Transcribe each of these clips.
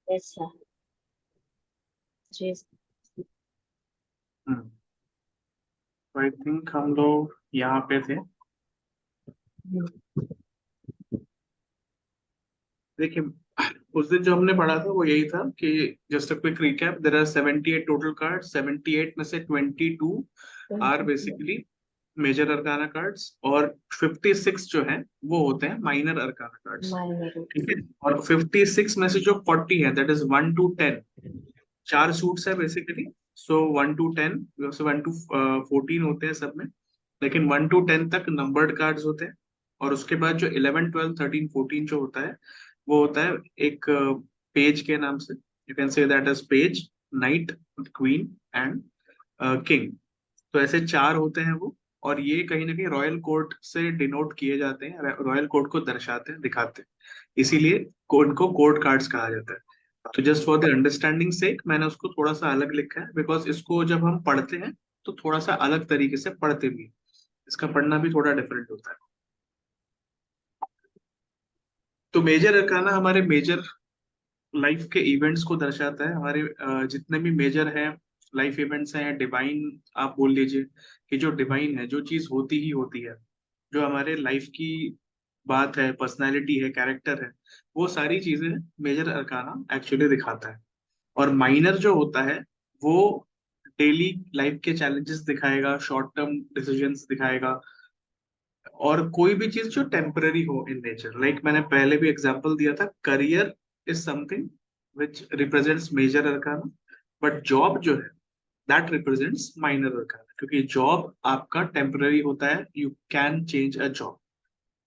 ऐसा। जी। I think हम लोग यहाँ पे थे। हम्म। देखिए, उस दिन जो हमने पढ़ा था वो यही था कि just a quick recap, there are 78 total card, 78 में से 22 are basically major arcana cards, और 56 जो है वो होते हैं माइनर अरकाना कार्ड्स। माइनर। ठीक है, और 56 में से जो 40 है, दैट इज 1 to 10, चार सूट्स है बेसिकली। सो 1 to 10, 1 to 14 होते हैं सब में, लेकिन 1 to 10 तक नंबर्ड कार्ड्स होते हैं। और उसके बाद जो 11 12 13 14 जो होता है वो होता है एक पेज के नाम से। You can say that as page, knight, queen and king. तो ऐसे चार होते हैं वो, और ये कहीं ना कहीं रॉयल कोर्ट से डिनोट किए जाते हैं, रॉयल कोर्ट को दर्शाते हैं, दिखाते हैं। इसीलिए उनको कोर्ट कार्ड्स कहा जाता है। तो जस्ट फॉर द अंडरस्टैंडिंग सेक मैंने उसको थोड़ा सा अलग लिखा है, बिकॉज इसको जब हम पढ़ते हैं तो थोड़ा सा अलग तरीके से पढ़ते भी हैं। इसका पढ़ना भी थोड़ा डिफरेंट होता है। तो मेजर अरकाना हमारे मेजर लाइफ के इवेंट्स को दर्शाता है। हमारे जितने भी मेजर हैं लाइफ इवेंट्स हैं, डिवाइन आप बोल लीजिए, कि जो डिवाइन है, जो चीज होती ही होती है, जो हमारे लाइफ की बात है, पर्सनालिटी है, कैरेक्टर है, वो सारी चीजें मेजर अरकाना एक्चुअली दिखाता है। और माइनर जो होता है वो डेली लाइफ के चैलेंजेस दिखाएगा, शॉर्ट टर्म डिसीजंस दिखाएगा, और कोई भी चीज जो टेम्पररी हो इन नेचर। लाइक मैंने पहले भी एग्जांपल दिया था, career is something which represents major arcana, but job जो है दैट रिप्रेजेंट्स माइनर अरकाना, क्योंकि जॉब आपका टेम्पररी होता है, you can change a job.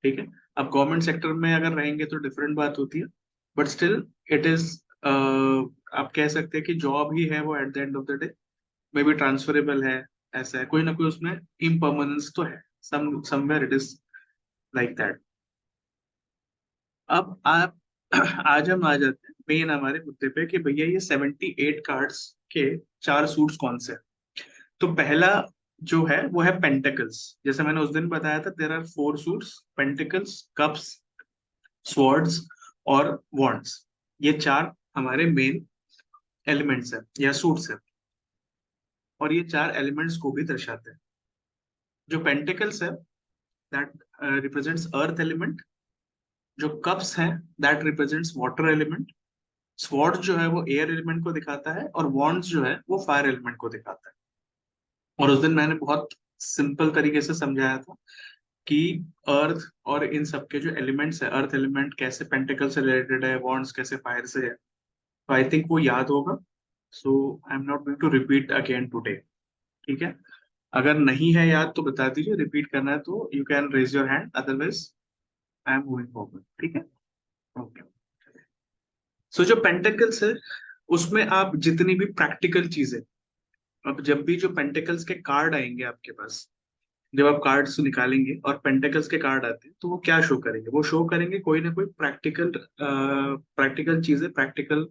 ठीक है, अब गवर्नमेंट सेक्टर में अगर रहेंगे तो डिफरेंट बात होती है, बट स्टिल इट इज, आप कह सकते हैं कि जॉब ही है वो at the end of the day. May be transferable है, ऐसा है, कोई ना कोई उसमें इम्पर्मानेंस तो है, somewhere it is like that. अब आप आज हम आ जाते हैं मेन हमारे मुद्दे पे कि भैया ये 78 कार्ड्स के चार सूट्स कौन से हैं। तो पहला जो है वो है पेंटिकल्स। जैसे मैंने उस दिन बताया था, there are 4 suits: pentacles, cups, swords और वॉन्ड्स। ये चार हमारे मेन एलिमेंट्स हैं या सूट्स हैं, और ये चार एलिमेंट्स को भी दर्शाते हैं। जो पेंटिकल्स है दैट रिप्रेजेंट्स अर्थ एलिमेंट, जो कप्स हैं that represents water element, sword जो है वो एयर एलिमेंट को दिखाता है, और वॉन्ड्स जो है वो फायर एलिमेंट को दिखाता है। और उस दिन मैंने बहुत सिंपल तरीके से समझाया था कि अर्थ और इन सब के जो एलिमेंट्स है, अर्थ एलिमेंट कैसे पेंटिकल से रिलेटेड है, वॉन्ड्स कैसे फायर से है। तो आई थिंक वो याद होगा। So I am not going to repeat again today. ठीक है, अगर नहीं है याद तो बता दीजिए, रिपीट करना है तो you can raise your hand, otherwise I am moving forward. ठीक है, ओके। सो जो पेंटिकल्स है उसमें आप जितनी भी प्रैक्टिकल चीजें, अब जब भी जो पेंटिकल्स के कार्ड आएंगे आपके पास, जब आप कार्ड्स निकालेंगे और पेंटिकल्स के कार्ड आते हैं तो वो क्या शो करेंगे, वो शो करेंगे कोई ना कोई प्रैक्टिकल, प्रैक्टिकल चीजें, प्रैक्टिकल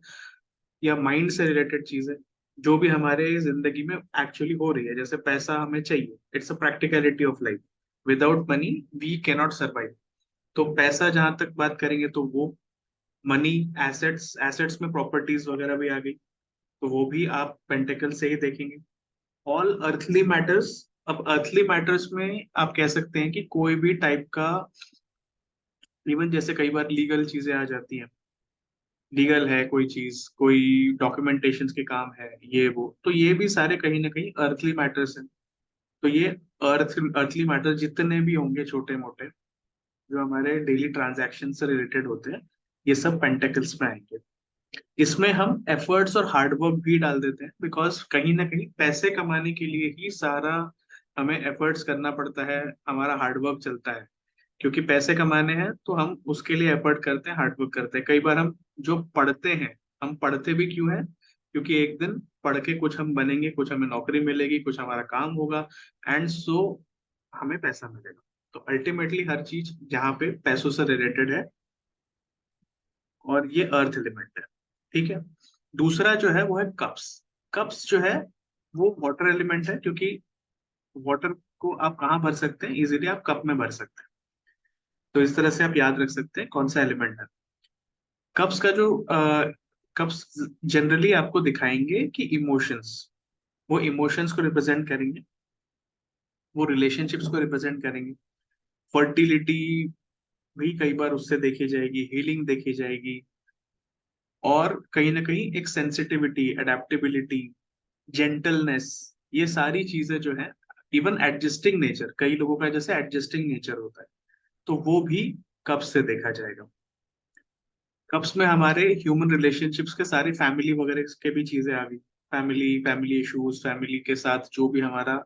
या माइंड से रिलेटेड चीजें जो भी हमारे जिंदगी में एक्चुअली हो रही है। जैसे पैसा हमें चाहिए, it's a practicality of life, without money we cannot survive. तो पैसा जहां तक बात करेंगे तो वो मनी, एसेट्स, एसेट्स में प्रॉपर्टीज वगैरह भी आ गई, तो वो भी आप पेंटिकल से ही देखेंगे। ऑल अर्थली मैटर्स, अब अर्थली मैटर्स में आप कह सकते हैं कि कोई भी टाइप का, इवन जैसे कई बार लीगल चीजें आ जाती हैं, लीगल है कोई चीज, कोई डॉक्यूमेंटेशन के काम है, ये वो, तो ये भी सारे कहीं ना कहीं अर्थली मैटर्स हैं। तो ये अर्थली मैटर जितने भी होंगे छोटे मोटे, जो हमारे डेली ट्रांजैक्शन से रिलेटेड होते हैं, ये सब पेंटिकल्स में आएंगे। इसमें हम एफर्ट्स और हार्डवर्क भी डाल देते हैं, बिकॉज कहीं ना कहीं पैसे कमाने के लिए ही सारा हमें एफर्ट्स करना पड़ता है, हमारा हार्डवर्क चलता है। क्योंकि पैसे कमाने हैं तो हम उसके लिए एफर्ट करते हैं, हार्डवर्क करते हैं। कई बार हम जो पढ़ते हैं, हम पढ़ते भी क्यों हैं, क्योंकि एक दिन पढ़ के कुछ हम बनेंगे, कुछ हमें नौकरी मिलेगी, कुछ हमारा काम होगा, एंड सो हमें पैसा मिलेगा। तो अल्टीमेटली हर चीज जहाँ पे पैसों से रिलेटेड है, और ये अर्थ एलिमेंट है। ठीक है, दूसरा जो है वो है कप्स। कप्स जो है वो वाटर एलिमेंट है, क्योंकि वाटर को आप कहाँ भर सकते हैं, इजीली आप कप में भर सकते हैं। तो इस तरह से आप याद रख सकते हैं कौन सा एलिमेंट है। कप्स का जो कप्स जनरली आपको दिखाएंगे कि इमोशंस, वो इमोशंस को रिप्रेजेंट करेंगे, वो रिलेशनशिप्स को रिप्रेजेंट करेंगे। फर्टिलिटी भी कई बार उससे देखी जाएगी, हीलिंग देखी जाएगी, और कहीं ना कहीं एक सेंसिटिविटी, अडेप्टेबिलिटी, जेंटलनेस, ये सारी चीजें जो है, इवन एडजस्टिंग नेचर, कई लोगों का जैसे एडजस्टिंग नेचर होता है, तो वो भी कप्स से देखा जाएगा। कप्स में हमारे ह्यूमन रिलेशनशिप्स के सारी फैमिली वगैरह के भी चीजें आ गई, फैमिली, फैमिली इश्यूज, फैमिली के साथ जो भी हमारा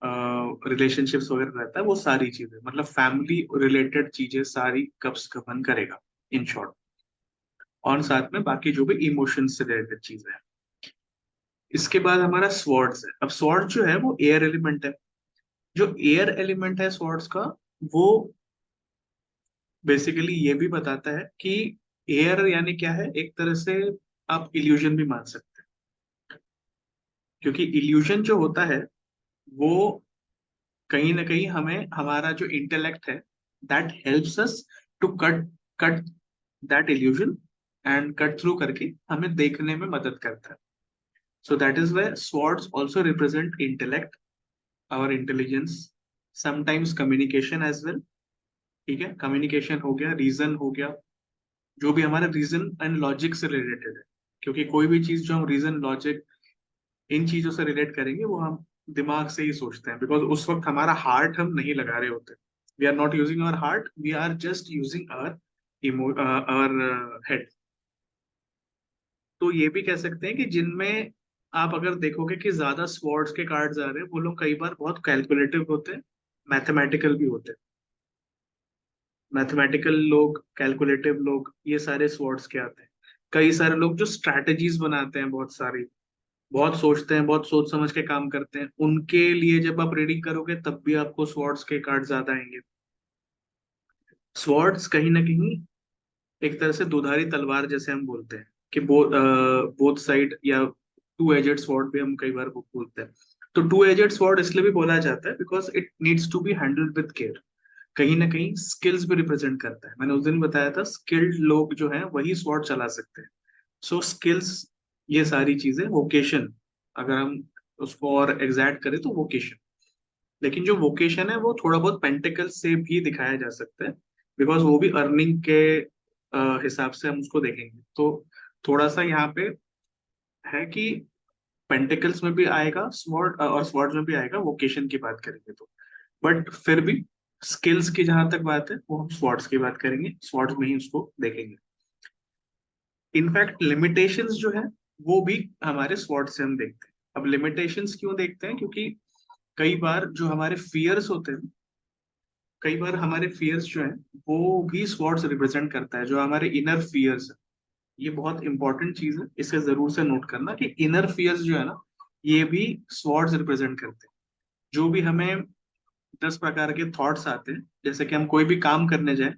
रिलेशनशिप्स वगैरह रहता है, वो सारी चीजें, मतलब फैमिली रिलेटेड चीजें सारी कप्स कवर करेगा इन शॉर्ट। और साथ में बाकी जो भी इमोशंस से रिलेटेड चीजें हैं। इसके बाद हमारा स्वॉर्ड्स है। अब स्वॉर्ड जो है वो एयर एलिमेंट है। जो एयर एलिमेंट है स्वॉर्ड्स का, वो बेसिकली ये भी बताता है कि एयर यानी क्या है, एक तरह से आप इल्यूजन भी मान सकते हैं, क्योंकि इल्यूजन जो होता है वो कहीं ना कहीं हमें, हमारा जो इंटेलेक्ट है, that helps us to cut cut that illusion, and cut through करके हमें देखने में मदद करता है। So that is why swords also represent intellect, our intelligence, sometimes communication as well. ठीक है, कम्युनिकेशन हो गया, रीजन हो गया, जो भी हमारा रीजन एंड लॉजिक से रिलेटेड है, क्योंकि कोई भी चीज जो हम रीजन, लॉजिक, इन चीजों से रिलेट करेंगे वो हम दिमाग से ही सोचते हैं, बिकॉज उस वक्त हमारा हार्ट हम नहीं लगा रहे होते। We are not using our heart, we are just using our head. तो ये भी कह सकते हैं कि जिनमें आप अगर देखोगे कि ज्यादा स्वॉर्ड्स के कार्ड्स आ रहे हैं, वो लोग कई बार बहुत कैलकुलेटिव होते हैं, मैथमेटिकल भी होते हैं। मैथमेटिकल लोग, कैलकुलेटिव लोग, ये सारे स्वॉर्ड्स के आते हैं। कई सारे लोग जो स्ट्रैटेजीज बनाते हैं, बहुत सारी, बहुत सोचते हैं, बहुत सोच समझ के काम करते हैं, उनके लिए जब आप रीडिंग करोगे तब भी आपको स्वॉर्ड्स के कार्ड ज्यादा आएंगे। स्वॉर्ड्स कहीं ना कहीं एक तरह से दुधारी तलवार जैसे हम बोलते हैं, कि बोथ साइड, या टू एजेड स्वॉर्ड भी हम कई बार वो बोलते हैं। तो टू एजेड स्वॉर्ड इसलिए भी बोला जाता है because it needs to be handled with care. कहीं ना कहीं स्किल्स भी रिप्रेजेंट करता है। मैंने उस दिन बताया था, स्किल्ड लोग जो हैं वही स्वॉर्ड चला सकते हैं। सो स्किल्स, ये सारी चीजें, वोकेशन, अगर हम उसको और एग्जैक्ट करें तो वोकेशन। लेकिन जो वोकेशन है वो थोड़ा बहुत पेंटिकल से भी दिखाया जा सकता है, बिकॉज वो भी अर्निंग के हिसाब से हम उसको देखेंगे। तो थोड़ा सा यहाँ पे है कि पेंटिकल्स में भी आएगा स्वॉर्ड, और स्वॉर्ड में भी आएगा, वोकेशन की बात करेंगे तो। बट फिर भी स्किल्स की जहां तक बात है, वो हम स्वॉर्ड्स की बात करेंगे, स्वॉर्ड्स में ही उसको देखेंगे। इनफैक्ट लिमिटेशंस जो है वो भी हमारे स्वॉर्ड से हम देखते हैं। अब लिमिटेशंस क्यों देखते हैं, क्योंकि कई बार जो हमारे फियर्स होते हैं, कई बार हमारे फियर्स जो है वो भी स्वॉर्ड्स रिप्रेजेंट करता है, जो हमारे इनर फियर्स है। ये बहुत इंपॉर्टेंट चीज है, इसे जरूर से नोट करना कि इनर फियर्स जो है ना, ये भी स्वॉर्ड्स रिप्रेजेंट करते हैं। जो भी हमें 10 प्रकार के थॉट्स आते हैं, जैसे कि हम कोई भी काम करने जाए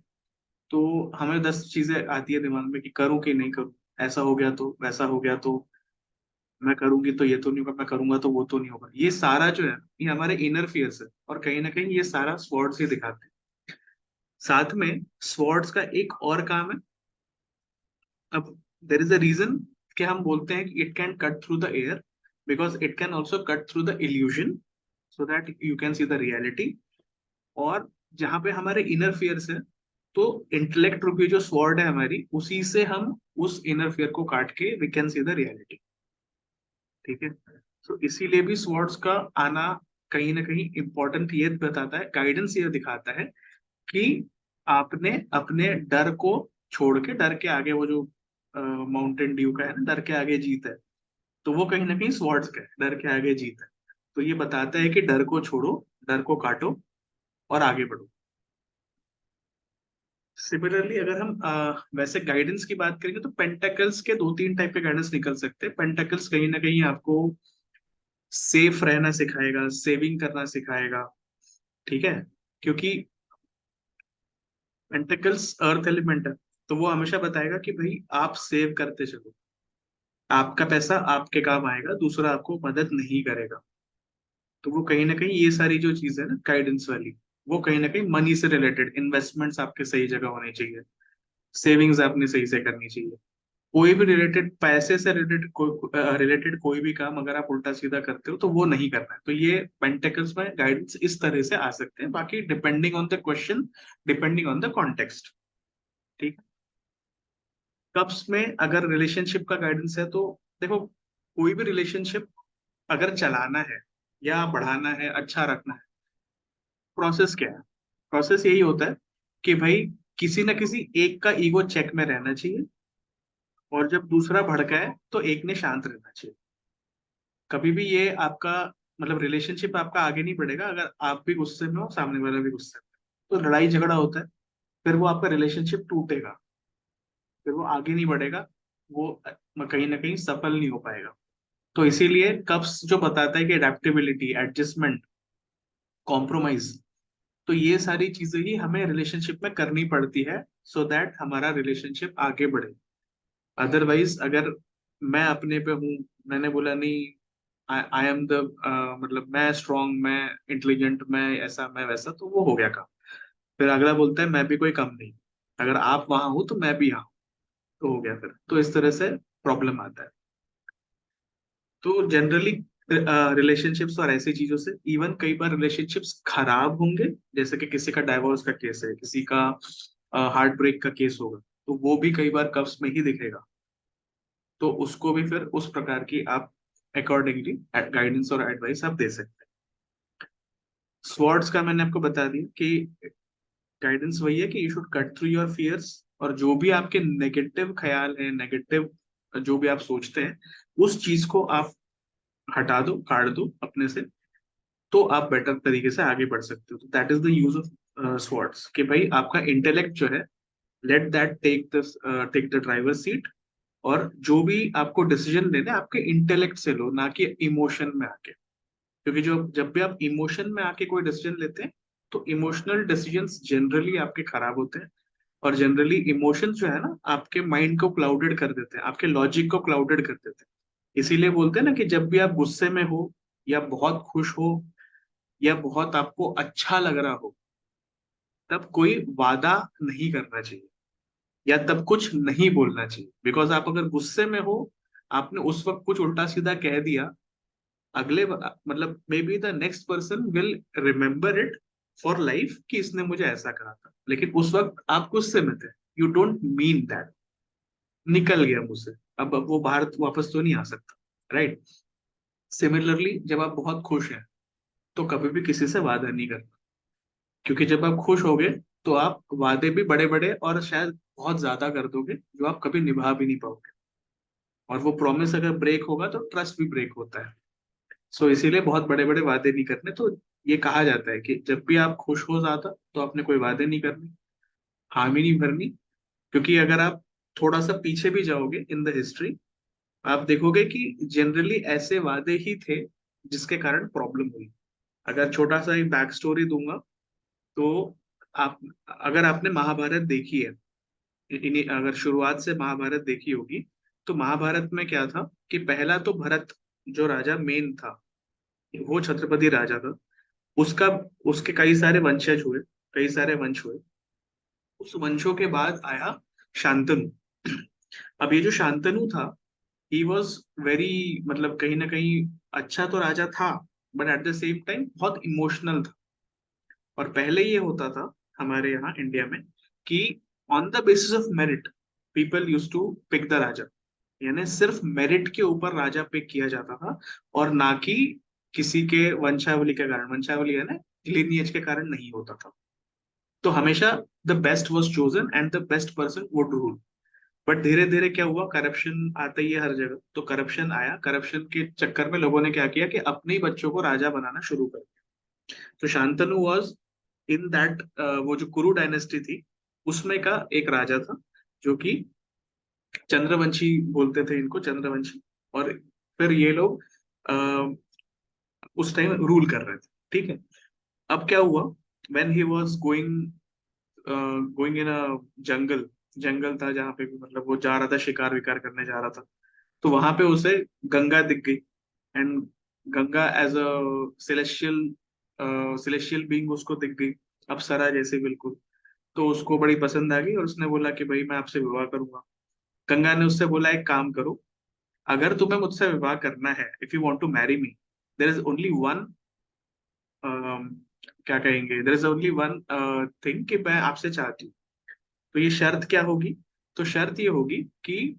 तो हमें 10 चीजें आती है दिमाग में कि करूँ कि नहीं करूँ, ऐसा हो गया तो, वैसा हो गया तो, मैं करूंगी तो ये तो नहीं होगा, मैं करूंगा तो वो तो नहीं होगा। ये सारा जो है, ये हमारे इनर फियर्स है, और कहीं ना कहीं ये सारा स्वॉर्ड्स ही दिखाते हैं। साथ में स्वॉर्ड्स का एक और काम है। अब देर इज अ रीजन कि हम बोलते हैं कि it can cut through the air, because it can also cut through the illusion, so that you can see the reality. और जहां पे हमारे इनर फियर्स है, तो इंटेलेक्ट रूपी जो स्वॉर्ड है हमारी, उसी से हम उस इनर फियर को काट के we can see the reality. ठीक है, तो इसीलिए भी स्वॉर्ड्स का आना कहीं ना कहीं इंपॉर्टेंट ये बताता है, गाइडेंस ये दिखाता है कि आपने अपने डर को छोड़ के, डर के आगे वो जो माउंटेन ड्यू का है ना, डर के आगे जीत है, तो वो कहीं ना कहीं स्वॉर्ड्स का है, डर के आगे जीत है। तो ये बताता है कि डर को छोड़ो, डर को काटो, और आगे बढ़ो। सिमिलरली अगर हम वैसे गाइडेंस की बात करेंगे, तो पेंटेकल्स के 2-3 टाइप के गाइडेंस निकल सकते हैं। पेंटेकल्स कहीं ना कहीं आपको सेफ रहना सिखाएगा, सेविंग करना सिखाएगा। ठीक है, क्योंकि पेंटेकल्स अर्थ एलिमेंट है, तो वो हमेशा बताएगा कि भाई आप सेव करते चलो, आपका पैसा आपके काम आएगा, दूसरा आपको मदद नहीं करेगा। तो वो कहीं ना कहीं ये सारी जो चीज है ना गाइडेंस वाली, वो कहीं ना कहीं मनी से रिलेटेड, इन्वेस्टमेंट्स आपके सही जगह होनी चाहिए, सेविंग्स आपने सही से करनी चाहिए, कोई भी रिलेटेड, पैसे से रिलेटेड कोई भी काम अगर आप उल्टा सीधा करते हो तो वो नहीं करना है। तो ये पेंटेकल्स में गाइडेंस इस तरह से आ सकते हैं, बाकी depending on the question, depending on the context. ठीक। कप्स में अगर रिलेशनशिप का गाइडेंस है तो देखो, कोई भी रिलेशनशिप अगर चलाना है या बढ़ाना है, अच्छा रखना है, प्रोसेस क्या है? प्रोसेस यही होता है कि भाई किसी ना किसी एक का ईगो चेक में रहना चाहिए, और जब दूसरा भड़का है तो एक ने शांत रहना चाहिए। कभी भी ये आपका मतलब रिलेशनशिप आपका आगे नहीं बढ़ेगा अगर आप भी गुस्से में हो, सामने वाला भी गुस्से में हो। तो लड़ाई झगड़ा होता है, फिर वो आपका रिलेशनशिप टूटेगा, फिर वो आगे नहीं बढ़ेगा, वो कहीं ना कहीं सफल नहीं हो पाएगा। तो इसीलिए कप्स जो बताता है कि अडेप्टेबिलिटी, एडजस्टमेंट, कॉम्प्रोमाइज, तो ये सारी चीजें ही हमें रिलेशनशिप में करनी पड़ती है, सो दैट हमारा रिलेशनशिप आगे बढ़े। अदरवाइज अगर मैं अपने पे हूँ, मैंने बोला नहीं, आई एम द, मतलब मैं स्ट्रांग, मैं इंटेलिजेंट, मैं ऐसा मैं वैसा, तो वो हो गया काम। फिर अगला बोलता है मैं भी कोई कम नहीं, अगर आप वहां हो तो मैं भी यहाँ हूं, तो हो गया फिर। तो इस तरह से प्रॉब्लम आता है। तो जनरली रिलेशनशिप्स और ऐसी चीजों से, इवन कई बार रिलेशनशिप्स खराब होंगे, जैसे कि किसी का डाइवोर्स का केस है, किसी का हार्ट ब्रेक का केस होगा, तो वो भी कई बार कप्स में ही दिखेगा। तो उसको भी फिर उस प्रकार की आप अकॉर्डिंगली गाइडेंस और एडवाइस आप दे सकते हैं। स्वॉर्ड्स का मैंने आपको बता दिया कि गाइडेंस वही है कि you should cut through your fears, और जो भी आपके नेगेटिव ख्याल है, नेगेटिव जो भी आप सोचते हैं, उस चीज को आप हटा दो, काट दो अपने से, तो आप बेटर तरीके से आगे बढ़ सकते हो। तो that is the use of swords, कि भाई आपका इंटेलेक्ट जो है, let that take the driver seat, और जो भी आपको डिसीजन लेना है आपके इंटेलेक्ट से लो, ना कि इमोशन में आके। क्योंकि जो जब भी आप इमोशन में आके कोई डिसीजन लेते हैं, तो इमोशनल डिसीजंस जनरली आपके खराब होते हैं। और जनरली इमोशंस जो है ना, आपके माइंड को क्लाउडेड कर देते हैं, आपके लॉजिक को क्लाउडेड कर देते हैं। इसीलिए बोलते हैं ना कि जब भी आप गुस्से में हो, या बहुत खुश हो, या बहुत आपको अच्छा लग रहा हो, तब कोई वादा नहीं करना चाहिए, या तब कुछ नहीं बोलना चाहिए। बिकॉज आप अगर गुस्से में हो, आपने उस वक्त कुछ उल्टा सीधा कह दिया, मतलब may be the next person will remember it for life कि इसने मुझे ऐसा कहा था, लेकिन उस वक्त आप गुस्से में थे, यू डोंट मीन दैट, निकल गया मुझसे, अब वो बाहर वापस तो नहीं आ सकता, राइट? सिमिलरली जब आप बहुत खुश हैं, तो कभी भी किसी से वादा नहीं करना, क्योंकि जब आप खुश होगे तो आप वादे भी बड़े बड़े और शायद बहुत ज्यादा कर दोगे, जो आप कभी निभा भी नहीं पाओगे। और वो प्रॉमिस अगर ब्रेक होगा तो ट्रस्ट भी ब्रेक होता है। सो इसीलिए बहुत बड़े बड़े वादे नहीं करने। तो ये कहा जाता है कि जब भी आप खुश हो ज्यादा, तो आपने कोई वादे नहीं करने, हामी नहीं भरनी। क्योंकि अगर आप थोड़ा सा पीछे भी जाओगे इन द हिस्ट्री, आप देखोगे कि जनरली ऐसे वादे ही थे जिसके कारण प्रॉब्लम हुई। अगर छोटा सा एक बैक स्टोरी दूंगा, तो आप, अगर आपने महाभारत देखी है, अगर शुरुआत से महाभारत देखी होगी, तो महाभारत में क्या था कि पहला तो भरत जो राजा मेन था, वो छत्रपति राजा था। उसका उसके कई सारे वंशज हुए, कई सारे वंश हुए। उस वंशों के बाद आया शांतनु। अब ये जो शांतनु था, ही वॉज वेरी, मतलब कहीं ना कहीं अच्छा तो राजा था, but at the same time बहुत इमोशनल था। और पहले ये होता था हमारे यहाँ इंडिया में कि on the basis of merit people use to pick the raja, यानी सिर्फ मेरिट के ऊपर राजा पिक किया जाता था, और ना कि किसी के वंशावली के कारण, वंशावली है ना, लिनिएज के कारण नहीं होता था। तो हमेशा the best was chosen and the best person would rule. But धीरे धीरे क्या हुआ, करप्शन आता ही है हर जगह, तो करप्शन आया, करप्शन के चक्कर में लोगों ने क्या किया कि अपने ही बच्चों को राजा बनाना शुरू कर दिया। तो शांतनु वाज इन दैट, वो जो कुरु डायनेस्टी थी, उसमें का एक राजा था, जो कि चंद्रवंशी बोलते थे इनको, चंद्रवंशी। और फिर ये लोग उस टाइम रूल कर रहे थे। ठीक है। अब क्या हुआ, when he was going going in a jungle, जंगल था जहाँ पे भी, मतलब वो जा रहा था, शिकार विकार करने जा रहा था, तो वहां पे उसे गंगा दिख गई। And Ganga as a celestial celestial being उसको दिख गई, अप्सरा जैसे बिल्कुल। तो उसको बड़ी पसंद आ गई, और उसने बोला कि भाई मैं आपसे विवाह करूंगा। गंगा ने उससे बोला एक काम करो, अगर तुम्हें मुझसे विवाह करना है, if you want to marry me, there is only one, क्या कहेंगे, there is only one thing कि मैं आपसे चाहती हूँ। तो ये शर्त क्या होगी? तो शर्त ये होगी कि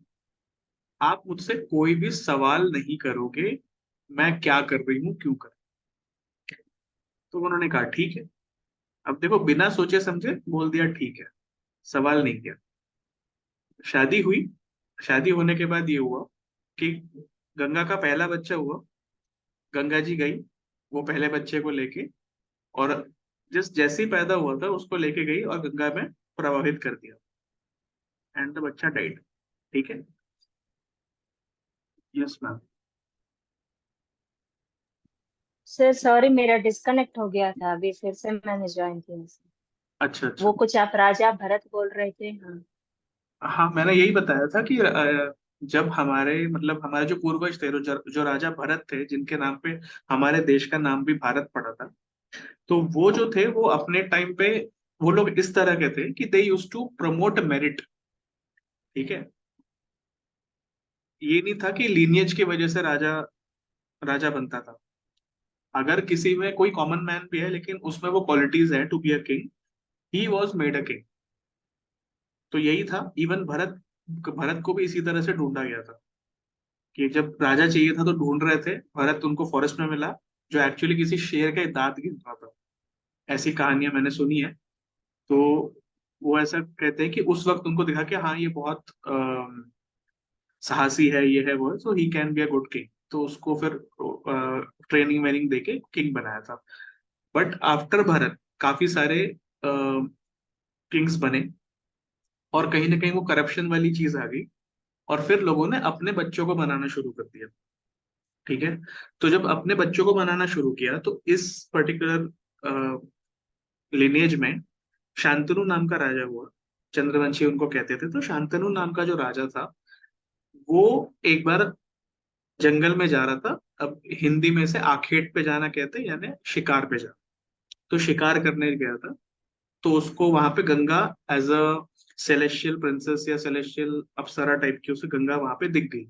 आप मुझसे कोई भी सवाल नहीं करोगे, मैं क्या कर रही हूँ, क्यों कर। तो उन्होंने कहा ठीक है। अब देखो, बिना सोचे समझे बोल दिया ठीक है, सवाल नहीं किया। शादी हुई। शादी होने के बाद ये हुआ कि गंगा का पहला बच्चा हुआ। गंगा जी गई वो पहले बच्चे को लेके, और जिस जैसे ही पैदा हुआ था उसको लेके गई और गंगा में प्रवाहित कर दिया, एंड द बच्चा डाइड। ठीक है। Yes ma'am. सर सॉरी, मेरा डिस्कनेक्ट हो गया था, अभी फिर से मैंने ज्वाइन किया सर। अच्छा अच्छा। वो कुछ आप राजा भरत बोल रहे थे, हाँ। हाँ, मैंने यही बताया था कि जब हमारे मतलब हमारे जो पूर्वज थे, जो राजा भरत थे, जिनके नाम पे हमारे देश का नाम भी भारत पड़ा था, तो वो जो थे वो अपने टाइम पे वो लोग इस तरह के थे कि दे यूज टू प्रमोट मेरिट। ठीक है। ये नहीं था कि लीनियज की वजह से राजा राजा बनता था। अगर किसी में कोई कॉमन मैन भी है लेकिन उसमें वो क्वालिटीज है to be a king, he was made a king. तो यही था। इवन भरत भरत को भी इसी तरह से ढूंढा गया था कि जब राजा चाहिए था तो ढूंढ रहे थे, भरत उनको फॉरेस्ट में मिला, जो एक्चुअली किसी शेर के दांत गिन रहा था। ऐसी कहानियां मैंने सुनी है। तो वो ऐसा कहते हैं कि उस वक्त उनको दिखा कि हाँ ये बहुत साहसी है, ये है वो है, so he can be a good king. तो उसको फिर ट्रेनिंग वेनिंग देके किंग बनाया था। बट आफ्टर भरत काफी सारे किंग्स बने, और कहीं ना कहीं वो करप्शन वाली चीज आ गई, और फिर लोगों ने अपने बच्चों को बनाना शुरू कर दिया। ठीक है। तो जब अपने बच्चों को बनाना शुरू किया तो इस पर्टिकुलर लिनेज में शांतनु नाम का राजा हुआ। चंद्रवंशी उनको कहते थे। तो शांतनु नाम का जो राजा था, वो एक बार जंगल में जा रहा था। अब हिंदी में से आखेट पे जाना कहते हैं, यानी शिकार पे जाना। तो शिकार करने गया था, तो उसको वहां पे Ganga as a celestial princess या सेलेस्टियल अप्सरा टाइप की उसे गंगा वहां पे दिख गई।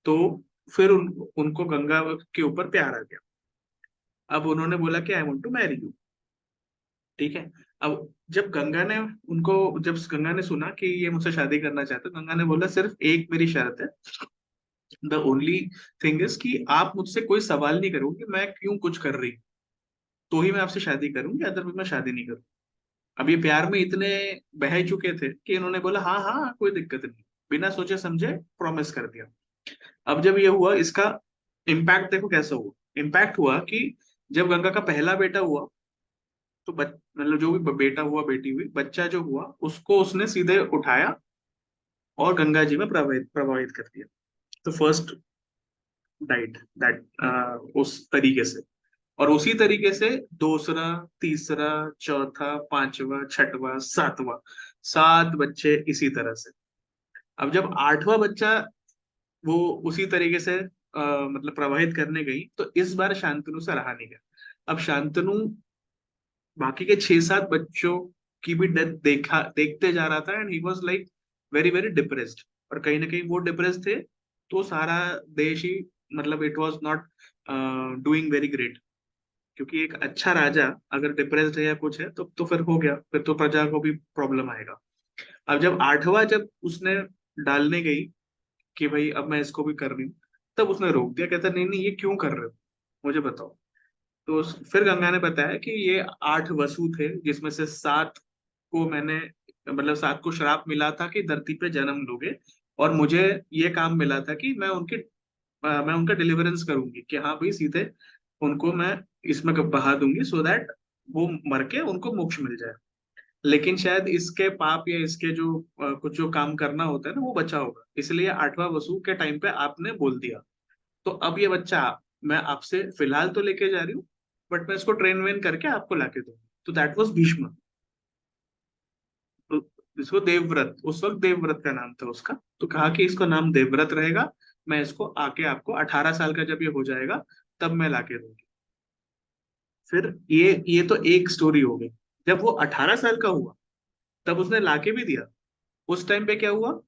तो फिर उनको गंगा के ऊपर प्यार आ गया। अब उन्होंने बोला कि I want to marry you. ठीक है। अब जब गंगा ने उनको जब गंगा ने सुना कि ये मुझसे शादी करना चाहते, गंगा ने बोला सिर्फ एक मेरी शर्त है। द ओनली थिंग इज कि आप मुझसे कोई सवाल नहीं करोगे मैं क्यों कुछ कर रही हूँ, तो ही मैं आपसे शादी करूंगी, अदरवाइज मैं शादी नहीं करूँ। अब ये प्यार में इतने बह चुके थे कि इन्होंने बोला हाँ हाँ कोई दिक्कत नहीं, बिना सोचे समझे प्रॉमिस कर दिया। अब जब ये हुआ, इसका इम्पैक्ट देखो कैसा हुआ। इम्पैक्ट हुआ कि जब गंगा का पहला बेटा हुआ, तो मतलब जो भी बेटा हुआ बेटी हुई, बच्चा जो हुआ उसको उसने सीधे उठाया और गंगा जी में प्रवाहित प्रवाहित कर दिया। तो फर्स्ट डाइट दैट उस तरीके से। और उसी तरीके से दूसरा, तीसरा, चौथा, पांचवा, छठवां, सातवां, 7 बच्चे इसी तरह से। अब जब 8वां बच्चा वो उसी तरीके से मतलब प्रवाहित करने गई, तो इस बार शांतनु से रहा नहीं गया। अब शांतनु बाकी के 6-7 बच्चों की भी डेथ देखते जा रहा था, and he was like very very depressed. और कहीं ना कहीं वो डिप्रेस्ड थे, तो सारा देश ही मतलब it was not doing very great. क्योंकि एक अच्छा राजा अगर डिप्रेस्ड है या कुछ है तो फिर हो गया, फिर तो प्रजा को भी प्रॉब्लम आएगा। अब जब 8वां जब उसने डालने गई कि भाई अब मैं इसको भी कर रही हूँ, तब उसने रोक दिया, कहता नहीं नहीं ये क्यों कर रहे हो, मुझे बताओ। तो फिर गंगा ने बताया कि ये 8 वसु थे, जिसमें से 7 को मैंने मतलब 7 को श्राप मिला था कि धरती पे जन्म लोगे, और मुझे ये काम मिला था कि मैं उनका डिलीवरेंस करूंगी, कि हाँ भाई सीधे उनको मैं इसमें बहा दूंगी, सो दैट वो मर के उनको मोक्ष मिल जाए। लेकिन शायद इसके पाप या इसके जो कुछ जो काम करना होता है ना वो बचा होगा, इसलिए 8वां वसु के टाइम पे आपने बोल दिया। तो अब ये बच्चा मैं आपसे फिलहाल तो लेके जा रही हूँ, बट मैं इसको ट्रेन वेन करके आपको लाके दूंगी। तो दैट वाज भीष्म। तो इसको देवव्रत, उस वक्त देवव्रत का नाम था उसका, तो कहा कि इसका नाम देवव्रत रहेगा। मैं इसको आके आपको 18 साल का जब ये हो जाएगा तब मैं लाके दूंगी। फिर ये तो एक स्टोरी हो गई। जब वो 18 साल का हुआ तब उसने लाके भी दिया। उस टाइम पे क्या हुआ,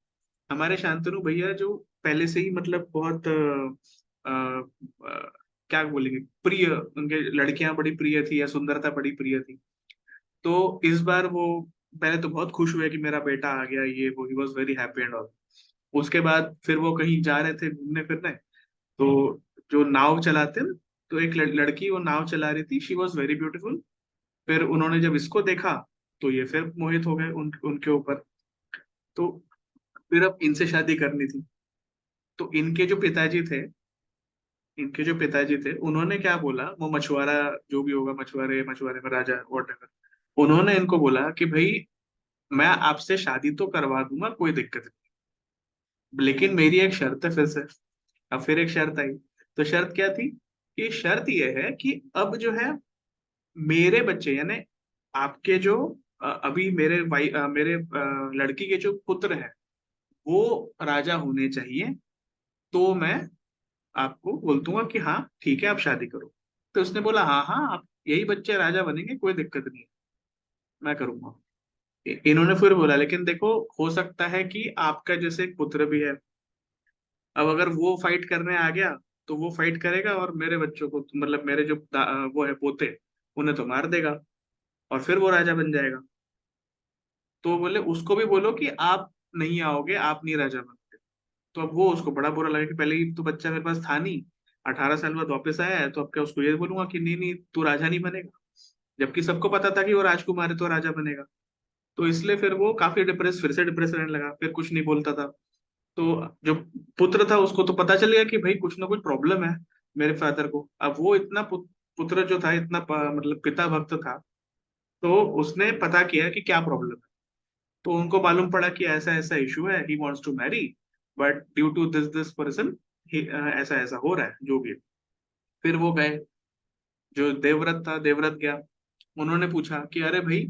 हमारे शांतनु भैया जो पहले से ही मतलब बहुत क्या बोलेंगे, प्रिय, उनके लड़कियां बड़ी प्रिय थी या सुंदरता बड़ी प्रिय थी। तो इस बार वो पहले तो बहुत खुश हुए कि मेरा बेटा आ गया, ये वो, he was very happy and all. उसके बाद फिर वो कहीं जा रहे थे घूमने फिरने, तो जो नाव चलाते हैं, तो एक लड़की वो नाव चला रही थी, शी वॉज वेरी ब्यूटीफुल। फिर उन्होंने जब इसको देखा तो ये फिर मोहित हो गए उनके ऊपर। तो फिर अब इनसे शादी करनी थी। तो इनके जो पिताजी थे उन्होंने क्या बोला, वो मछुआरा, जो भी होगा, मछुआरे मछुआरे में राजा वॉट एवर, उन्होंने इनको बोला कि भाई मैं आपसे शादी तो करवा दूंगा, कोई दिक्कत नहीं, लेकिन मेरी एक शर्त है फिर से। अब फिर एक शर्त आई। तो शर्त क्या थी, कि शर्त यह है कि अब जो है मेरे बच्चे, यानी आपके जो अभी मेरे लड़की के जो पुत्र हैं वो राजा होने चाहिए, तो मैं आपको बोल दूंगा कि हाँ ठीक है आप शादी करो। तो उसने बोला हाँ हाँ, आप यही बच्चे राजा बनेंगे, कोई दिक्कत नहीं है, मैं करूंगा। इन्होंने फिर बोला लेकिन देखो, हो सकता है कि आपका जैसे एक पुत्र भी है, अब अगर वो फाइट करने आ गया तो वो फाइट करेगा और मेरे बच्चों को, मतलब मेरे जो वो है पोते, उन्हें तो मार देगा और फिर वो राजा बन जाएगा। तो बोले उसको भी बोलो कि आप नहीं आओगे, आप नहीं राजा बनोगे। तो अब वो उसको बड़ा बुरा लगा कि पहले ही तो बच्चा मेरे पास था नहीं, 18 साल बाद वापस आया है, तो अब क्या उसको ये बोलूंगा कि नहीं नहीं तू राजा नहीं बनेगा, जबकि सबको पता था कि वो राजकुमार है तो राजा बनेगा। तो इसलिए फिर वो काफी डिप्रेस, फिर से डिप्रेस रहने लगा, फिर कुछ नहीं बोलता था। तो जो पुत्र था उसको तो पता चल गया कि भाई कुछ ना कुछ प्रॉब्लम है मेरे फादर को। अब वो इतना पुत्र जो था, इतना मतलब पिता भक्त था, तो उसने पता किया कि क्या प्रॉब्लम है। तो उनको मालूम पड़ा कि ऐसा ऐसा इशू है, he wants to marry, but due to this this person ऐसा ऐसा हो रहा है, जो भी है। फिर वो गए, जो देवव्रत था देवव्रत गया, उन्होंने पूछा कि अरे भाई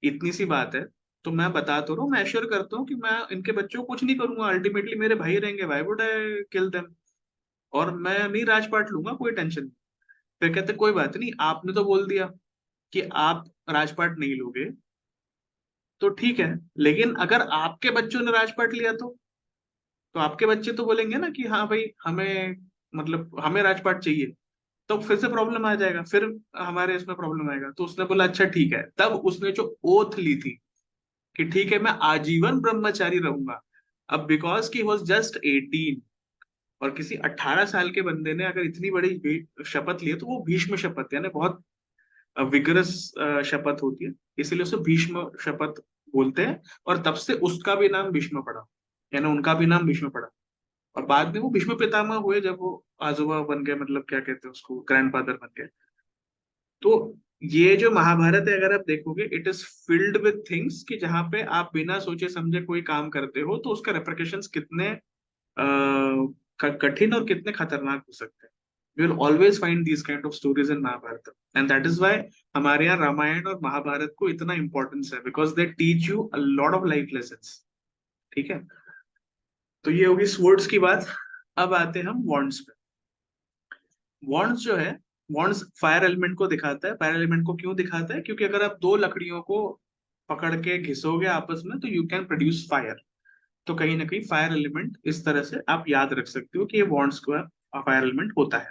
इतनी सी बात है, तो मैं बता तो रहा हूँ, मैं एश्योर करता हूँ कि मैं इनके बच्चों को कुछ नहीं करूंगा, अल्टीमेटली मेरे भाई रहेंगे, why would I kill them, और मैं नहीं राजपाट लूंगा, कोई टेंशन नहीं। फिर कहते कोई बात नहीं, आपने तो बोल दिया कि आप राजपाट नहीं लोगे, तो ठीक है, लेकिन अगर आपके बच्चों ने राजपाट लिया तो आपके बच्चे तो बोलेंगे ना कि हाँ भाई हमें, मतलब हमें राजपाट चाहिए, तो फिर से प्रॉब्लम आ जाएगा, फिर हमारे इसमें प्रॉब्लम आएगा। तो उसने बोला अच्छा ठीक है। तब उसने जो ओथ ली थी कि ठीक है मैं आजीवन ब्रह्मचारी रहूंगा। अब बिकॉज की वॉज जस्ट 18, और किसी 18 साल के बंदे ने अगर इतनी बड़ी शपथ ली है, तो वो भीष्म शपथ, यानी बहुत विगरस शपथ होती है, इसीलिए उसे भीष्म शपथ बोलते हैं। और तब से उसका भी नाम भीष्म पड़ा, यानी उनका भी नाम भीष्म पड़ा। और बाद में वो भीष्म पितामह हुए जब वो आजोबा बन गए, मतलब क्या कहते हैं उसको, ग्रैंडफादर बन गए। तो ये जो महाभारत है अगर आप देखोगे, it is filled with things कि जहाँ पे आप बिना सोचे समझे कोई काम करते हो तो उसका रेपरकशंस कितने कठिन और कितने खतरनाक हो सकते हैं। You will always find these kind of stories in Mahabharata, and that is why हमारे यहाँ रामायण और महाभारत को इतना इंपॉर्टेंस है, because they teach you a lot of life lessons. ठीक है, तो ये होगी स्वर्ड्स की बात। अब आते हैं हम वॉन्ड्स पे। वॉन्ड्स जो है, वॉन्ड्स फायर एलिमेंट को दिखाता है। फायर एलिमेंट को क्यों दिखाता है, क्योंकि अगर आप दो लकड़ियों को पकड़ के घिसोगे आपस में तो यू कैन प्रोड्यूस फायर। तो कहीं ना कहीं फायर एलिमेंट इस तरह से आप याद रख सकते हो कि ये बॉन्ड्स का फायर एलिमेंट होता है।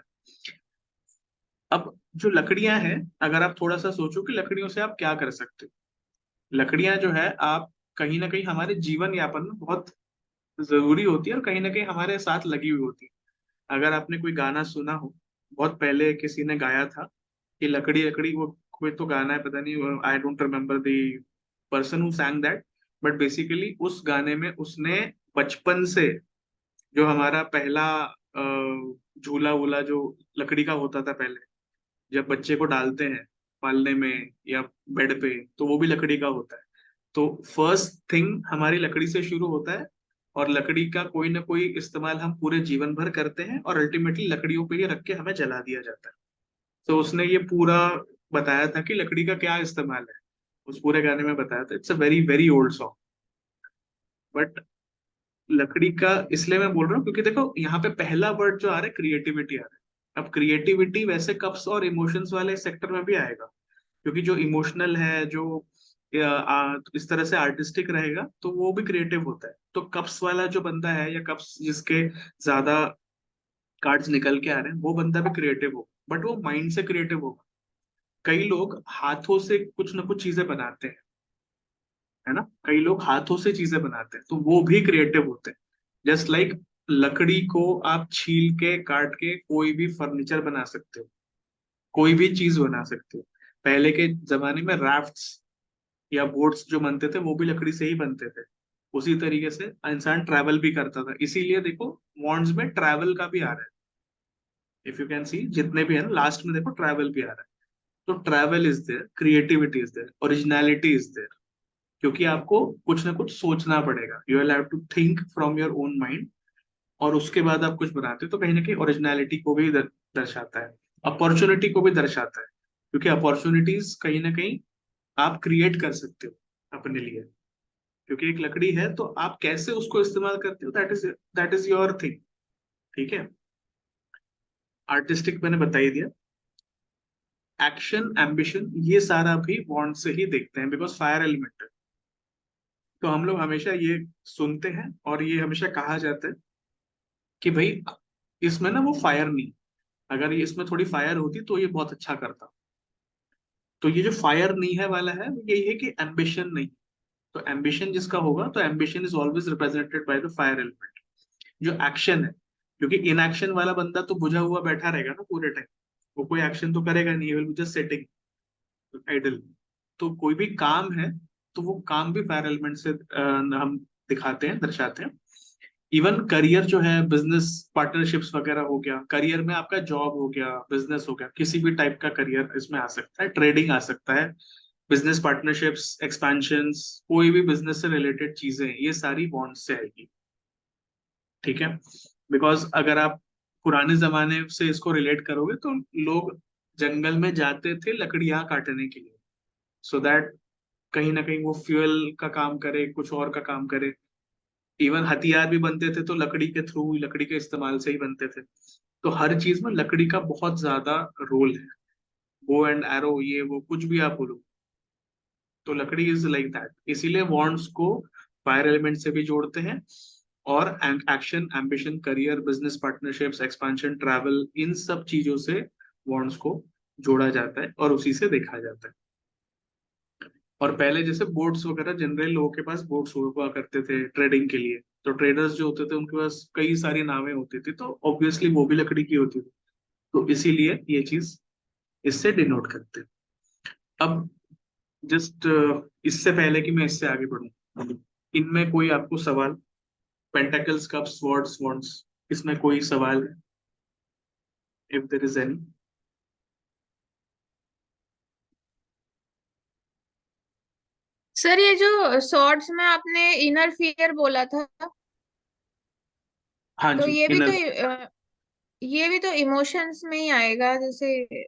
अब जो लकड़ियां हैं, अगर आप थोड़ा सा सोचो कि लकड़ियों से आप क्या कर सकते हो, लकड़ियां जो है आप कहीं ना कहीं हमारे जीवन यापन में बहुत जरूरी होती है और कहीं ना कहीं हमारे साथ लगी हुई होती है। अगर आपने कोई गाना सुना हो, बहुत पहले किसी ने गाया था कि लकड़ी लकड़ी, वो कोई तो गाना है, पता नहीं, I don't remember the person who सैंग that, but basically उस गाने में उसने बचपन से, जो हमारा पहला झूला वूला जो लकड़ी का होता था पहले, जब बच्चे को डालते हैं पालने में या बेड पे, तो वो भी लकड़ी का होता है। तो फर्स्ट थिंग हमारी लकड़ी से शुरू होता है, और लकड़ी का कोई ना कोई इस्तेमाल हम पूरे जीवन भर करते हैं, और अल्टीमेटली लकड़ियों पे ही रख के हमें जला दिया जाता है। तो उसने ये पूरा बताया था कि लकड़ी का क्या इस्तेमाल है, उस पूरे गाने में बताया था। It's a very very old song, but लकड़ी का इसलिए मैं बोल रहा हूँ क्योंकि देखो यहाँ पे पहला वर्ड जो आ रहा है क्रिएटिविटी आ रहा है। अब क्रिएटिविटी वैसे कप्स और इमोशंस वाले सेक्टर में भी आएगा, क्योंकि जो इमोशनल है, जो इस तरह से आर्टिस्टिक रहेगा तो वो भी क्रिएटिव होता है। तो कप्स वाला जो बंदा है या कप्स जिसके ज्यादा कार्ड्स निकल के आ रहे हैं वो बंदा भी क्रिएटिव हो, बट वो माइंड से क्रिएटिव होगा। कई लोग हाथों से कुछ ना कुछ चीजें बनाते हैं, है ना, कई लोग हाथों से चीजें बनाते हैं तो वो भी क्रिएटिव होते हैं। जस्ट लाइक लकड़ी को आप छील के काट के कोई भी फर्नीचर बना सकते हो, कोई भी चीज बना सकते हो। पहले के जमाने में राफ्ट्स या बोट्स जो बनते थे वो भी लकड़ी से ही बनते थे। उसी तरीके से इंसान ट्रैवल भी करता था, इसीलिए देखो वॉन्ड्स में ट्रैवल का भी आ रहा है। इफ यू कैन सी जितने भी है ना, लास्ट में देखो ट्रैवल भी आ रहा है। तो travel is there, creativity is there, originality is there. क्योंकि आपको कुछ ना कुछ सोचना पड़ेगा, you will have to think from your own mind, और उसके बाद आप कुछ बनाते हो तो कहीं ना कहीं ओरिजिनलिटी को भी दर्शाता है, अपॉर्चुनिटी को भी दर्शाता है। क्योंकि अपॉर्चुनिटीज कहीं ना कहीं आप क्रिएट कर सकते हो अपने लिए। क्योंकि एक लकड़ी है तो आप कैसे उसको इस्तेमाल करते हो, दैट इज योर थिंग। ठीक है, आर्टिस्टिक मैंने बता ही दिया। एक्शन, एम्बिशन, ये सारा भी बॉन्ड से ही देखते हैं, बिकॉज फायर एलिमेंट है। तो हम लोग हमेशा ये सुनते हैं और ये हमेशा कहा जाता है कि भाई इसमें ना वो फायर नहीं, अगर ये इसमें थोड़ी फायर होती तो ये बहुत अच्छा करता। तो ये जो फायर नहीं है वाला है वो यही है कि एम्बिशन नहीं। तो एम्बिशन जिसका होगा तो ambition is always represented by the fire element. जो एक्शन है, क्योंकि इनएक्शन वाला बंदा तो बुझा हुआ बैठा रहेगा ना पूरे टाइम, वो कोई एक्शन तो करेगा नहीं, विल जस्ट सेटिंग आइडल। तो कोई भी काम है तो वो काम भी फायर एलिमेंट से हम दिखाते हैं, दर्शाते हैं। इवन करियर जो है, बिजनेस पार्टनरशिप्स वगैरह हो गया, करियर में आपका जॉब हो गया, बिजनेस हो गया, किसी भी टाइप का करियर इसमें आ सकता है, ट्रेडिंग आ सकता है, बिजनेस पार्टनरशिप्स, एक्सपेंशंस, कोई भी बिजनेस से रिलेटेड चीजें, ये सारी बॉन्ड से आएगी। ठीक है, बिकॉज अगर आप पुराने जमाने से इसको रिलेट करोगे तो लोग जंगल में जाते थे लकड़ियां काटने के लिए, सो दैट कहीं ना कहीं वो फ्यूल का काम करे, कुछ और का काम करे। इवन हथियार भी बनते थे तो लकड़ी के थ्रू, लकड़ी के इस्तेमाल से ही बनते थे। तो हर चीज में लकड़ी का बहुत ज्यादा रोल है। बो एंड एरो, ये वो कुछ भी आप बोलो, तो लकड़ी इज लाइक दैट। इसीलिए वॉन्ड्स को फायर एलिमेंट से भी जोड़ते हैं। और action, ambition, career, business partnerships, expansion, travel, इन सब चीजों से वॉन्ड्स को जोड़ा जाता है और उसी से देखा जाता है। और पहले जैसे बोट्स वगैरह, जनरल लोगों के पास बोट्स हुआ करते थे ट्रेडिंग के लिए, तो ट्रेडर्स जो होते थे उनके पास कई सारी नावें होती थी, तो ऑब्वियसली वो भी लकड़ी की होती थी। तो इसीलिए ये चीज इससे डिनोट करते हैं। अब जस्ट इससे पहले कि मैं इससे आगे बढ़ूं, इनमें कोई आपको सवाल, पेंटाकल्स, कप्स, स्वॉर्ड्स, वॉन्ड्स, इसमें कोई सवाल है, if there is any? Sir ये जो शॉर्ट्स में आपने इनर फियर बोला था, हाँ तो जी, ये भी तो इमोशंस में ही आएगा। जैसे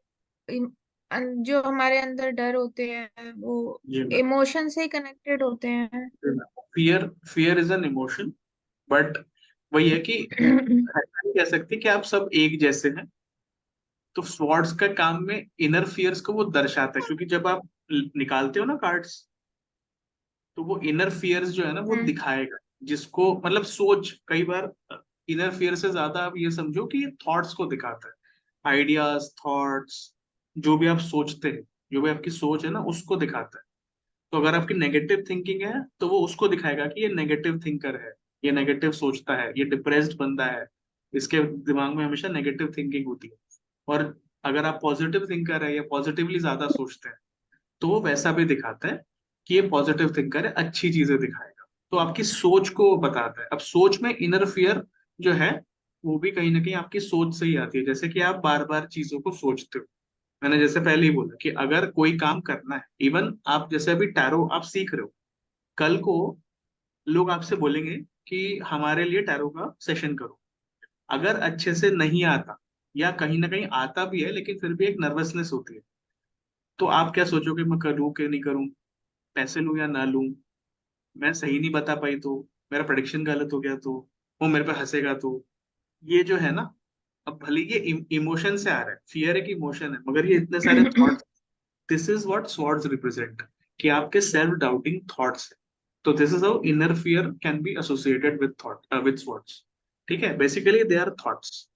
जो हमारे अंदर डर होते हैं वो जी मैम। इमोशन से ही कनेक्टेड होते हैं। Fear, fear is an emotion, but वही है कि ऐसा नहीं कह सकते कि आप सब एक जैसे हैं। तो स्वॉर्ड्स का काम में इनर फियर्स को वो दर्शाता है, क्योंकि जब आप निकालते हो ना कार्ड्स, तो वो इनर फियर्स जो है ना वो हम्म। दिखाएगा। जिसको मतलब सोच, कई बार इनर फियर से ज्यादा आप ये समझो कि ये थॉट्स को दिखाता है, आइडियाज, थॉट्स, जो भी आप सोचते हैं, जो भी आपकी सोच है ना उसको दिखाता है। तो अगर आपकी नेगेटिव थिंकिंग है तो वो उसको दिखाएगा कि ये नेगेटिव थिंकर है, ये नेगेटिव सोचता है, ये डिप्रेस्ड बंदा है, इसके दिमाग में हमेशा नेगेटिव थिंकिंग होती है। और अगर आप पॉजिटिव थिंकर है या पॉजिटिवली ज्यादा सोचते हैं तो वो वैसा भी दिखाता है कि ये पॉजिटिव थिंकर है, अच्छी चीजें दिखाएगा। तो आपकी सोच को बताता है। अब सोच में इनर फियर जो है वो भी कहीं ना कहीं आपकी सोच से ही आती है। जैसे कि आप बार बार चीजों को सोचते हो, मैंने जैसे पहले ही बोला कि अगर कोई काम करना है, इवन आप जैसे अभी टैरो आप सीख रहे हो, कल को लोग आपसे बोलेंगे कि हमारे लिए टैरो का सेशन करो। अगर अच्छे से नहीं आता, या कहीं ना कहीं आता भी है लेकिन फिर भी एक नर्वसनेस होती है, तो आप क्या सोचोगे, मैं करूँ कि नहीं करूँ, पैसे लूं या ना लूं, मैं सही नहीं बता पाई तो, मेरा प्रेडिक्शन गलत हो गया तो, वो मेरे पे हंसेगा तो। ये जो है ना, अब भले ये इमोशन से आ रहा है, फियर एक इमोशन है, मगर ये इतने सारे thoughts, this is what swords represent. कि आपके सेल्फ डाउटिंग थॉट्स है। तो this is how inner fear can be associated with thought with swords. ठीक है, basically they are thoughts.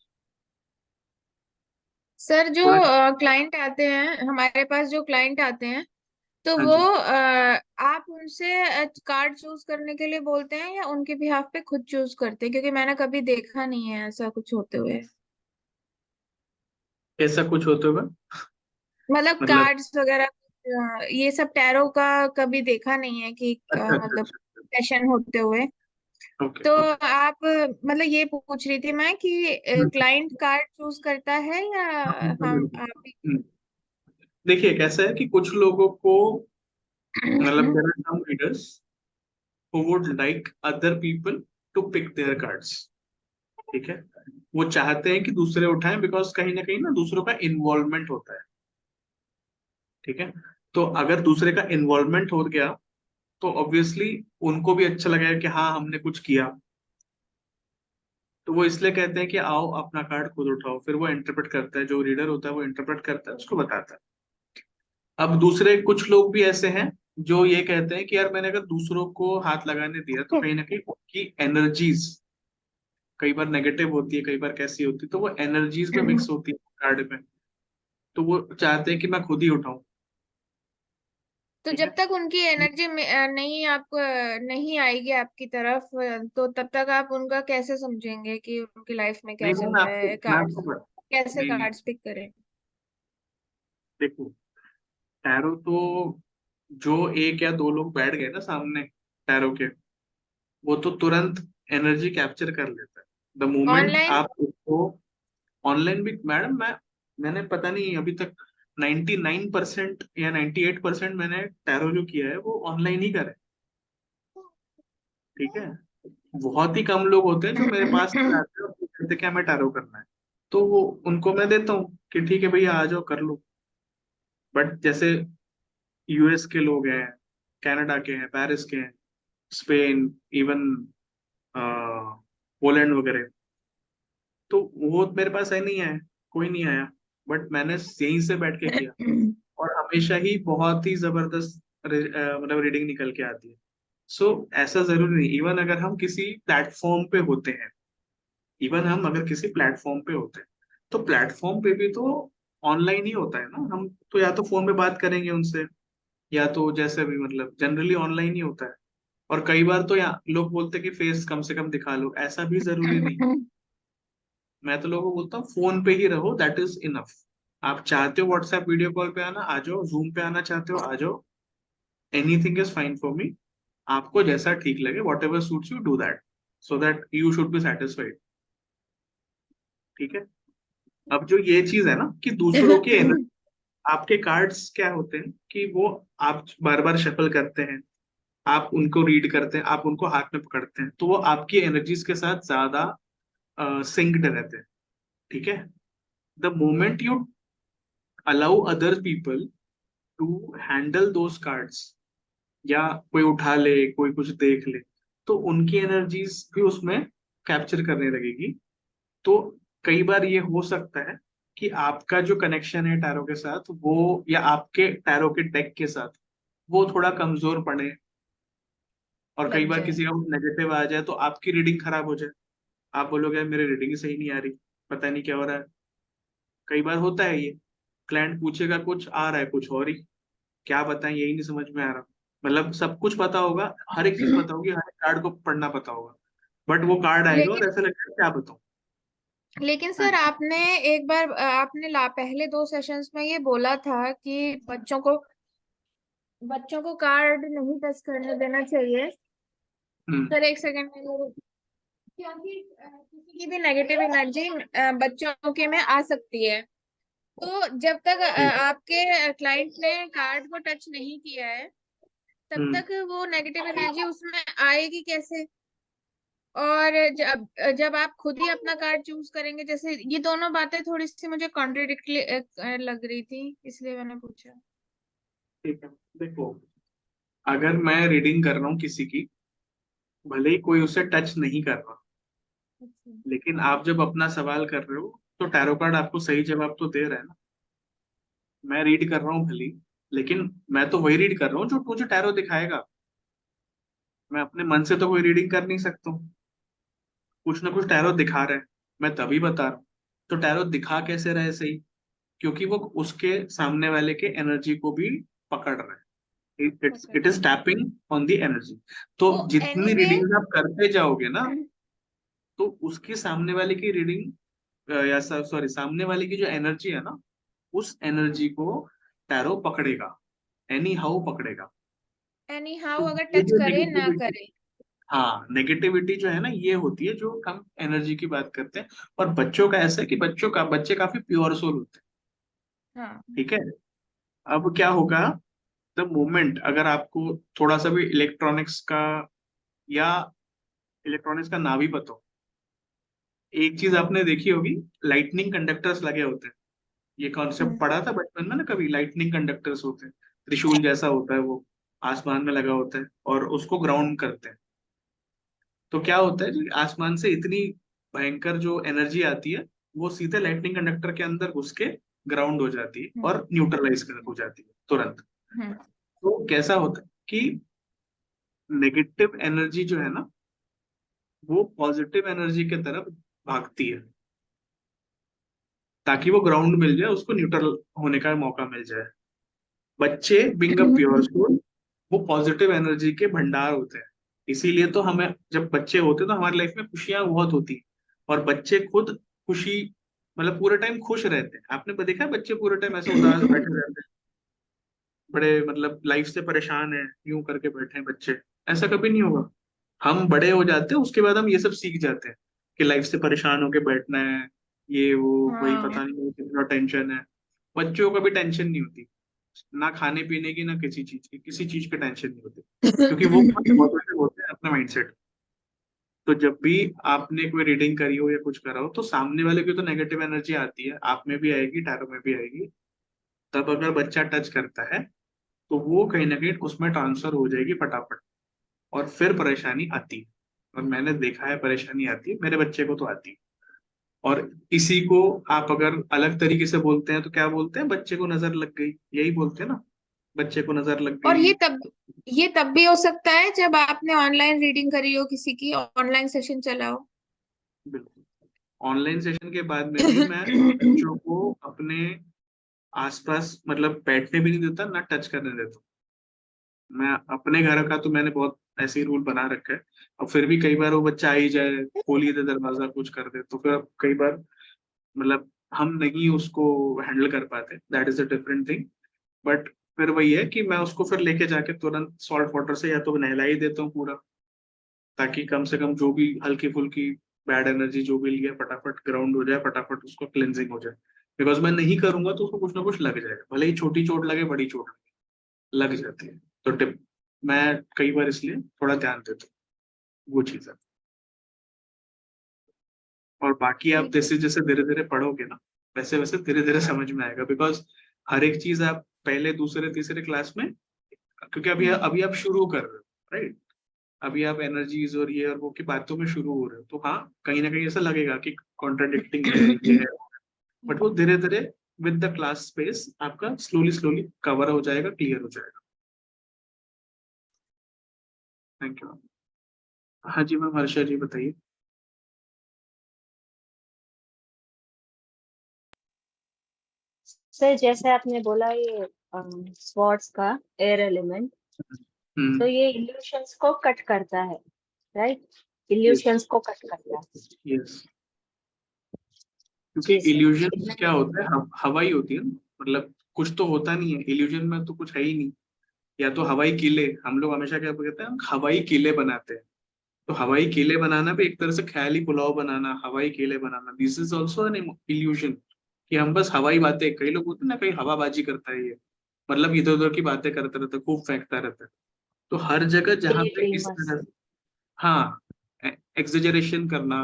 Sir जो थोड़ा। क्लाइंट आते हैं हमारे पास, जो क्लाइंट आते हैं तो हाँ वो जी। आप उनसे कार्ड चूज करने के लिए बोलते हैं या उनके बिहाफ पे खुद चूज करते हैं? क्योंकि मैंने कभी देखा नहीं है ऐसा कुछ होते हुए। ऐसा कुछ होते हुए? मतलब मतलब। कार्ड्स वगैरह ये सब टैरो का कभी देखा नहीं है कि अच्छा अच्छा मतलब अच्छा। सेशन होते हुए। ओके तो ओके। आप मतलब ये पूछ रही थी मैं कि क्लाइंट कार्ड चूज करता है या हम आप ही? देखिए कैसा है कि कुछ लोगों को, मतलब there are some readers who would like other people to pick their cards। ठीक है, वो चाहते हैं कि दूसरे उठाएं, बिकॉज कहीं ना कहीं ना दूसरों का इन्वॉल्वमेंट होता है। ठीक है, तो अगर दूसरे का इन्वॉल्वमेंट हो गया तो ऑब्वियसली उनको भी अच्छा लगेगा कि हाँ हमने कुछ किया। तो वो इसलिए कहते हैं कि आओ अपना कार्ड खुद उठाओ, फिर वो इंटरप्रेट करता है, जो रीडर होता है वो इंटरप्रेट करता है, उसको बताता है। अब दूसरे कुछ लोग भी ऐसे हैं जो ये कहते हैं कि यार मैंने अगर दूसरों को हाथ लगाने दिया तो कहीं ना कहीं उनकी एनर्जीज कई बार नेगेटिव होती है, कई बार कैसी होती है, तो वो एनर्जीज में मिक्स होती है कार्ड में। तो वो चाहते हैं कि मैं खुद ही उठाऊं। तो ठीक जब है। तक उनकी एनर्जी नहीं आपको नहीं आएगी आपकी तरफ, तो तब तक आप उनका कैसे समझेंगे कि उनकी लाइफ में क्या नहीं चल नहीं, मैं रहा आपको है? मैं कार्ड्स आपको कैसे नहीं नहीं, कार्ड्स पिक करें? देखो टैरो तो जो एक या दो लोग बैठ गए ना सामने टैरो के, वो तो तुरंत एनर्जी कैप्चर कर लेता है द मोमेंट ऑनलाइन? आप उसको। ऑनलाइन भी मैडम, मैंने पता नहीं अभी तक 99% या 98% मैंने टैरो जो किया है वो ऑनलाइन ही करा है। ठीक है, बहुत ही कम लोग होते हैं जो मेरे पास में आते हैं और कहते हैं कि हमें टैरो करना है, तो वो उनको मैं देता हूँ कि ठीक है भैया आ जाओ कर लो। बट जैसे यूएस के लोग हैं, कनाडा के हैं, पेरिस के हैं, स्पेन, इवन पोलैंड वगैरह, तो वो मेरे पास है नहीं आया, कोई नहीं आया। बट मैंने यहीं से बैठ के किया और हमेशा ही बहुत ही जबरदस्त मतलब रीडिंग निकल के आती है। सो ऐसा जरूरी नहीं, इवन अगर हम किसी प्लेटफॉर्म पे होते हैं, इवन हम अगर किसी प्लेटफॉर्म पे होते हैं, तो प्लेटफॉर्म पे भी तो ऑनलाइन ही होता है ना। हम तो या तो फोन पे बात करेंगे उनसे, या तो जैसे भी मतलब जनरली ऑनलाइन ही होता है। और कई बार तो यहाँ लोग बोलते हैं कि फेस कम से कम दिखा लो, ऐसा भी जरूरी नहीं। मैं तो लोगों को बोलता हूँ फोन पे ही रहो, दैट इज इनफ। आप चाहते हो व्हाट्सएप वीडियो कॉल पे आना, आ जाओ। जूम पे आना चाहते हो, आ जाओ। Anything is fine for me. आपको जैसा ठीक लगे, what ever suits you do that, so that you should be satisfied. ठीक है। अब जो ये चीज है ना कि दूसरों की आपके कार्ड्स क्या होते हैं कि वो आप बार बार शफल करते हैं, आप उनको रीड करते हैं, आप उनको हाथ में पकड़ते हैं, तो वो आपकी एनर्जीज के साथ ज्यादा सिंक्ड रहते हैं। ठीक है। The moment you allow other people to handle those cards, या कोई उठा ले, कोई कुछ देख ले, तो उनकी एनर्जीज भी उसमें कैप्चर करने लगेगी। तो कई बार ये हो सकता है कि आपका जो कनेक्शन है टैरो के साथ वो, या आपके टैरो के डेक के साथ वो थोड़ा कमजोर पड़े। और कई लग बार जाए। किसी का नेगेटिव आ जाए तो आपकी रीडिंग खराब हो जाए। आप बोलोगे "यार, मेरी रीडिंग ही सही नहीं आ रही, पता नहीं क्या हो रहा है"। कई बार होता है ये, क्लाइंट पूछेगा कुछ, आ रहा है कुछ और ही। क्या बताएं, यही नहीं समझ में आ रहा। मतलब सब कुछ पता होगा, हर एक चीज पता होगी, हर एक कार्ड को पढ़ना पता होगा, बट वो कार्ड आएगा लेकिन और ऐसा लगेगा क्या बताऊं। लेकिन हाँ सर आपने एक बार आपने पहले 2 सेशंस में ये बोला था कि बच्चों को कार्ड नहीं टच करने देना चाहिए। हम्म, सर एक सेकंड में क्योंकि किसी की भी नेगेटिव एनर्जी बच्चों के में आ सकती है। तो जब तक जी, आपके क्लाइंट ने कार्ड को टच नहीं किया है तब हम्म। तक वो नेगेटिव एनर्जी उसमें आएगी कैसे? और जब जब आप खुद ही अपना कार्ड चूज करेंगे, जैसे ये दोनों बातें थोड़ी सी मुझे कॉन्ट्रडिक्टली लग रही थी, इसलिए मैंने पूछा। ठीक है, देखो अगर मैं रीडिंग कर रहा हूँ किसी की, भले ही कोई उसे टच नहीं कर रहा, अच्छा। लेकिन आप जब अपना सवाल कर रहे हो तो टैरो कार्ड आपको सही जवाब तो दे रहा है ना। मैं रीड कर रहा हूँ भली, लेकिन मैं तो वही रीड कर रहा हूँ जो मुझे टैरो दिखाएगा। मैं अपने मन से तो कोई रीडिंग कर नहीं सकता हूँ। कुछ ना कुछ टैरो दिखा रहा है, मैं तभी बता रहा हूँ। तो टैरो दिखा कैसे रहे सही? क्योंकि वो उसके सामने वाले के एनर्जी को भी पकड़ रहा है। It is tapping on the energy. तो वो जितनी एनीवे रीडिंग आप करते जाओगे ना, तो उसकी सामने वाले की रीडिंग, या सॉरी, सामने वाले की जो एनर्जी है ना, उस एनर्जी को टैरो पकड़ेगा, एनी हाउ पकड़ेगा। एनी तो हाउ अगर ये टच जो करे ना नेगेटिविटी, करे। हाँ नेगेटिविटी जो है ना, ये होती है जो हम एनर्जी की बात करते हैं। और बच्चों का ऐसा है कि बच्चे काफी प्योर सोल होते हैं। हाँ। ठीक है। अब क्या होगा, द मोमेंट अगर आपको थोड़ा सा भी इलेक्ट्रॉनिक्स का, या इलेक्ट्रॉनिक्स का ना भी पता हो, एक चीज आपने देखी होगी, लाइटनिंग कंडक्टर्स लगे होते हैं। ये कॉन्सेप्ट हम्म। पढ़ा था बचपन में ना कभी, लाइटनिंग कंडक्टर्स होते हैं, त्रिशूल जैसा होता है वो, आसमान में लगा होता है और उसको ग्राउंड करते हैं। तो क्या होता है जी, आसमान से इतनी भयंकर जो एनर्जी आती है, वो सीधे लाइटनिंग कंडक्टर के अंदर घुस के ग्राउंड हो जाती है हम्म। और न्यूट्रलाइज हो जाती है तुरंत। हम्म। तो कैसा होता है कि नेगेटिव एनर्जी जो है ना, वो पॉजिटिव एनर्जी की तरफ भागती है, ताकि वो ग्राउंड मिल जाए, उसको न्यूट्रल होने का मौका मिल जाए। बच्चे बिंग अ प्योर सोल, वो पॉजिटिव एनर्जी के भंडार होते हैं। इसीलिए तो हमें, जब बच्चे होते हैं तो हमारी लाइफ में खुशियां बहुत होती हैं। और बच्चे खुद खुशी, मतलब पूरे टाइम खुश रहते हैं। आपने देखा है बच्चे पूरे टाइम ऐसे उदास बैठे रहते हैं, बड़े मतलब लाइफ से परेशान है, यूं करके बैठे हैं बच्चे। ऐसा कभी नहीं होगा। हम बड़े हो जाते हैं, उसके बाद हम ये सब सीख जाते हैं कि लाइफ से परेशान होके बैठना है, ये वो, वही हाँ। पता नहीं कितना टेंशन है। बच्चों को कभी टेंशन नहीं होती, ना खाने पीने की, ना किसी चीज की टेंशन नहीं होती, क्योंकि वो पॉजिटिव होते हैं अपने माइंडसेट। तो जब भी आपने कोई रीडिंग करी हो या कुछ करा हो, तो सामने वाले की तो नेगेटिव एनर्जी आती है, आप में भी आएगी, टैरो में भी आएगी। तब अगर बच्चा टच करता है, तो वो कहीं ना कहीं उसमें ट्रांसफर हो जाएगी फटाफट, और फिर परेशानी आती है। और मैंने देखा है परेशानी आती है, मेरे बच्चे को तो आती है। और इसी को आप अगर अलग तरीके से बोलते हैं तो क्या बोलते हैं, बच्चे को नजर लग गई, यही बोलते हैं ना, बच्चे को नजर लग और गई। ये तब भी हो सकता है जब आपने ऑनलाइन रीडिंग करी हो, किसी की ऑनलाइन सेशन चला हो। बिल्कुल। ऑनलाइन सेशन के बाद में भी मैं बच्चों को अपने आसपास मतलब बैठने भी नहीं देता, ना टच करने देता। मैं अपने घर का तो मैंने बहुत ऐसे ही रूल बना रखा है। और फिर भी कई बार वो बच्चा आ ही जाए, खोल ही दे दरवाजा, कुछ कर दे, तो फिर कई बार मतलब हम नहीं उसको हैंडल कर पाते, that is a different thing. But फिर वही है कि मैं उसको फिर लेके जाके तुरंत सॉल्ट वाटर से या तो नहला ही देता हूँ पूरा, ताकि कम से कम जो भी हल्की फुल्की बैड एनर्जी जो भी लिया, फटाफट ग्राउंड हो जाए, फटाफट उसको क्लिनजिंग हो जाए। बिकॉज मैं नहीं करूंगा तो उसको कुछ ना कुछ लग जाएगा, भले ही छोटी चोट लगे, बड़ी चोट लग जाती है। तो टिप, मैं कई बार इसलिए थोड़ा ध्यान देता हूँ, वो चीज है। और बाकी आप ठीक है। जैसे जैसे धीरे धीरे पढ़ोगे ना, वैसे वैसे धीरे धीरे समझ में आएगा। बिकॉज हर एक चीज आप पहले दूसरे तीसरे क्लास में, क्योंकि अभी हम्म। अभी आप शुरू कर रहे हो, राइट, अभी आप एनर्जीज और ये और वो की बातों में शुरू हो रहे हो, तो हाँ कहीं ना कहीं ऐसा लगेगा कि कॉन्ट्राडिक्टिंग है, ये है। बट वो धीरे धीरे विद द क्लास स्पेस आपका स्लोली स्लोली कवर हो जाएगा, क्लियर हो जाएगा। Thank you. हाँ जी मैम, हर्षा जी बताइए। सर जैसे आपने बोला ये स्वॉर्ड्स का एयर एलिमेंट, तो हम्म। ये इल्यूशंस को कट करता है, राइट? यस। इल्यूशंस को कट करता है। यस। क्योंकि जी सर। इल्यूजन क्या नहीं। होता है, हवा ही होती है ना, मतलब कुछ तो होता नहीं है इल्यूजन में, तो कुछ है ही नहीं। या तो हवाई किले, हम लोग हमेशा क्या कहते हैं, हम हवाई किले बनाते हैं। तो हवाई किले बनाना भी एक तरह से ख्याली पुलाव बनाना, हवाई किले बनाना, this is also an illusion. कि हम बस हवाई बातें, कई लोग होते हैं ना, कहीं हवाबाजी करता है ये, मतलब इधर उधर की बातें करता रहता है, खूब फेंकता रहता है। तो हर जगह जहाँ डे पे इस ड्रीमर्स। तरह, हाँ, एक्सेजरेशन करना,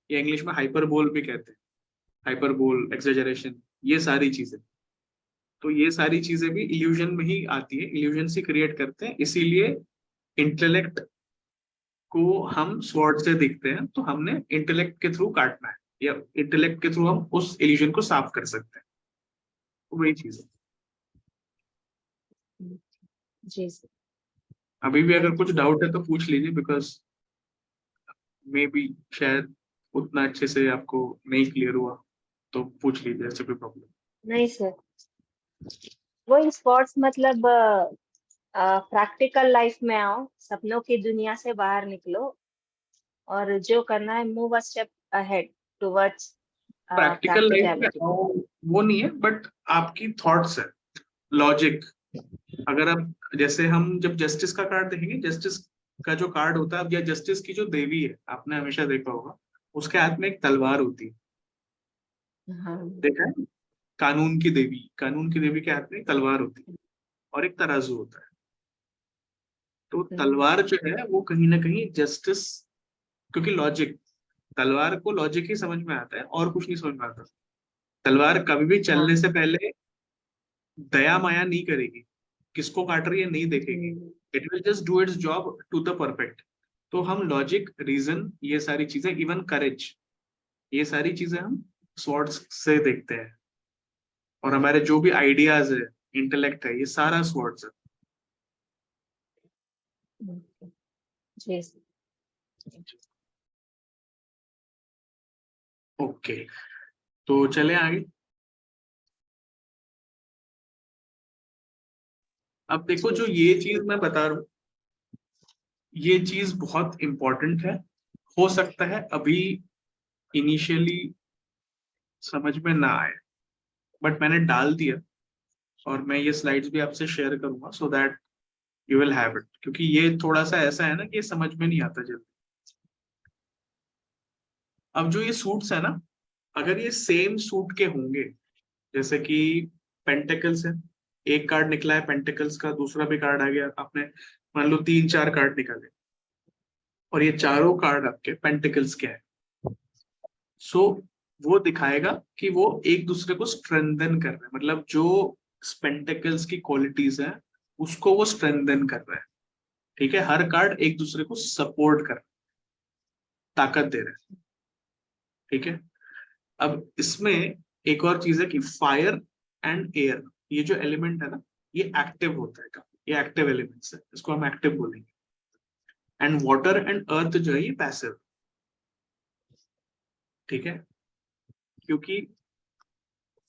या इंग्लिश में हाइपरबोल भी कहते हैं, हाइपरबोल, एक्सेजरेशन, ये सारी चीजें, तो ये सारी चीजें भी इल्यूजन में ही आती है, इल्यूजन से क्रिएट करते हैं। इसीलिए इंटेलेक्ट को हम स्वॉर्ड से देखते हैं, तो हमने इंटेलेक्ट के थ्रू काटना है, या इंटेलेक्ट के थ्रू हम उस इल्यूजन को साफ कर सकते हैं। तो वही चीज है। जी सर। अभी भी अगर कुछ डाउट है तो पूछ लीजिए, बिकॉज मे बी शायद उतना अच्छे से आपको नहीं क्लियर हुआ, तो पूछ लीजिए, ऐसे कोई प्रॉब्लम। नहीं सर, वो स्पोर्ट्स मतलब प्रैक्टिकल लाइफ में आओ, सपनों की दुनिया से बाहर निकलो और जो करना है move a step ahead towards practical life में प्रैक्टिकलिटी। वो नहीं है, बट आपकी थॉट्स है, लॉजिक। अगर आप, जैसे हम जब जस्टिस का कार्ड देखेंगे, जस्टिस का जो कार्ड होता है, या जस्टिस की जो देवी है, आपने हमेशा देखा होगा, उसके हाथ में एक तलवार होती है, हाँ। देखा है? कानून की देवी के हाथ में एक तलवार होती है और एक तराजू होता है। तो तलवार जो है वो कहीं ना कहीं जस्टिस, क्योंकि लॉजिक, तलवार को लॉजिक ही समझ में आता है और कुछ नहीं समझ में आता। तलवार कभी भी चलने हाँ। से पहले दया माया नहीं करेगी, किसको काट रही है नहीं देखेगी, hmm. It will just do its job to the perfect. तो हम लॉजिक, रीजन, ये सारी चीजें, इवन करेज, ये सारी चीजें हम स्वॉर्ड्स से देखते हैं। और हमारे जो भी आइडियाज है, इंटेलेक्ट है, ये सारा स्वॉर्ड्स है। जी सर। ओके, तो चले आगे। अब देखो, जी जो सर। ये चीज मैं बता रहा हूँ, ये चीज बहुत इंपॉर्टेंट है। हो सकता है अभी इनिशियली समझ में ना आए, बट मैंने डाल दिया, और मैं ये स्लाइड्स भी आपसे शेयर करूंगा, so that you will have it, क्योंकि ये थोड़ा सा ऐसा है ना कि ये समझ में नहीं आता जल्दी। अब जो ये सूट्स है ना, अगर ये सेम सूट के होंगे, जैसे कि पेंटिकल्स है, एक कार्ड निकला है पेंटिकल्स का, दूसरा भी कार्ड आ गया, आपने मान लो 3-4 कार्ड निकाले, और ये चारों कार्ड आपके पेंटिकल्स के हैं, सो वो दिखाएगा कि वो एक दूसरे को स्ट्रेंथन कर रहे हैं, मतलब जो पेंटिकल्स की क्वालिटीज है उसको वो स्ट्रेंथन कर रहा है। ठीक है, हर कार्ड एक दूसरे को सपोर्ट कर रहा है, ताकत दे रहा है। ठीक है, अब इसमें एक और चीज है कि फायर एंड एयर, ये जो एलिमेंट है ना, ये एक्टिव होता है काफी, ये एक्टिव एलिमेंट्स है, इसको हम एक्टिव बोलेंगे। एंड वाटर एंड अर्थ जो है ये पैसिव। ठीक है, क्योंकि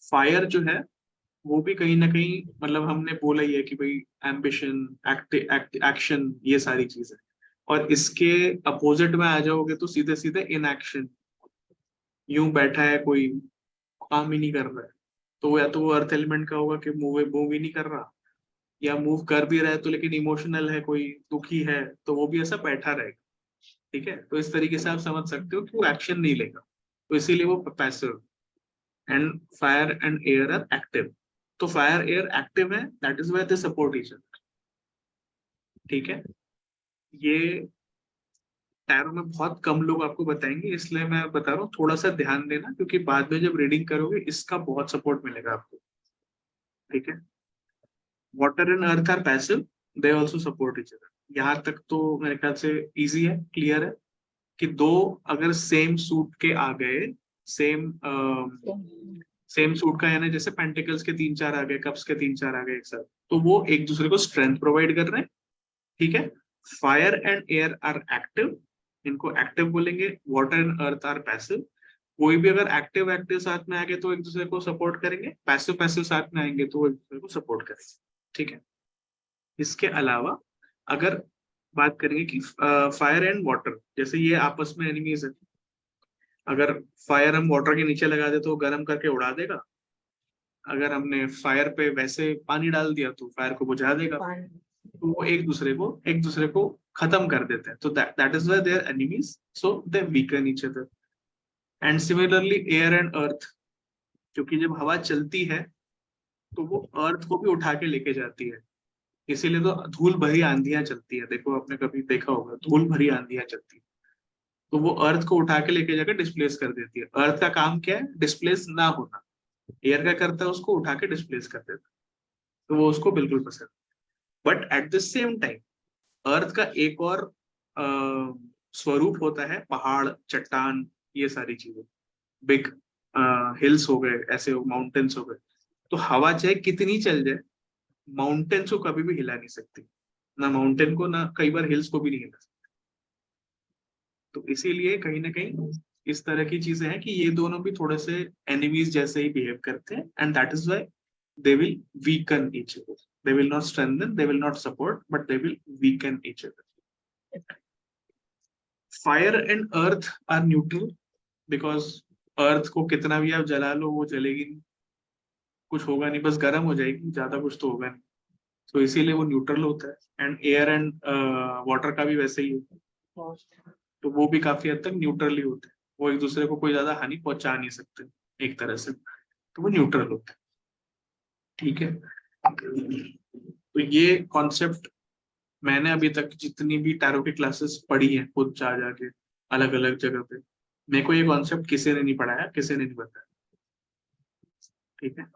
फायर जो है वो भी कहीं ना कहीं, मतलब हमने बोला ही है कि भाई एम्बिशन, एक्शन, ये सारी चीजें। और इसके अपोजिट में आ जाओगे तो सीधे सीधे इनएक्शन, यूं बैठा है कोई, काम ही नहीं कर रहा है, तो या तो वो अर्थ एलिमेंट का होगा कि मूव मूव ही नहीं कर रहा, या मूव कर भी रहा है तो लेकिन इमोशनल है, कोई दुखी है, तो वो भी ऐसा बैठा रहेगा। ठीक है, तो इस तरीके से आप समझ सकते हो कि वो एक्शन नहीं लेगा, तो इसीलिए वो passive. And fire and air are active. तो फायर एयर एक्टिव है, that is why they support each other. ठीक है, ये टैरो में बहुत कम लोग आपको बताएंगे, इसलिए मैं बता रहा हूँ, थोड़ा सा ध्यान देना, क्योंकि बाद में जब रीडिंग करोगे इसका बहुत सपोर्ट मिलेगा आपको। ठीक है, water and earth are passive, they also support each other. यहाँ तक तो मेरे ख्याल से इजी है, क्लियर है, कि दो अगर सेम सूट के आ गए, सेम सेम सूट का, यानी जैसे पेंटिकल्स के 3-4 आ गए, कप्स के 3-4 आ गए एक साथ, तो वो एक दूसरे को स्ट्रेंथ प्रोवाइड कर रहे हैं। ठीक है, fire and air are active, इनको एक्टिव बोलेंगे। Water and earth are passive, कोई भी अगर एक्टिव एक्टिव साथ में आएंगे तो एक दूसरे को सपोर्ट करेंगे, पैसिव पैसिव साथ में आएंगे तो वो एक दूसरे को सपोर्ट करेंगे। ठीक है, इसके अलावा अगर बात करेंगे कि फायर एंड वाटर, जैसे ये आपस में एनिमीज है, अगर फायर हम वाटर के नीचे लगा दे तो वो गर्म करके उड़ा देगा, अगर हमने फायर पे वैसे पानी डाल दिया तो फायर को बुझा देगा। पानी। तो वो एक दूसरे को खत्म कर देते हैं, तो that is why they are enemies, so they weaken each other. And similarly air and earth, क्योंकि जब हवा चलती है तो वो अर्थ को भी उठा के लेके जाती है, इसीलिए तो धूल भरी आंधियां चलती है, देखो आपने कभी देखा होगा, धूल भरी आंधियां चलती है, तो वो अर्थ को उठा के लेके जाकर डिस्प्लेस कर देती है। अर्थ का काम क्या है? डिस्प्लेस ना होना। एयर का करता है उसको उठा के डिस्प्लेस कर देता है, तो वो उसको बिल्कुल पसंद। But at the same time earth का एक और अ, स्वरूप होता है, पहाड़, चट्टान, ये सारी चीजें, बिग हिल्स हो गए, ऐसे माउंटेन्स हो गए, तो हवा चाहे कितनी चल जाए, माउंटेन्स को कभी भी हिला नहीं सकती, ना माउंटेन को, ना कई बार हिल्स को भी नहीं हिला सकती। तो इसीलिए कहीं ना कहीं इस तरह की चीजें हैं कि ये दोनों भी थोड़े से एनिमीज जैसे ही बिहेव करते हैं, and that is why they will weaken each other. They will not strengthen, they will not support, but they will weaken each other. Fire and earth are neutral because earth को कितना भी आप जला लो वो जलेगी नहीं, कुछ होगा नहीं, बस गर्म हो जाएगी, ज्यादा कुछ तो होगा नहीं। तो इसीलिए वो न्यूट्रल होता है। एंड एयर एंड वाटर का भी वैसे ही होता है, तो वो भी काफी हद तक न्यूट्रल ही होते हैं, वो एक दूसरे को कोई ज्यादा हानि पहुंचा नहीं सकते एक तरह से, तो वो न्यूट्रल होते हैं। ठीक है, तो ये कॉन्सेप्ट मैंने अभी तक जितनी भी टैरो की क्लासेस पढ़ी हैं खुद जा जाके अलग अलग जगह पे, मेरे को ये कॉन्सेप्ट किसी ने नहीं पढ़ाया, किसी ने नहीं बताया। ठीक है,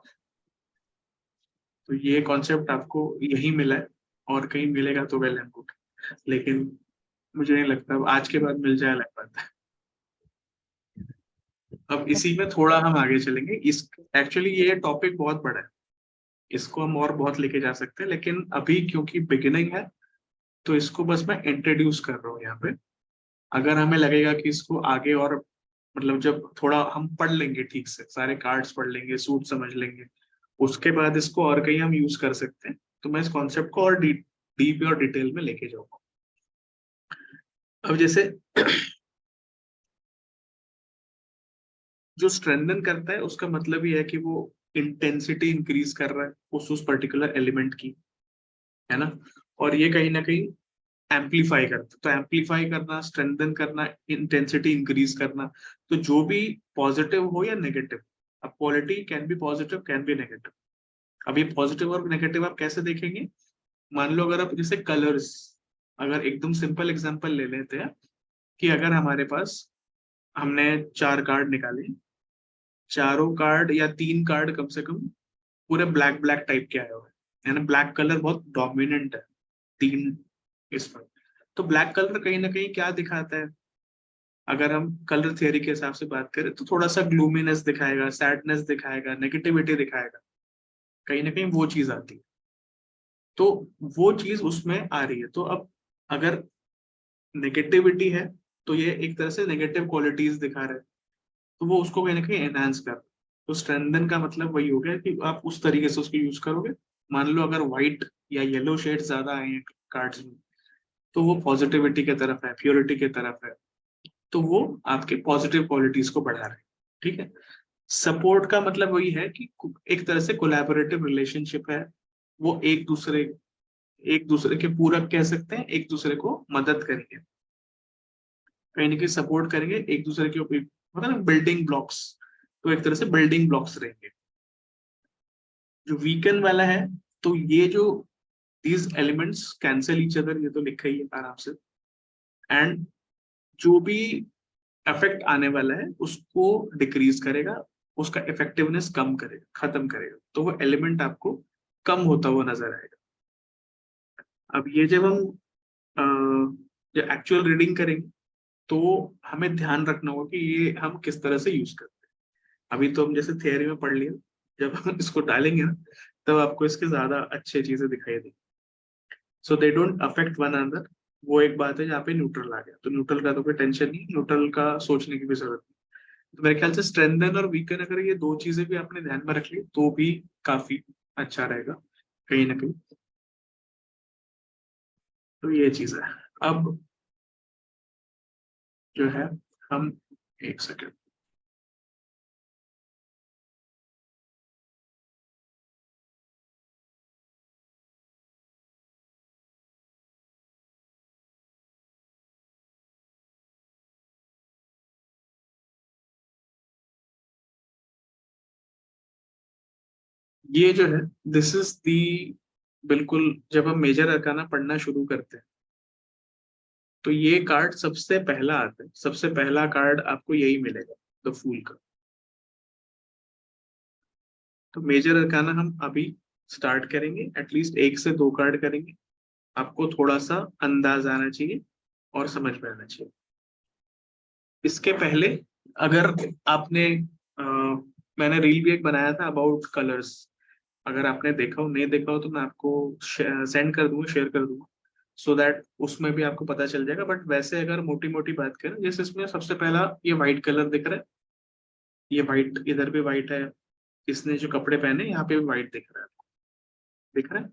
तो ये कॉन्सेप्ट आपको यही मिला है, और कहीं मिलेगा तो वेल एंड गुड, लेकिन मुझे नहीं लगता अब आज के बाद मिल जाए अलग बात है। अब इसी में थोड़ा हम आगे चलेंगे। इस एक्चुअली ये टॉपिक बहुत बड़ा है, इसको हम और बहुत लेके जा सकते हैं, लेकिन अभी क्योंकि बिगिनिंग है तो इसको बस मैं इंट्रोड्यूस कर रहा हूँ यहाँ पे। अगर हमें लगेगा कि इसको आगे और मतलब जब थोड़ा हम पढ़ लेंगे ठीक से, सारे कार्ड्स पढ़ लेंगे, सूट समझ लेंगे, उसके बाद इसको और कहीं हम यूज कर सकते हैं, तो मैं इस कॉन्सेप्ट को और डीप और डिटेल में लेके जाऊंगा। अब जैसे जो स्ट्रेंथन करता है उसका मतलब ये है कि वो इंटेंसिटी इंक्रीज कर रहा है उस पर्टिकुलर एलिमेंट की, है ना, और ये कहीं ना कहीं एम्पलीफाई करता है। तो एम्पलीफाई करना, स्ट्रेंथन करना, इंटेंसिटी इंक्रीज करना, तो जो भी पॉजिटिव हो या नेगेटिव, अब quality can be positive, can be negative. अब ये पॉजिटिव और नेगेटिव आप कैसे देखेंगे? मान लो अगर आप जैसे कलर्स, अगर एकदम सिंपल एग्जांपल ले लेते हैं कि अगर हमारे पास हमने 4 कार्ड निकाले, चारों कार्ड या 3 कार्ड कम से कम पूरे ब्लैक ब्लैक टाइप के आए हुए हैं, यानी ब्लैक कलर बहुत डोमिनेंट है 3 इसमें। तो ब्लैक कलर कहीं ना कहीं क्या दिखाता है? अगर हम कलर थियरी के हिसाब से बात करें तो थोड़ा सा ग्लूमीनेस दिखाएगा, सैडनेस दिखाएगा, नेगेटिविटी दिखाएगा, कहीं ना कहीं वो चीज आती है। तो वो चीज उसमें आ रही है। तो अब अगर नेगेटिविटी है तो ये एक तरह से नेगेटिव क्वालिटीज दिखा रहा है, तो वो उसको कहीं ना कहीं एनहांस कर रहा है। तो स्ट्रेंथन का मतलब वही हो गया कि आप उस तरीके से उसको यूज करोगे। मान लो अगर व्हाइट या येलो शेड ज्यादा आए हैं कार्ड्स में, तो वो पॉजिटिविटी की तरफ है, प्योरिटी की तरफ है, तो वो आपके पॉजिटिव क्वालिटीज को बढ़ा रहे हैं। ठीक है, सपोर्ट का मतलब वही है कि एक तरह से कोलैबोरेटिव रिलेशनशिप है, वो एक दूसरे के पूरक कह सकते हैं, एक दूसरे को मदद करेंगे, कहीं ना कहीं सपोर्ट करेंगे एक दूसरे के ऊपर, मतलब बिल्डिंग ब्लॉक्स, तो एक तरह से बिल्डिंग ब्लॉक्स रहेंगे। जो वीकेंड वाला है, तो ये जो these elements cancel each other, ये तो लिखा ही है आराम से, एंड जो भी इफेक्ट आने वाला है उसको डिक्रीज करेगा, उसका इफेक्टिवनेस कम करेगा, खत्म करेगा, तो वो एलिमेंट आपको कम होता हुआ नजर आएगा। अब ये जब हम जो एक्चुअल रीडिंग करेंगे तो हमें ध्यान रखना होगा कि ये हम किस तरह से यूज करते हैं। अभी तो हम जैसे थियरी में पढ़ लिया, जब हम इसको डालेंगे ना तब आपको इसके ज्यादा अच्छी चीजें दिखाई देंगी। So they don't affect one another, वो एक बात है जहाँ पे न्यूट्रल आ गया, तो न्यूट्रल का तो कोई टेंशन नहीं, न्यूट्रल का सोचने की भी जरूरत नहीं। तो मेरे ख्याल से स्ट्रेंथन और वीकन अगर ये 2 चीजें भी आपने ध्यान में रख ली तो भी काफी अच्छा रहेगा कहीं ना कहीं। तो ये चीज है। अब जो है हम, एक सेकेंड, ये जो है दिस इज दी, बिल्कुल जब हम मेजर अरकाना पढ़ना शुरू करते हैं तो ये कार्ड सबसे पहला आता है, सबसे पहला कार्ड आपको यही मिलेगा, द फूल का। तो मेजर अरकाना हम अभी स्टार्ट करेंगे, एटलीस्ट 1 से 2 कार्ड करेंगे, आपको थोड़ा सा अंदाज आना चाहिए और समझ में आना चाहिए। इसके पहले अगर आपने मैंने रील भी एक बनाया था अबाउट कलर्स, अगर आपने देखा हो, नहीं देखा हो तो मैं आपको सेंड कर दूंगा, शेयर कर दूंगा, सो दैट उसमें भी आपको पता चल जाएगा। बट वैसे अगर मोटी मोटी बात करें, जैसे इसमें सबसे पहला ये व्हाइट कलर दिख रहा है, ये व्हाइट, इधर भी व्हाइट है, इसने जो कपड़े पहने यहाँ पे भी व्हाइट दिख रहा है, दिख रहा है,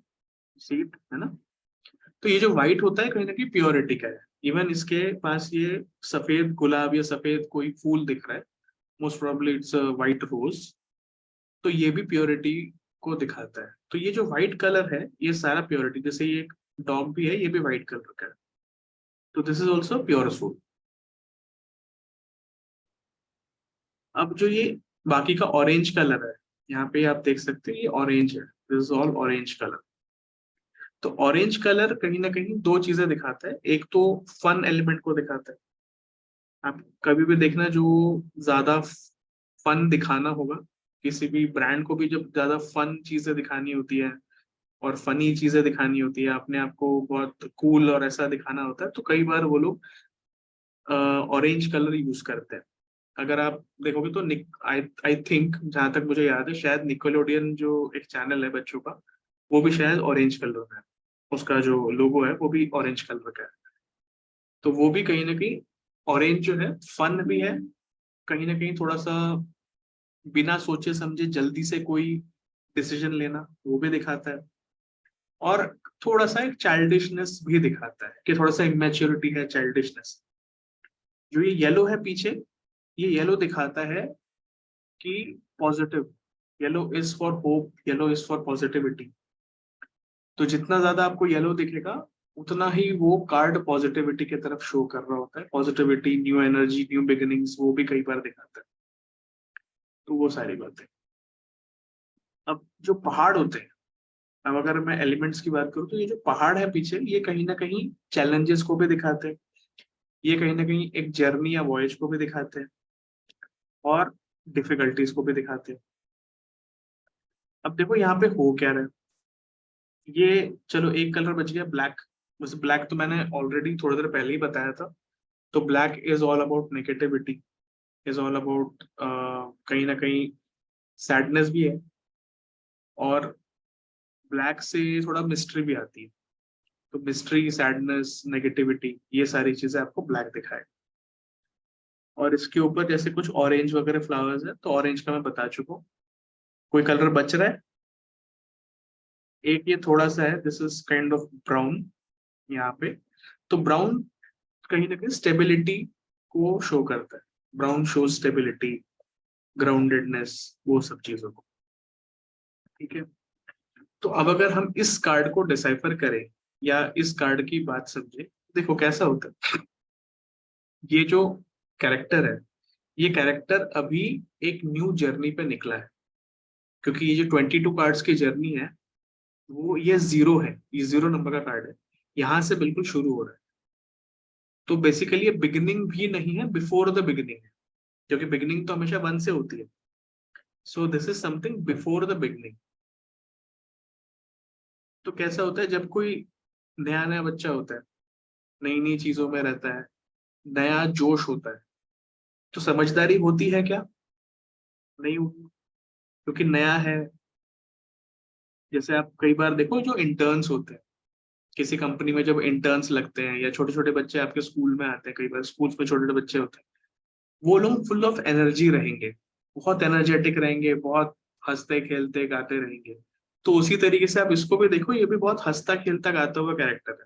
सीट है ना। तो ये जो व्हाइट होता है कहीं ना कहीं प्योरिटी का है। इवन इसके पास ये सफेद गुलाब या सफेद कोई फूल दिख रहा है, मोस्ट प्रोबेबली इट्स व्हाइट रोज, तो ये भी प्योरिटी को दिखाता है। तो ये जो व्हाइट कलर है ये सारा प्योरिटी, जैसे ये एक डॉग भी है, ये भी व्हाइट कलर का है, तो this is also pure soul. अब जो ये बाकी का ऑरेंज कलर है, यहाँ पे आप देख सकते हैं ये ऑरेंज है, this is all orange colour. तो ऑरेंज कलर कहीं ना कहीं दो चीजें दिखाता है, एक तो फन एलिमेंट को दिखाता है। आप कभी भी देखना, जो ज्यादा फन दिखाना होगा, किसी भी ब्रांड को भी जब ज्यादा फन चीजें दिखानी होती है और फनी चीजें दिखानी होती है, अपने आप को बहुत कूल और ऐसा दिखाना होता है, तो कई बार वो लोग ऑरेंज कलर यूज करते हैं। अगर आप देखोगे तो आई आई थिंक, जहां तक मुझे याद है, शायद निकोलोडियन जो एक चैनल है बच्चों का, वो भी शायद ऑरेंज कलर में है, उसका जो लोगो है वो भी ऑरेंज कलर का है। तो वो भी कहीं ना कहीं ऑरेंज जो है फन भी है, कहीं ना कहीं थोड़ा सा बिना सोचे समझे जल्दी से कोई डिसीजन लेना वो भी दिखाता है, और थोड़ा सा एक चाइल्डिशनेस भी दिखाता है कि थोड़ा सा इमेच्योरिटी है, चाइल्डिशनेस। जो ये येलो है पीछे, ये येलो दिखाता है कि positive, yellow is for hope, yellow is for positivity. तो जितना ज्यादा आपको येलो दिखेगा उतना ही वो कार्ड पॉजिटिविटी की तरफ शो कर रहा होता है, positivity, new energy, new beginnings, वो भी कई बार दिखाता है। तो वो सारी बातें। अब जो पहाड़ होते हैं, अब अगर मैं एलिमेंट्स की बात करूं, तो ये जो पहाड़ है पीछे, ये कहीं ना कहीं चैलेंजेस को भी दिखाते हैं, ये कहीं ना कहीं एक जर्नी या वॉयज को भी दिखाते हैं, और डिफिकल्टीज को भी दिखाते हैं। अब देखो यहाँ पे हो क्या रहा है, ये चलो एक कलर बच गया ब्लैक। बस ब्लैक तो मैंने ऑलरेडी थोड़ी देर पहले ही बताया था। तो black is all about negativity, is all about कहीं ना कहीं सैडनेस भी है, और ब्लैक से थोड़ा मिस्ट्री भी आती है। तो मिस्ट्री, सैडनेस, नेगेटिविटी, ये सारी चीजें आपको ब्लैक दिखाए। और इसके ऊपर जैसे कुछ ऑरेंज वगैरह फ्लावर्स है, तो ऑरेंज का मैं बता चुका हूँ। कोई कलर बच रहा है, एक ये थोड़ा सा है, this is kind of brown यहाँ पे। तो ब्राउन कहीं ना कहीं स्टेबिलिटी को शो करता है, ब्राउन शो स्टेबिलिटी, ग्राउंडेडनेस, वो सब चीजों को। ठीक है। तो अब अगर हम इस कार्ड को डिसाइफर करें या इस कार्ड की बात समझे, देखो कैसा होता है। ये जो कैरेक्टर है, ये कैरेक्टर अभी एक न्यू जर्नी पे निकला है, क्योंकि ये जो 22 कार्ड्स की जर्नी है, वो ये जीरो है, ये जीरो नंबर का कार्ड है, यहाँ से बिल्कुल शुरू हो रहा है। तो बेसिकली ये बिगिनिंग भी नहीं है, बिफोर द बिगिनिंग है, क्योंकि बिगिनिंग तो हमेशा वन से होती है। So this is something before the beginning. तो कैसा होता है, जब कोई नया नया बच्चा होता है, नई नई चीजों में रहता है, नया जोश होता है, तो समझदारी होती है क्या? नहीं होती, क्योंकि नया है। जैसे आप कई बार देखो, जो इंटर्न्स होते हैं किसी कंपनी में, जब इंटर्न्स लगते हैं, या छोटे छोटे बच्चे आपके स्कूल में आते हैं, कई बार स्कूल्स में छोटे छोटे बच्चे होते हैं, वो लोग फुल ऑफ एनर्जी रहेंगे, बहुत एनर्जेटिक रहेंगे, बहुत हंसते खेलते गाते रहेंगे। तो उसी तरीके से आप इसको भी देखो, ये भी बहुत हंसता खेलता गाता हुआ कैरेक्टर है,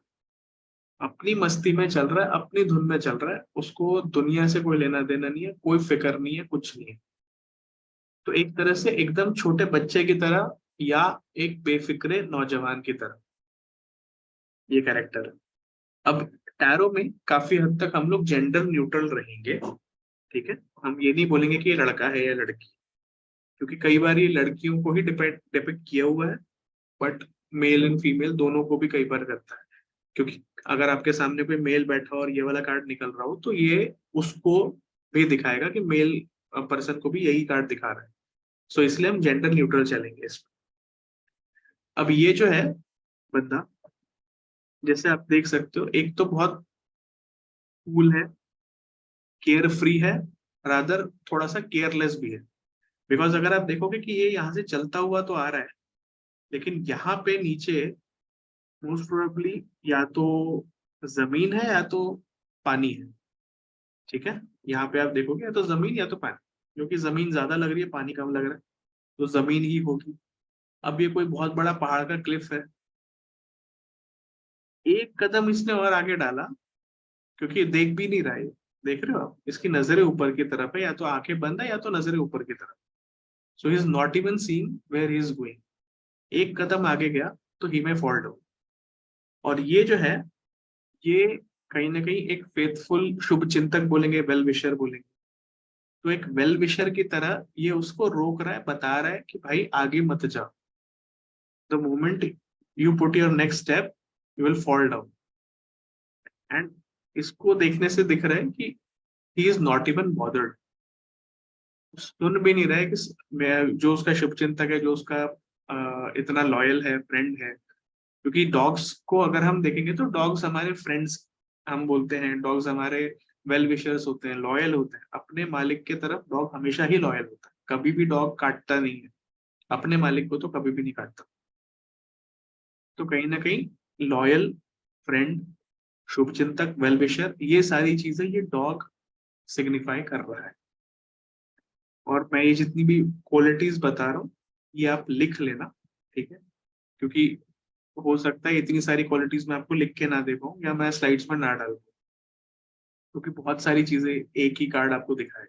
अपनी मस्ती में चल रहा है, अपनी धुन में चल रहा है, उसको दुनिया से कोई लेना देना नहीं है, कोई फिक्र नहीं है, कुछ नहीं है। तो एक तरह से एकदम छोटे बच्चे की तरह, या एक बेफिक्रे नौजवान की तरह ये कैरेक्टर है। अब टैरो में काफी हद तक हम लोग जेंडर न्यूट्रल रहेंगे। ठीक है, हम ये नहीं बोलेंगे कि ये लड़का है या लड़की, क्योंकि कई बार ये लड़कियों को ही डिपिक्ट किया हुआ है, बट मेल एंड फीमेल दोनों को भी कई बार करता है। क्योंकि अगर आपके सामने कोई मेल बैठा और ये वाला कार्ड निकल रहा हो, तो ये उसको भी दिखाएगा कि मेल पर्सन को भी यही कार्ड दिखा रहा है। सो इसलिए हम जेंडर न्यूट्रल चलेंगे इसमें। अब ये जो है बंदा, जैसे आप देख सकते हो, एक तो बहुत कूल है, केयर फ्री है, रादर थोड़ा सा केयरलेस भी है। बिकॉज अगर आप देखोगे कि ये यहाँ से चलता हुआ तो आ रहा है, लेकिन यहाँ पे नीचे मोस्ट प्रोबेबली या तो जमीन है या तो पानी है। ठीक है, यहाँ पे आप देखोगे या तो जमीन या तो पानी, क्योंकि जमीन ज्यादा लग रही है, पानी कम लग रहा है, तो जमीन ही होगी। अब ये कोई बहुत बड़ा पहाड़ का क्लिफ है, एक कदम इसने और आगे डाला, क्योंकि देख भी नहीं रहा है, देख रहे हो आप, इसकी नजरें ऊपर की तरफ है, या तो आंखें बंद है या तो नजरें ऊपर की तरफ। So he is not even seeing where he is going. एक कदम आगे गया तो ही में फॉल डाउन। और ये जो है, ये कहीं ना कहीं एक फेथफुल शुभ चिंतक बोलेंगे, वेल विशर बोलेंगे, तो एक वेल विशर की तरह ये उसको रोक रहा है, बता रहा है कि भाई आगे मत जाओ, the moment you put your next step you will fall down. And इसको देखने से दिख रहा है कि he is not even bothered, सुन भी नहीं रहा है कि मैं जो उसका शुभचिंतक है, जो उसका इतना लॉयल है, फ्रेंड है। क्योंकि डॉग्स को अगर हम देखेंगे तो डॉग्स हमारे फ्रेंड्स हम बोलते हैं, डॉग्स हमारे वेल विशर्स होते हैं, लॉयल होते हैं। अपने मालिक के तरफ डॉग हमेशा ही लॉयल होता है, कभी भी डॉग काटता नहीं है, अपने मालिक को तो कभी भी नहीं काटता। तो कहीं ना कहीं लॉयल, फ्रेंड, शुभचिंतक, वेल विशर, ये सारी चीजें ये डॉग सिग्निफाई कर रहा है। और मैं ये जितनी भी क्वालिटीज बता रहा हूँ ये आप लिख लेना, ठीक है, क्योंकि हो सकता है इतनी सारी क्वालिटीज मैं आपको लिख के ना दे पाऊँ या मैं स्लाइड्स में ना डाल पाऊँ, क्योंकि बहुत सारी चीजें एक ही कार्ड आपको दिखाए।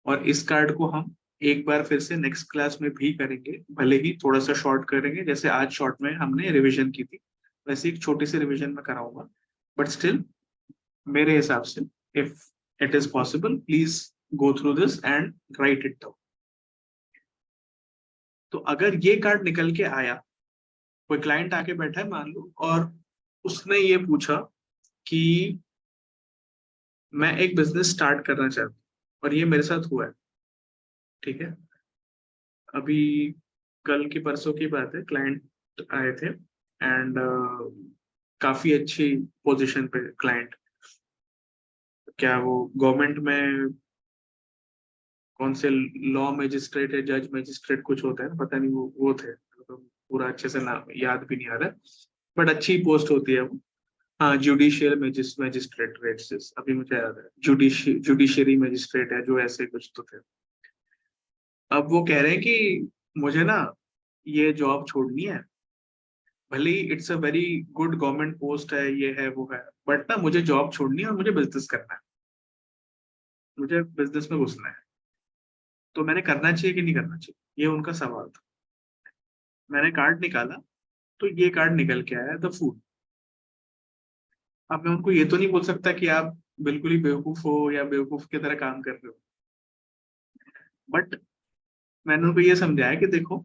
और इस कार्ड को हम एक बार फिर से नेक्स्ट क्लास में भी करेंगे, भले ही थोड़ा सा शॉर्ट करेंगे, जैसे आज शॉर्ट में हमने रिवीजन की थी वैसे एक छोटी सी रिवीजन में कराऊंगा। बट स्टिल मेरे हिसाब से if it is possible please go through this and right it down. तो अगर ये कार्ड निकल के आया, कोई क्लाइंट आके बैठा है मान लो, और उसने ये पूछा कि मैं एक बिजनेस स्टार्ट करना चाहता हूँ, और ये मेरे साथ हुआ है, ठीक है, अभी कल की परसों की बात है, क्लाइंट आए थे एंड काफी अच्छी पोजीशन पे क्लाइंट, क्या वो गवर्नमेंट में कौन से लॉ मजिस्ट्रेट है, जज मजिस्ट्रेट कुछ होता है, पता नहीं, वो थे, तो पूरा अच्छे से नाम याद भी नहीं आ रहा, बट अच्छी पोस्ट होती है वो। हाँ, जुडिशियल मजिस्ट्रेट रेट्स, अभी मुझे याद है, जुडिशियरी मजिस्ट्रेट है जो, ऐसे कुछ तो थे। अब वो कह रहे हैं कि मुझे ना ये जॉब छोड़नी है, भले ही it's a very good government post है, ये है वो है, बट ना मुझे जॉब छोड़नी है और मुझे बिजनेस करना है, मुझे बिजनेस में घुसना है। तो मैंने करना चाहिए कि नहीं करना चाहिए, ये उनका सवाल था। मैंने कार्ड निकाला तो ये कार्ड निकल के आया, द फूड। अब मैं उनको ये तो नहीं बोल सकता कि आप बिल्कुल ही बेवकूफ हो या बेवकूफ की तरह काम कर रहे हो, बट मैंने उनको ये समझाया कि देखो,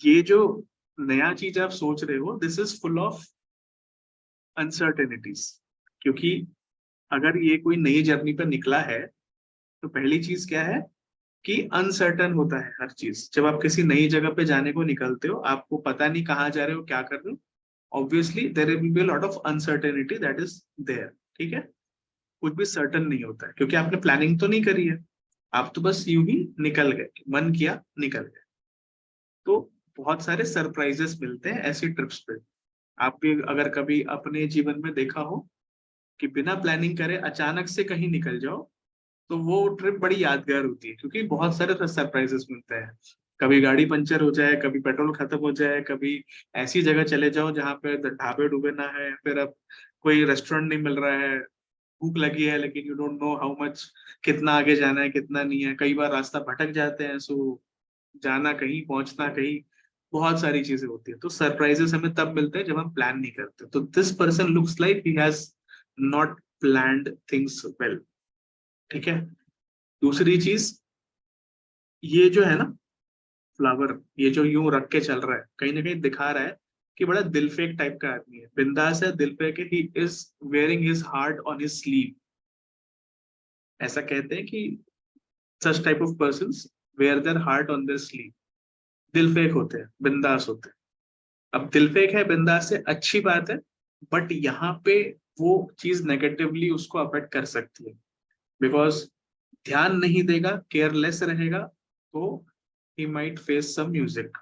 ये जो नया चीज आप सोच रहे हो, this is full of uncertainties. क्योंकि अगर ये कोई नई जर्नी पर निकला है, तो पहली चीज क्या है कि अनसर्टन होता है हर चीज। जब आप किसी नई जगह पे जाने को निकलते हो, आपको पता नहीं कहाँ जा रहे हो, क्या कर रहे हो, obviously there will be lot of uncertainty that is there, ठीक है। कुछ भी सर्टन नहीं होता है, क्योंकि आपने प्लानिंग तो नहीं करी है, आप तो बस यूं ही निकल गए, मन किया निकल गए। तो बहुत सारे सरप्राइजेस मिलते हैं ऐसी ट्रिप्स पे। आप भी अगर कभी अपने जीवन में देखा हो कि बिना प्लानिंग करे अचानक से कहीं निकल जाओ, तो वो ट्रिप बड़ी यादगार होती है, क्योंकि बहुत सारे सरप्राइजेस मिलते हैं। कभी गाड़ी पंचर हो जाए, कभी पेट्रोल खत्म हो जाए, कभी ऐसी जगह चले जाओ जहाँ पे ढाबे डूबे ना है, फिर अब कोई रेस्टोरेंट नहीं मिल रहा है, भूख लगी है लेकिन you don't know how much, कितना आगे जाना है कितना नहीं है, कई बार रास्ता भटक जाते हैं, सो जाना कहीं पहुंचना कहीं, बहुत सारी चीजें होती है। तो सरप्राइजेस हमें तब मिलते हैं जब हम प्लान नहीं करते। तो this person looks like he has not planned things well, ठीक है। दूसरी चीज, ये जो है ना फ्लावर, ये जो यूं रख के चल रहा है, कहीं ना कहीं दिखा रहा है कि बड़ा दिलफेक टाइप का आदमी है, बिंदास है, दिलफेक है, he is wearing his heart on his sleeve. ऐसा कहते हैं कि such type of persons wear their heart on their sleeve, दिलफेक होते हैं, बिंदास होते हैं। अब दिलफेक है, बिंदास है, अच्छी बात है, बट यहाँ पे वो चीज नेगेटिवली उसको अफेक्ट कर सकती है, बिकॉज ध्यान नहीं देगा, केयरलेस रहेगा, तो he might face some music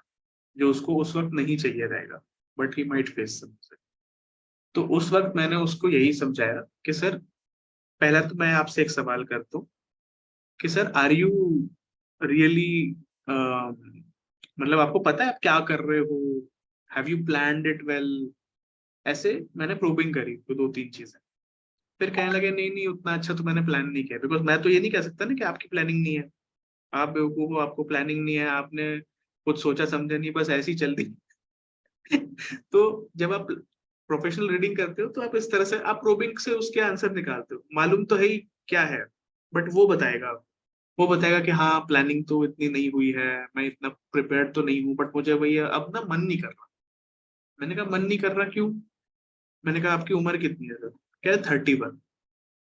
जो उसको उस वक्त नहीं चाहिए रहेगा, but he might face some music. तो उस वक्त मैंने उसको यही समझाया कि सर, पहला तो मैं आपसे एक सवाल करता हूँ कि सर, आर यू रियली, मतलब आपको पता है आप क्या कर रहे हो, have you planned it well? ऐसे मैंने प्रोबिंग करी तो दो तीन चीजें। फिर कहने लगे नहीं नहीं, उतना अच्छा तो मैंने प्लान नहीं किया, बिकॉज मैं तो ये नहीं कह सकता ना कि आपकी प्लानिंग नहीं है, आप बेवकूफ हो, आपको प्लानिंग नहीं है, आपने कुछ सोचा समझा नहीं, बस ऐसी चल दी। तो जब आप प्रोफेशनल रीडिंग करते हो तो आप इस तरह से आप प्रोबिंग से उसके आंसर निकालते हो, मालूम तो है ही क्या है, बट वो बताएगा, वो बताएगा कि हाँ प्लानिंग तो इतनी नहीं हुई है, मैं इतना प्रिपेयर्ड तो नहीं हूँ, बट मुझे वही अब ना मन नहीं कर रहा। मैंने कहा मन नहीं कर रहा क्यों? मैंने कहा आपकी उम्र कितनी है सर? कह रहे 31।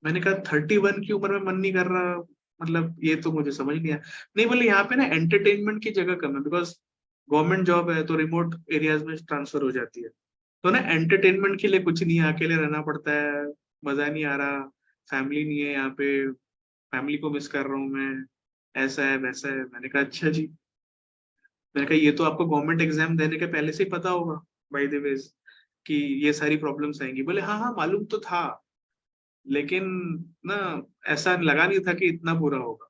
मैंने कहा 31 की उम्र में मन नहीं कर रहा, मतलब ये तो मुझे समझ नहीं आया। नहीं, बोले यहाँ पे ना एंटरटेनमेंट की जगह कम है, बिकॉज गवर्नमेंट जॉब है तो रिमोट एरियाज में ट्रांसफर हो जाती है, तो ना एंटरटेनमेंट के लिए कुछ नहीं है, अकेले रहना पड़ता है, मजा नहीं आ रहा, फैमिली नहीं है यहाँ पे, फैमिली को मिस कर रहा हूँ मैं, ऐसा है वैसा है। मैंने कहा अच्छा जी। मैंने कहा ये तो आपको गवर्नमेंट एग्जाम देने के पहले से ही पता होगा बाय द वे कि ये सारी प्रॉब्लम्स आएंगी। बोले हाँ हाँ मालूम तो था, लेकिन ना ऐसा लगा नहीं था कि इतना बुरा होगा।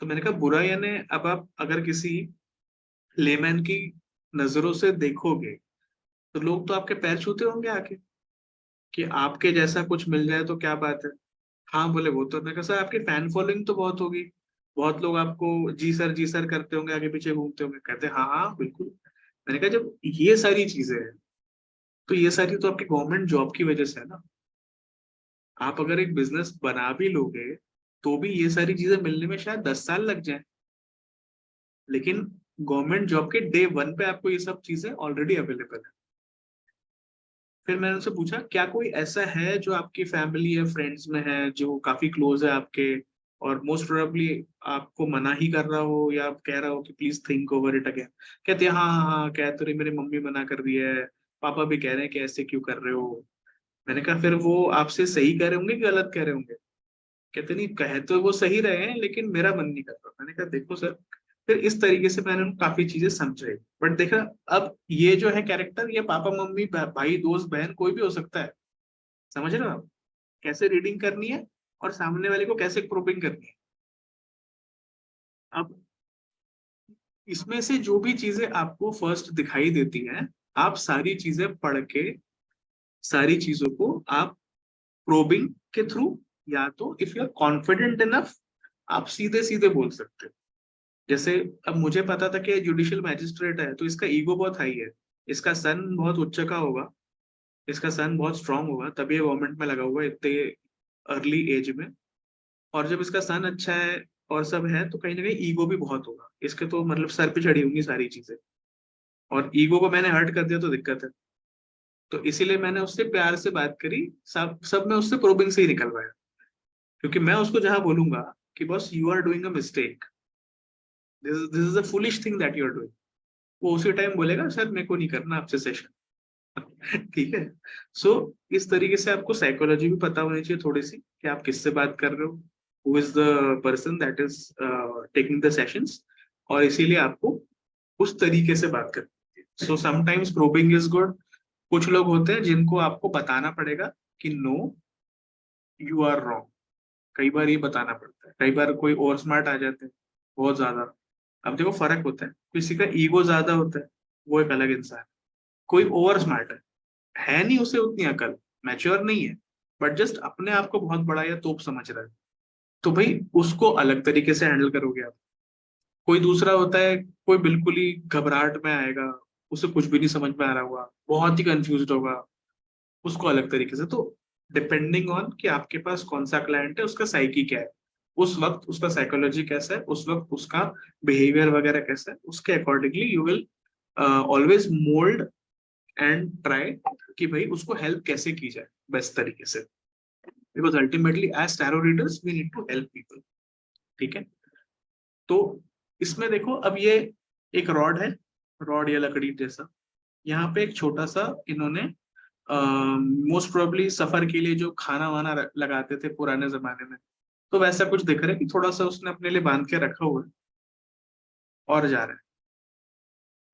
तो मैंने कहा बुरा यानी, अब आप अगर किसी लेमैन की नजरों से देखोगे तो लोग तो आपके पैर छूते होंगे आके कि आपके जैसा कुछ मिल जाए तो क्या बात है। हाँ बोले वो तो। मैं कहा सर आपकी फैन फॉलोइंग तो बहुत होगी, बहुत लोग आपको जी सर करते होंगे, आगे पीछे घूमते होंगे। कहते हाँ हाँ बिल्कुल। मैंने कहा जब ये सारी चीजें हैं तो ये सारी तो आपकी गवर्नमेंट जॉब की वजह से है ना। आप अगर एक बिजनेस बना भी लोगे तो भी ये सारी चीजें मिलने में शायद 10 साल लग जाए, लेकिन गवर्नमेंट जॉब के डे वन पे आपको ये सब चीजें ऑलरेडी अवेलेबल है। फिर मैंने उनसे पूछा क्या कोई ऐसा है जो आपकी फैमिली या फ्रेंड्स में है जो काफी क्लोज है आपके, और मोस्ट प्रोबेबली आपको मना ही कर रहा हो या आप कह रहा हो कि please think over it again. कहते हैं हाँ हाँ हाँ, कह तो रही मेरी मम्मी मना कर रही है, पापा भी कह रहे हैं कि ऐसे क्यों कर रहे हो। मैंने कहा फिर वो आपसे सही कह रहे होंगे कि गलत कह रहे होंगे? कहते नहीं, कहे तो वो सही रहे हैं लेकिन मेरा मन नहीं कर रहा। मैंने कहा देखो सर, फिर इस तरीके से मैंने उनको काफी चीजें समझाई। बट देखा, अब ये जो है कैरेक्टर, ये पापा मम्मी भाई दोस्त बहन कोई भी हो सकता है। समझ रहे हो आप कैसे रीडिंग करनी है और सामने वाले को कैसे प्रोबिंग करनी है। अब इसमें से जो भी चीजें आपको फर्स्ट दिखाई देती हैं, आप सारी चीजें पढ़ के सारी चीजों को आप प्रोबिंग के थ्रू, या तो if you are confident enough आप सीधे सीधे बोल सकते हो। जैसे अब मुझे पता था कि जुडिशियल मैजिस्ट्रेट है तो इसका ईगो बहुत हाई है, इसका सन बहुत उच्च का होगा, इसका सन बहुत स्ट्रांग होगा, तभी ये गवर्नमेंट में लगा हुआ है इतने अर्ली एज में। और जब इसका सन अच्छा है और सब है तो कहीं ना कहीं ईगो भी बहुत होगा इसके, तो मतलब सर पे चढ़ी होंगी सारी चीजें, और ईगो को मैंने हर्ट कर दिया तो दिक्कत है। तो इसीलिए मैंने उससे प्यार से बात करी, सब सब मैं उससे प्रोबिंग से ही निकलवाया, क्योंकि मैं उसको जहां बोलूंगा कि boss you are doing a mistake, this is a foolish thing that you are doing, वो उसी टाइम बोलेगा सर मेरे को नहीं करना आपसे सेशन। ठीक है। सो इस तरीके से आपको साइकोलॉजी भी पता होनी चाहिए थोड़ी सी कि आप किससे बात कर रहे हो, who is the person that is taking the sessions, और इसीलिए आपको उस तरीके से बात करनी है। So sometimes probing is good. कुछ लोग होते हैं जिनको आपको बताना पड़ेगा कि नो यू आर रॉन्ग, कई बार ये बताना पड़ता है। कई बार कोई और स्मार्ट आ जाते हैं बहुत ज्यादा। अब देखो फर्क होता है, किसी का ईगो ज्यादा होता है, वो एक अलग इंसान है। कोई ओवर स्मार्ट है नहीं उसे उतनी अकल, मैच्योर नहीं है, बट जस्ट अपने आप को बहुत बड़ा या तोप समझ रहा है, तो भाई उसको अलग तरीके से हैंडल करोगे आप। कोई दूसरा होता है, कोई बिल्कुल ही घबराहट में आएगा, उसे कुछ भी नहीं समझ में आ रहा होगा, बहुत ही कंफ्यूज होगा, उसको अलग तरीके से। तो डिपेंडिंग ऑन कि आपके पास कौन सा क्लाइंट है, उसका साइकी क्या है, उस वक्त उसका साइकोलॉजी कैसा है, उस वक्त उसका बिहेवियर वगैरह कैसा है, उसके accordingly you will always mould and try कि भाई उसको हेल्प कैसे की जाए बेस्ट तरीके से, because ultimately as tarot readers we need to help people. ठीक है। तो इसमें देखो, अब ये एक रॉड है, रॉड या लकड़ी जैसा, यहाँ पे एक छोटा सा इन्होंने मोस्ट प्रोबेबली सफर के लिए जो खाना वाना लगाते थे पुराने जमाने में, तो वैसा कुछ दिख रहा है कि थोड़ा सा उसने अपने लिए बांध के रखा हुआ है। और जा रहे हैं।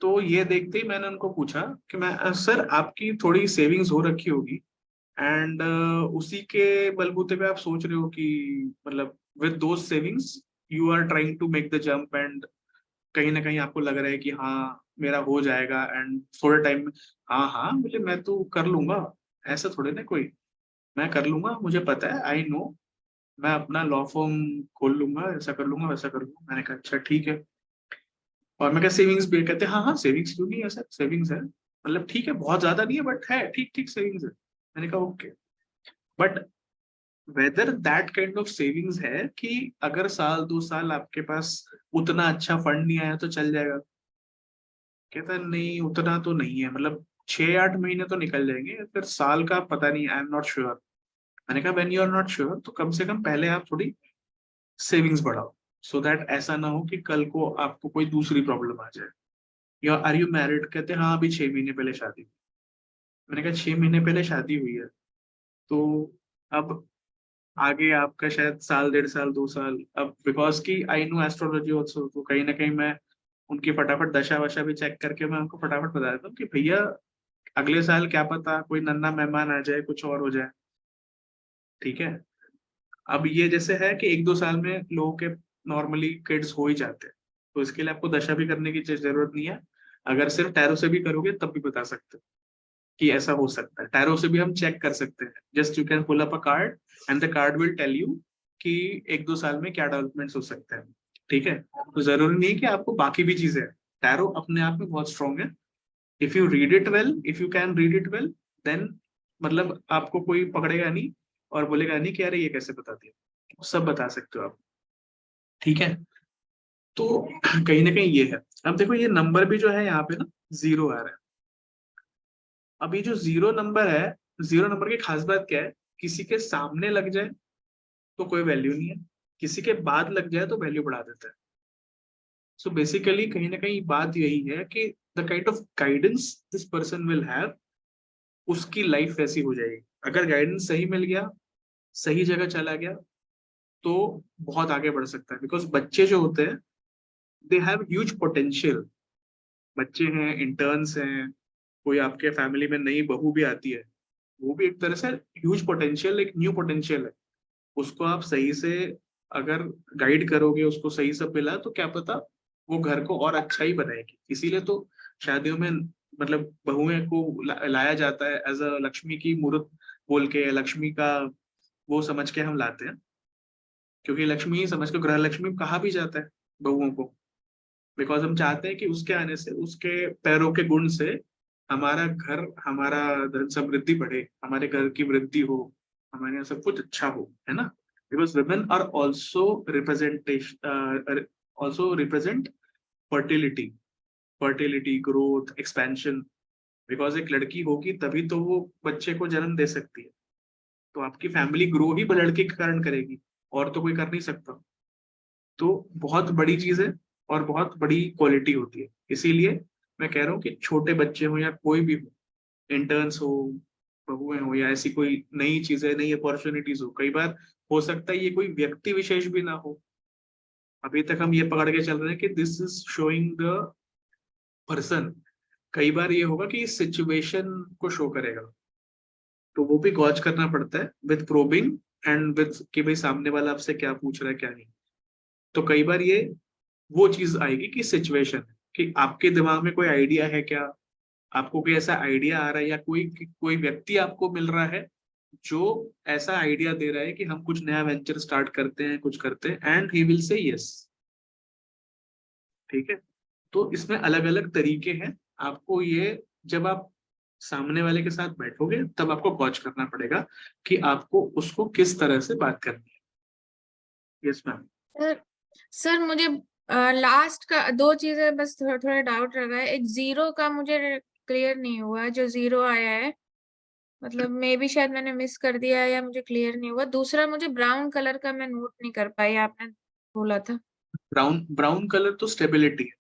तो ये देखते ही मैंने उनको पूछा कि मैं सर आपकी थोड़ी सेविंग्स हो रखी होगी एंड उसी के बलबूते पे आप सोच रहे हो कि मतलब with those savings you are trying to make the jump and कहीं ना कहीं आपको लग रहा है कि हाँ मेरा हो जाएगा एंड थोड़े टाइम में, हाँ हाँ बोले मैं तो कर लूंगा, ऐसा थोड़े ना कोई, मैं कर लूंगा, मुझे पता है, आई नो, मैं अपना लॉ फॉर्म खोल लूंगा, ऐसा कर लूंगा वैसा कर लूंगा। मैंने कहा अच्छा ठीक है। और मैं क्या सेविंग्स भी, कहते हैं हाँ हाँ सेविंग्स क्यों नहीं है सर, सेविंग्स है, मतलब ठीक है बहुत ज्यादा नहीं है बट है, ठीक ठीक सेविंग्स है। मैंने कहा okay, but whether that kind of savings है कि अगर साल 2 साल आपके पास उतना अच्छा फंड नहीं आया तो चल जाएगा। कहता है नहीं उतना तो नहीं है, मतलब 6-8 महीने तो निकल जाएंगे, फिर साल का पता नहीं, आई एम नॉट श्योर। मैंने कहा when you are not sure तो कम से कम पहले आप थोड़ी सेविंग्स बढ़ाओ, सो दैट ऐसा ना हो कि कल को आपको कोई दूसरी प्रॉब्लम आ जाए। या आर यू मैरिड, कहते हैं हाँ अभी 6 महीने पहले शादी हुई। मैंने कहा 6 महीने पहले शादी हुई है तो अब आगे आपका शायद साल 1.5 साल 2 साल, अब बिकॉज की आई नो एस्ट्रोलॉजी ऑल्सो, तो कहीं ना कहीं मैं उनकी फटाफट दशा वशा भी चेक करके मैं उनको फटाफट बता देता हूँ कि भैया अगले साल क्या पता कोई नन्ना मेहमान आ जाए, कुछ और हो जाए। ठीक है, अब ये जैसे है कि 1-2 साल में लोगों के नॉर्मली किड्स हो ही जाते हैं, तो इसके लिए आपको दशा भी करने की जरूरत नहीं है। अगर सिर्फ टैरो से भी करोगे तब भी बता सकते हो कि ऐसा हो सकता है। टैरो से भी हम चेक कर सकते हैं, just you can pull up a card and the card will tell you कि 1-2 साल में क्या डेवलपमेंट्स हो सकते हैं। ठीक है, तो जरूरी नहीं है कि आपको बाकी भी चीजें, टैरो अपने आप में बहुत स्ट्रॉन्ग है। If you read it well, if you can read it well, then मतलब आपको कोई पकड़ेगा नहीं और बोलेगा नहीं कि अरे ये कैसे बता दिया, सब बता सकते हो आप। ठीक है, तो कहीं ना कहीं ये है। अब देखो ये नंबर भी जो है यहाँ पे ना, जीरो आ रहा है। अब ये जो जीरो नंबर है, जीरो नंबर की खास बात क्या है, किसी के सामने लग जाए तो कोई वैल्यू नहीं है, किसी के बाद लग जाए तो वैल्यू बढ़ा देता है। सो बेसिकली कहीं ना कहीं बात यही है कि the kind of guidance this person will have, उसकी लाइफ वैसी हो जाएगी। अगर गाइडेंस सही मिल गया, सही जगह चला गया, तो बहुत आगे बढ़ सकता है। बिकॉज बच्चे जो होते हैं दे हैव ह्यूज पोटेंशियल। बच्चे हैं, इंटर्न्स हैं, कोई आपके फैमिली में नई बहू भी आती है, वो भी एक तरह से ह्यूज पोटेंशियल, एक न्यू पोटेंशियल है। उसको आप सही से अगर गाइड करोगे, उसको सही सब मिला तो क्या पता वो घर को और अच्छा ही बनाएगी। इसीलिए तो शादियों में मतलब बहुएं को लाया जाता है एज अ लक्ष्मी की मूर्त बोल के, लक्ष्मी का वो समझ के हम लाते हैं, क्योंकि लक्ष्मी ही समझ के गृह लक्ष्मी कहा भी जाता है बहुओं को। बिकॉज हम चाहते हैं कि उसके आने से, उसके पैरों के गुण से हमारा घर, हमारा धन समृद्धि बढ़े, हमारे घर की वृद्धि हो, हमारे यहाँ सब कुछ अच्छा हो, है ना। Because women are also representation, also represent fertility, fertility, growth, expansion. Because एक लड़की होगी तभी तो वो बच्चे को जन्म दे सकती है, तो आपकी फैमिली ग्रो ही लड़के के कारण करेगी, और तो कोई कर नहीं सकता। तो बहुत बड़ी चीज है और बहुत बड़ी क्वालिटी होती है। इसीलिए मैं कह रहा हूँ कि छोटे बच्चे हो या कोई भी हो, इंटर्न्स हो, बहुएं हो, या ऐसी कोई नई चीजें, नई अपॉर्चुनिटीज हो, कई बार हो सकता है ये कोई व्यक्ति विशेष भी ना हो। अभी तक हम ये पकड़ के चल रहे हैं कि this is showing the person, कई बार ये होगा कि सिचुएशन को शो करेगा, तो वो भी गॉज करना पड़ता है विद प्रोबिंग एंड विद कि भाई सामने वाला आपसे क्या पूछ रहा है क्या नहीं। तो कई बार ये वो चीज आएगी कि सिचुएशन, कि आपके दिमाग में कोई आइडिया है क्या, आपको कोई ऐसा आइडिया आ रहा है, या कोई कोई व्यक्ति आपको मिल रहा है जो ऐसा आइडिया दे रहा है कि हम कुछ नया वेंचर स्टार्ट करते हैं, कुछ करते हैं, and he will say yes. ठीक है, तो इसमें अलग अलग तरीके हैं। आपको ये जब आप सामने वाले के साथ बैठोगे तब आपको गॉच करना पड़ेगा कि आपको उसको किस तरह से बात करनी है। Yes ma'am. सर सर मुझे लास्ट का दो चीजें बस थोड़ा थोड़ा डाउट लगा है। एक जीरो का मुझे क्लियर नहीं हुआ, जो जीरो आया है, मतलब मे भी शायद मैंने मिस कर दिया है या मुझे क्लियर नहीं हुआ। दूसरा मुझे ब्राउन कलर का मैं नोट नहीं कर पाई, आपने बोला था। ब्राउन, ब्राउन कलर तो स्टेबिलिटी है।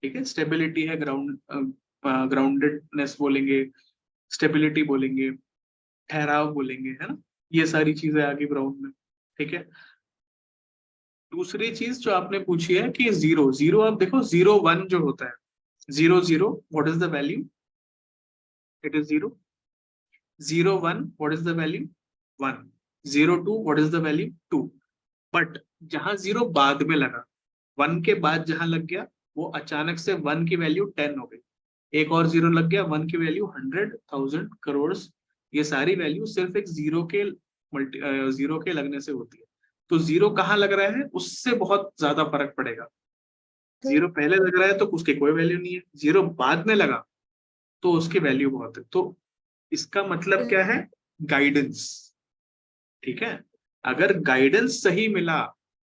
ठीक है, स्टेबिलिटी है, ग्राउंडेडनेस बोलेंगे, स्टेबिलिटी बोलेंगे, ठहराव बोलेंगे, है ना। ये सारी चीजें आ गई ब्राउन में। ठीक है, दूसरी चीज जो आपने पूछी है कि जीरो जीरो, आप देखो 0 1 जो होता है, 0 0 what is the value, it is 0, 0 1 what is the value 1, 0 2 what is the value 2। But जहां जीरो बाद में लगा, 1 के बाद जहां लग गया, वो अचानक से 1 की वैल्यू 10 हो गई, एक और जीरो लग गया, 1 की वैल्यू 100,000 करोड़। ये सारी वैल्यू सिर्फ एक जीरो के लगने से होती है। तो जीरो कहाँ लग रहा है उससे बहुत ज्यादा फर्क पड़ेगा। जीरो पहले लग रहा है तो उसकी कोई वैल्यू नहीं है, जीरो बाद में लगा तो उसकी वैल्यू बहुत है। तो इसका मतलब क्या है, गाइडेंस। ठीक है, अगर गाइडेंस सही मिला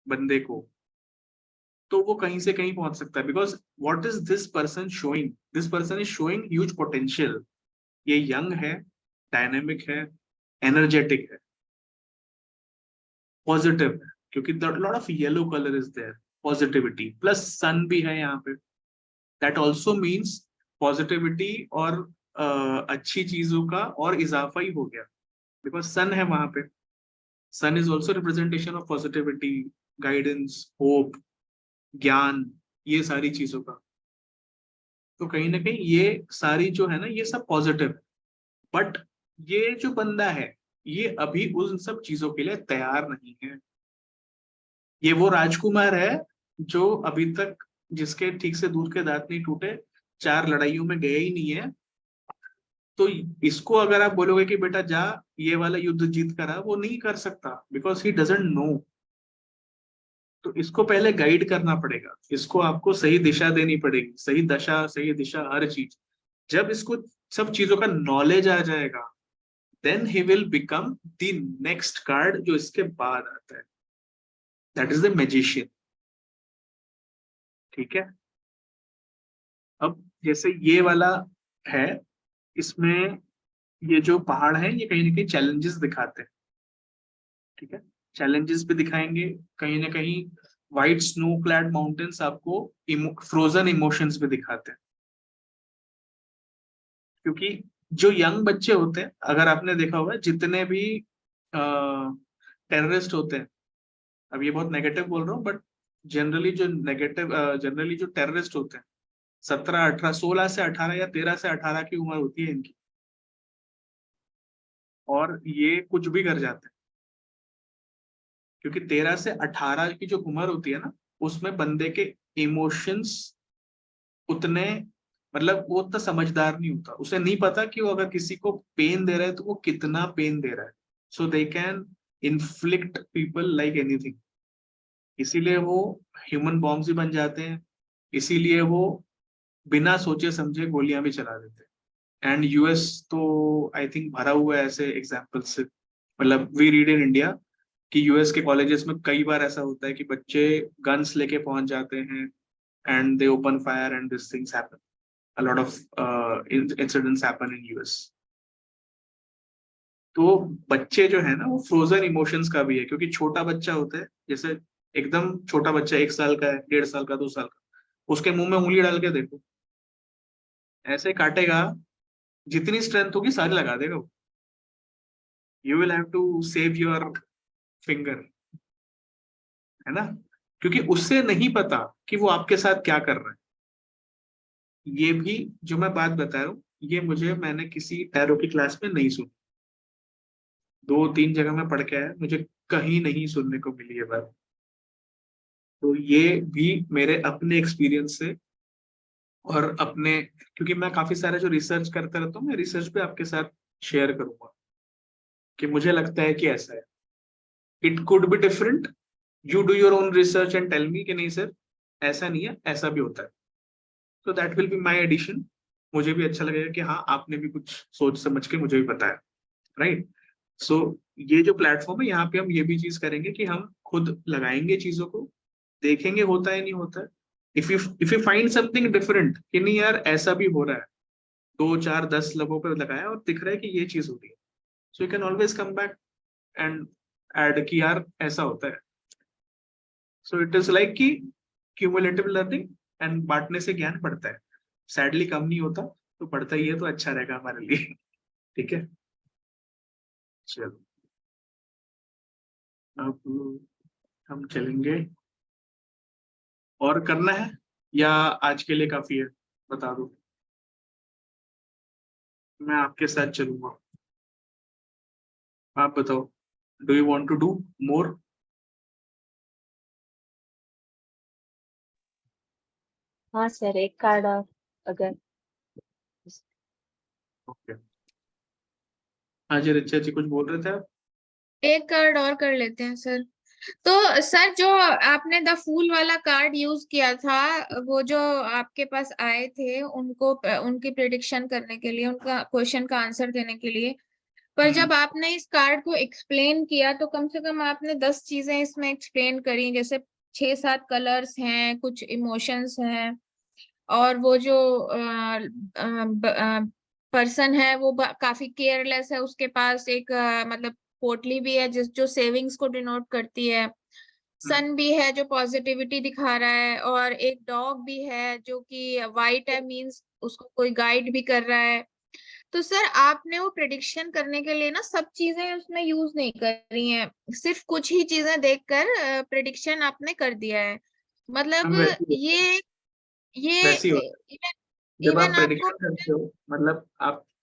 बंदे को तो वो कहीं से कहीं पहुंच सकता है। Because what is this person showing, this person is showing huge potential. ये यंग है, डायनेमिक है, एनर्जेटिक है, पॉजिटिव है, क्योंकि lot of yellow colour is there, positivity plus sun भी है यहाँ पे, दैट ऑल्सो मीन्स पॉजिटिविटी और अच्छी चीजों का और इजाफा ही हो गया, बिकॉज सन है वहां पे। Sun is also representation of positivity, guidance, hope, ज्ञान, ये सारी चीजों का। तो कहीं ना कहीं ये सारी जो है ना, ये सब पॉजिटिव है। बट ये जो बंदा है, ये अभी उन सब चीजों के लिए तैयार नहीं है। ये वो राजकुमार है जो अभी तक, जिसके ठीक से दूध के दांत नहीं टूटे, 4 लड़ाइयों में गया ही नहीं है। तो इसको अगर आप बोलोगे कि बेटा जा ये वाला युद्ध जीत कर आ, वो नहीं कर सकता, बिकॉज ही डजंट नो। तो इसको पहले गाइड करना पड़ेगा, इसको आपको सही दिशा देनी पड़ेगी, सही दशा, सही दिशा, हर चीज। जब इसको सब चीजों का नॉलेज आ जाएगा, then he will become the next card जो इसके बाद आता है, दैट इज द मैजिशियन। ठीक है, अब जैसे ये वाला है, इसमें ये जो पहाड़ है ये कहीं ना कहीं चैलेंजेस दिखाते हैं। ठीक है, चैलेंजेस भी दिखाएंगे, कहीं ना कहीं व्हाइट स्नो क्लैड माउंटेन्स आपको फ्रोजन इमोशंस भी दिखाते हैं। क्योंकि जो यंग बच्चे होते हैं, अगर आपने देखा होगा जितने भी टेररिस्ट होते हैं, अब ये बहुत नेगेटिव बोल रहा हूँ, बट जनरली जो टेररिस्ट होते हैं, 17 18 16 से 18 या 13 से 18 की उम्र होती है इनकी, और ये कुछ भी कर जाते हैं। क्योंकि 13 से 18 की जो उम्र होती है ना, उसमें बंदे के इमोशंस उतने, मतलब वो उतना समझदार नहीं होता, उसे नहीं पता कि वो अगर किसी को पेन दे रहा है तो वो कितना पेन दे रहा है। So they can inflict people like anything. इसीलिए वो ह्यूमन बॉम्ब्स भी बन जाते हैं, इसीलिए वो बिना सोचे समझे गोलियां भी चला देते हैं। एंड यूएस तो आई थिंक भरा हुआ है ऐसे एग्जाम्पल से। मतलब वी रीड इन इंडिया कि यूएस के कॉलेजेस में कई बार ऐसा होता है कि बच्चे गन्स लेके पहुंच जाते हैं, and they open fire and this things happen, a lot of incidents happen in US। तो बच्चे जो है ना, वो फ्रोजन इमोशंस का भी है, क्योंकि छोटा बच्चा होता है, जैसे एकदम छोटा बच्चा 1 साल का है, 1.5 साल का, 2 साल का, उसके मुंह में उंगली डाल के देखो, ऐसे काटेगा, जितनी स्ट्रेंथ होगी सारी लगा देगा वो। You will have to save your finger, है ना, क्योंकि उससे नहीं पता कि वो आपके साथ क्या कर रहा है। ये भी जो मैं बात बता रहा हूँ, ये मैंने किसी टैरो की क्लास में नहीं सुनी, 2 3 जगह में पढ़ के आया, मुझे कहीं नहीं सुनने को मिली ये बात। तो ये भी मेरे अपने एक्सपीरियंस से और अपने, क्योंकि मैं काफी सारे जो रिसर्च करता रहता हूँ, मैं रिसर्च पे आपके साथ शेयर करूंगा कि मुझे लगता है कि ऐसा है। It could be different, you do your own research and tell me कि नहीं सर ऐसा नहीं है, ऐसा भी होता है। तो that will be my addition. मुझे भी अच्छा लगेगा कि हाँ आपने भी कुछ सोच समझ के मुझे भी बताया, राइट। सो ये जो प्लेटफॉर्म है, यहाँ पे हम ये भी चीज करेंगे कि हम खुद लगाएंगे चीजों को, देखेंगे होता है नहीं होता है। If you find something different कि नहीं यार ऐसा भी हो रहा है, 2 4 10 लोगों पर लगाया और दिख रहा है कि ये चीज हो रही है, so you can always come back and add कि यार ऐसा होता है। सो इट इज लाइक कि क्यूमुलेटिव लर्निंग, एंड बांटने से ज्ञान बढ़ता है, सैडली कम नहीं होता, तो बढ़ता ही है तो अच्छा रहेगा हमारे लिए। ठीक है, चलो अब हम चलेंगे और करना है या आज के लिए काफी है? बता दो, मैं आपके साथ चलूंगा। आप बताओ, do you want to do more? हाँ सर, एक कार्ड और अगर। ओके, हाँ जी, रिचा जी कुछ बोल रहे थे आप? एक कार्ड और कर लेते हैं सर। तो सर, जो आपने द फूल वाला कार्ड यूज किया था, वो जो आपके पास आए थे उनको उनकी प्रिडिक्शन करने के लिए, उनका क्वेश्चन का आंसर देने के लिए, पर हम्म, जब आपने इस कार्ड को एक्सप्लेन किया तो कम से कम आपने 10 चीजें इसमें एक्सप्लेन करी, जैसे 6-7 कलर्स हैं, कुछ इमोशंस हैं, और वो जो पर्सन है वो काफी केयरलेस है, उसके पास एक मतलब पोटली भी है जिस जो सेविंग्स को डिनोट करती है, हम्म। सन भी है जो पॉजिटिविटी दिखा रहा है, और एक डॉग भी है जो कि वाइट है, मींस उसको कोई गाइड भी कर रहा है। तो सर, आपने वो प्रिडिक्शन करने के लिए ना सब चीजें उसमें यूज नहीं करी हैं, सिर्फ कुछ ही चीजें देखकर प्रिडिक्शन आपने कर दिया है। मतलब हम वैसे ही होता है, ये ये वैसे ही होता है। इवन जब आप इवन आपको। प्रेडिक्शन करते हो, मतलब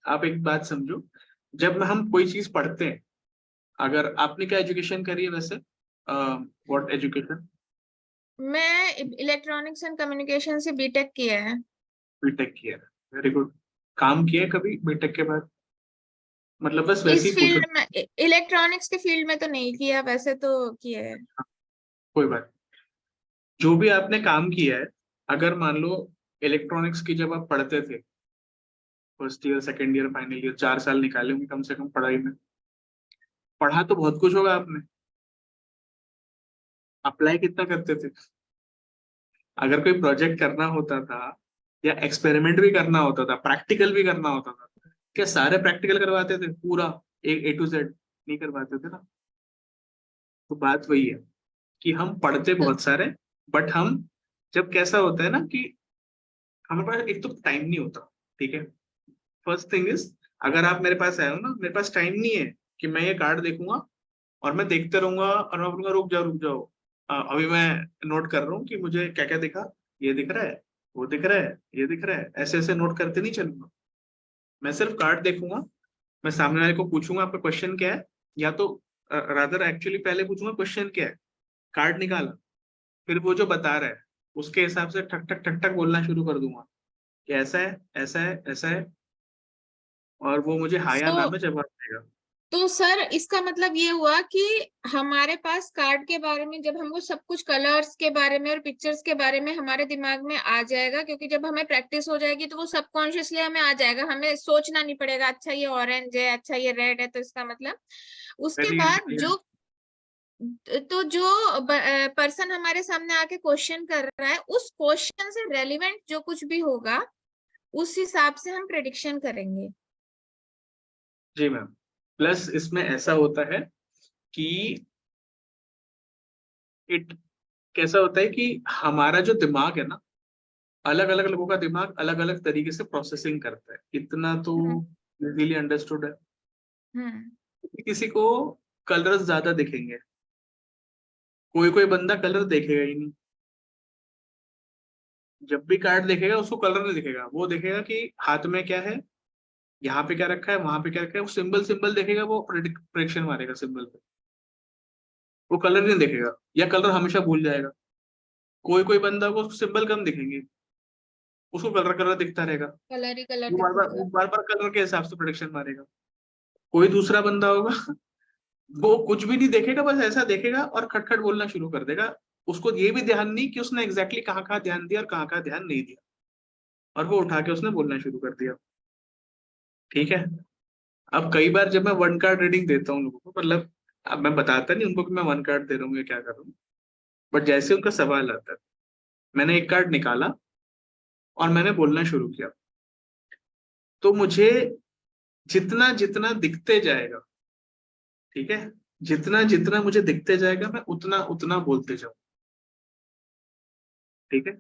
आप एक बात समझो, जब हम कोई चीज पढ़ते हैं, अगर आपने क्या एजुकेशन करी है वैसे, व्हाट एजुकेशन? मैं इलेक्ट्रॉनिक्स एंड कम्युनिकेशन से बीटेक किया है। बीटेक किया है, वेरी गुड। काम किया है कभी बीटेक के बाद? मतलब बस वैसे इस ही पूछो। फील्ड में, इलेक्ट्रॉनिक्स के फील्ड में तो नहीं किया, वैसे तो किया है। कोई बात नहीं। जो भी आपने काम किया है, अगर मान लो इलेक्ट्रॉनिक्स की जब आप पढ़ते थे, first year, second year, final year, 4 साल निकाले होंगे कम से कम पढ़ाई में, पढ़ा तो बहुत कुछ होगा आपने, अप्लाई कितना करते थे? अगर कोई प्रोजेक्ट करना होता था या एक्सपेरिमेंट भी करना होता था, प्रैक्टिकल भी करना होता था, क्या सारे प्रैक्टिकल करवाते थे पूरा, ए टू जेड? नहीं करवाते थे ना। तो बात वही है कि हम पढ़ते तो बहुत सारे, बट हम, जब कैसा होता है ना कि हमारे पास एक तो टाइम नहीं होता, ठीक है? फर्स्ट थिंग इज, अगर आप मेरे पास आए हो ना, मेरे पास टाइम नहीं है कि मैं ये कार्ड देखूंगा और मैं देखते रहूंगा और मैं बोलूंगा रुक जाओ रुक जाओ, अभी मैं नोट कर रहा हूँ कि मुझे क्या क्या दिखा, ये दिख रहा है, वो दिख रहा है, ये दिख रहा है, ऐसे ऐसे नोट करते नहीं चलूंगा। मैं सिर्फ कार्ड देखूंगा, मैं सामने वाले को पूछूंगा आपका क्वेश्चन क्या है, या तो रादर एक्चुअली पहले पूछूंगा क्वेश्चन क्या है, कार्ड निकाला, फिर वो जो बता रहा है उसके हिसाब से ठक ठक ठक ठक बोलना शुरू कर दूंगा कि ऐसा है, ऐसा है, ऐसा है, और वो मुझे हाँ या ना तो में जवाब देगा। तो सर, इसका मतलब ये हुआ कि हमारे पास कार्ड के बारे में, जब हमको सब कुछ कलर्स के बारे में और पिक्चर्स के बारे में हमारे दिमाग में आ जाएगा, क्योंकि जब हमें प्रैक्टिस हो जाएगी तो वो सबकॉन्शियसली हमें आ जाएगा, हमें सोचना नहीं पड़ेगा अच्छा ये ऑरेंज है, अच्छा ये रेड है, तो इसका मतलब उसके वेरी बाद इंटेलिजेंट। तो जो पर्सन हमारे सामने आके क्वेश्चन कर रहा है, उस क्वेश्चन से रेलिवेंट जो कुछ भी होगा उस हिसाब से हम प्रेडिक्शन करेंगे। जी मैम, प्लस इसमें ऐसा होता है कि इट कैसा होता है कि हमारा जो दिमाग है ना, अलग अलग लोगों का दिमाग अलग अलग तरीके से प्रोसेसिंग करता है, इतना तो हम्म। इजीली अंडरस्टूड है। हम्म। किसी को कलर्स ज्यादा दिखेंगे, कोई कोई बंदा कलर देखेगा ही नहीं, जब भी कार्ड देखेगा उसको कलर नहीं दिखेगा, वो देखेगा कि हाथ में क्या है, यहाँ पे क्या रखा है, वहां पे क्या रखा है, वो सिंबल सिंबल देखेगा, वो प्रेडिक्शन मारेगा सिंबल पे, वो कलर नहीं देखेगा, या कलर हमेशा भूल जाएगा। कोई कोई बंदा को सिंबल कम दिखेंगे, उसको कलर कलर दिखता रहेगा, कलर ही कलर वो दिखेगा। बार बार कलर के हिसाब से प्रोडिक्शन मारेगा। कोई दूसरा बंदा होगा, वो कुछ भी नहीं देखेगा, बस ऐसा देखेगा और खटखट बोलना शुरू कर देगा, उसको ये भी ध्यान नहीं कि उसने एग्जैक्टली कहाँ कहाँ ध्यान दिया और कहाँ कहाँ ध्यान नहीं दिया, और वो उठा के उसने बोलना शुरू कर दिया। ठीक है? अब कई बार जब मैं वन कार्ड रीडिंग देता हूँ लोगों को, मतलब अब मैं बताता नहीं उनको कि मैं वन कार्ड दे रहा हूँ या क्या कर रहा हूँ, बट जैसे उनका सवाल आता है, मैंने एक कार्ड निकाला और मैंने बोलना शुरू किया, तो मुझे जितना जितना दिखते जाएगा, ठीक है, जितना जितना मुझे दिखते जाएगा मैं उतना उतना बोलते जाऊँ। ठीक है?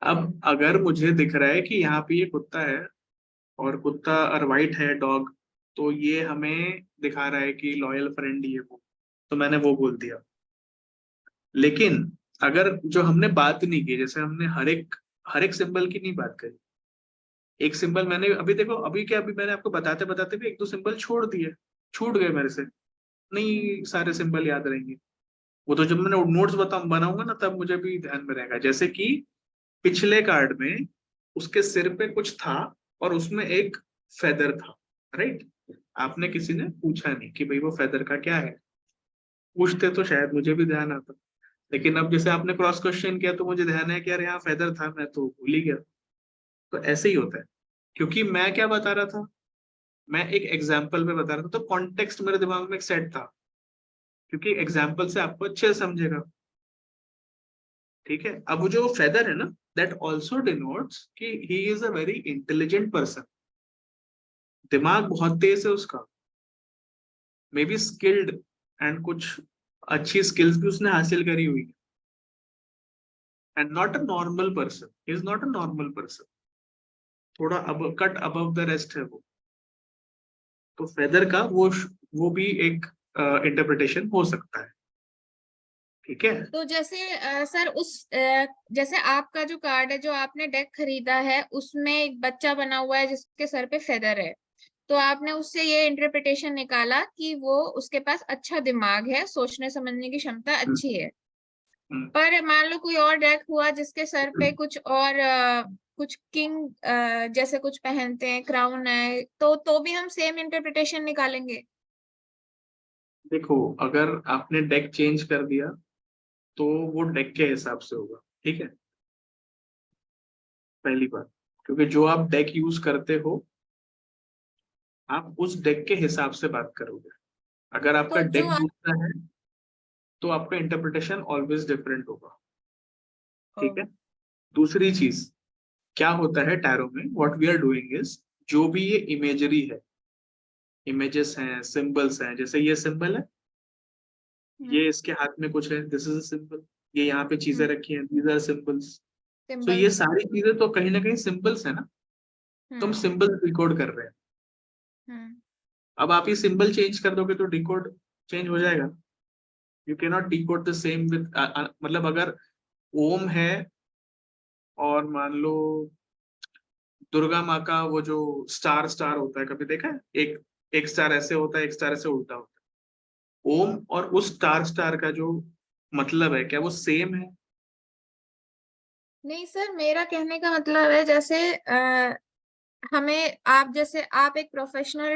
अब अगर मुझे दिख रहा है कि यहाँ पे ये कुत्ता है, और कुत्ता और वाइट है डॉग, तो ये हमें दिखा रहा है कि लॉयल फ्रेंड ये वो, तो मैंने वो बोल दिया। लेकिन अगर जो हमने बात नहीं की, जैसे हमने हर एक सिंबल की नहीं बात करी, एक सिंबल मैंने अभी देखो, अभी क्या, अभी मैंने आपको बताते बताते भी एक दो सिंबल छोड़ दिए, छूट गए मेरे से, नहीं सारे सिंबल याद रहेंगे। वो तो जब मैंने नोट्स बनाऊंगा ना, तब मुझे भी ध्यान में रहेगा। जैसे कि पिछले कार्ड में उसके सिर पे कुछ था और उसमें एक फेदर था, राइट। आपने किसी ने पूछा नहीं कि भाई वो फेदर का क्या है, पूछते तो शायद मुझे भी ध्यान आता, लेकिन अब जैसे आपने क्रॉस क्वेश्चन किया तो मुझे ध्यान है कि यार यहाँ फेदर था, मैं तो भूल ही गया। तो ऐसे ही होता है, क्योंकि मैं क्या बता रहा था, मैं एक एग्जाम्पल में बता रहा था, तो कॉन्टेक्स्ट मेरे दिमाग में एक सेट था, क्योंकि एग्जाम्पल से आपको अच्छे से समझेगा। ठीक है, अब वो जो फेदर है ना, दैट ऑल्सो डिनोट्स कि he is a very intelligent person, दिमाग बहुत तेज है उसका, मे बी स्किल्ड, एंड कुछ अच्छी स्किल्स भी उसने हासिल करी हुई है, and not a normal person, is not a normal person, थोड़ा अब कट अबव द रेस्ट है वो। तो फेदर का वो भी एक इंटरप्रिटेशन हो सकता है। ठीक है। तो जैसे सर जैसे आपका जो कार्ड है, जो आपने डेक खरीदा है, उसमें एक बच्चा बना हुआ है जिसके सर पे फेदर है, तो आपने उससे ये इंटरप्रिटेशन निकाला कि वो उसके पास अच्छा दिमाग है, सोचने समझने की क्षमता हम्म, अच्छी है। हम्म, पर मान लो कोई और डेक हुआ जिसके सर पे कुछ और कुछ किंग जैसे कुछ पहनते हैं, क्राउन है, तो भी हम सेम इंटरप्रिटेशन निकालेंगे। देखो, अगर आपने डेक चेंज कर दिया तो वो डेक के हिसाब से होगा, ठीक है, पहली बात, क्योंकि जो आप डेक यूज करते हो, आप उस डेक के हिसाब से बात करोगे। अगर आपका तो जो डेक दूसरा है तो आपका इंटरप्रिटेशन ऑलवेज डिफरेंट होगा। ठीक है। दूसरी चीज क्या होता है टैरो में, what we are doing is, जो भी ये इमेजरी है, इमेजेस हैं, सिंबल्स हैं, जैसे ये सिंबल है, ये इसके हाथ में कुछ है, दिस इज अ सिंबल, ये यहाँ पे चीजें रखी हैं, दीज आर सिंबल्स। सो ये सिंबल्स। सारी चीजें तो कहीं ना कहीं सिंबल्स है ना, तुम हम्म। सिंबल डिकोड कर रहे हैं। हम्म। अब आप ये सिंबल चेंज कर दोगे तो डिकोड चेंज हो जाएगा। You can not decode the same with, मतलब अगर ओम है और मान लो दुर्गा माँ का वो जो स्टार स्टार होता है, कभी देखा है, एक एक स्टार ऐसे होता है, एक स्टार ऐसे उल्टा होता है, ओम और उस स्टार स्टार का जो मतलब है, क्या वो सेम है? नहीं सर, मेरा कहने का मतलब है जैसे हमें आप जैसे आप एक प्रोफेशनल,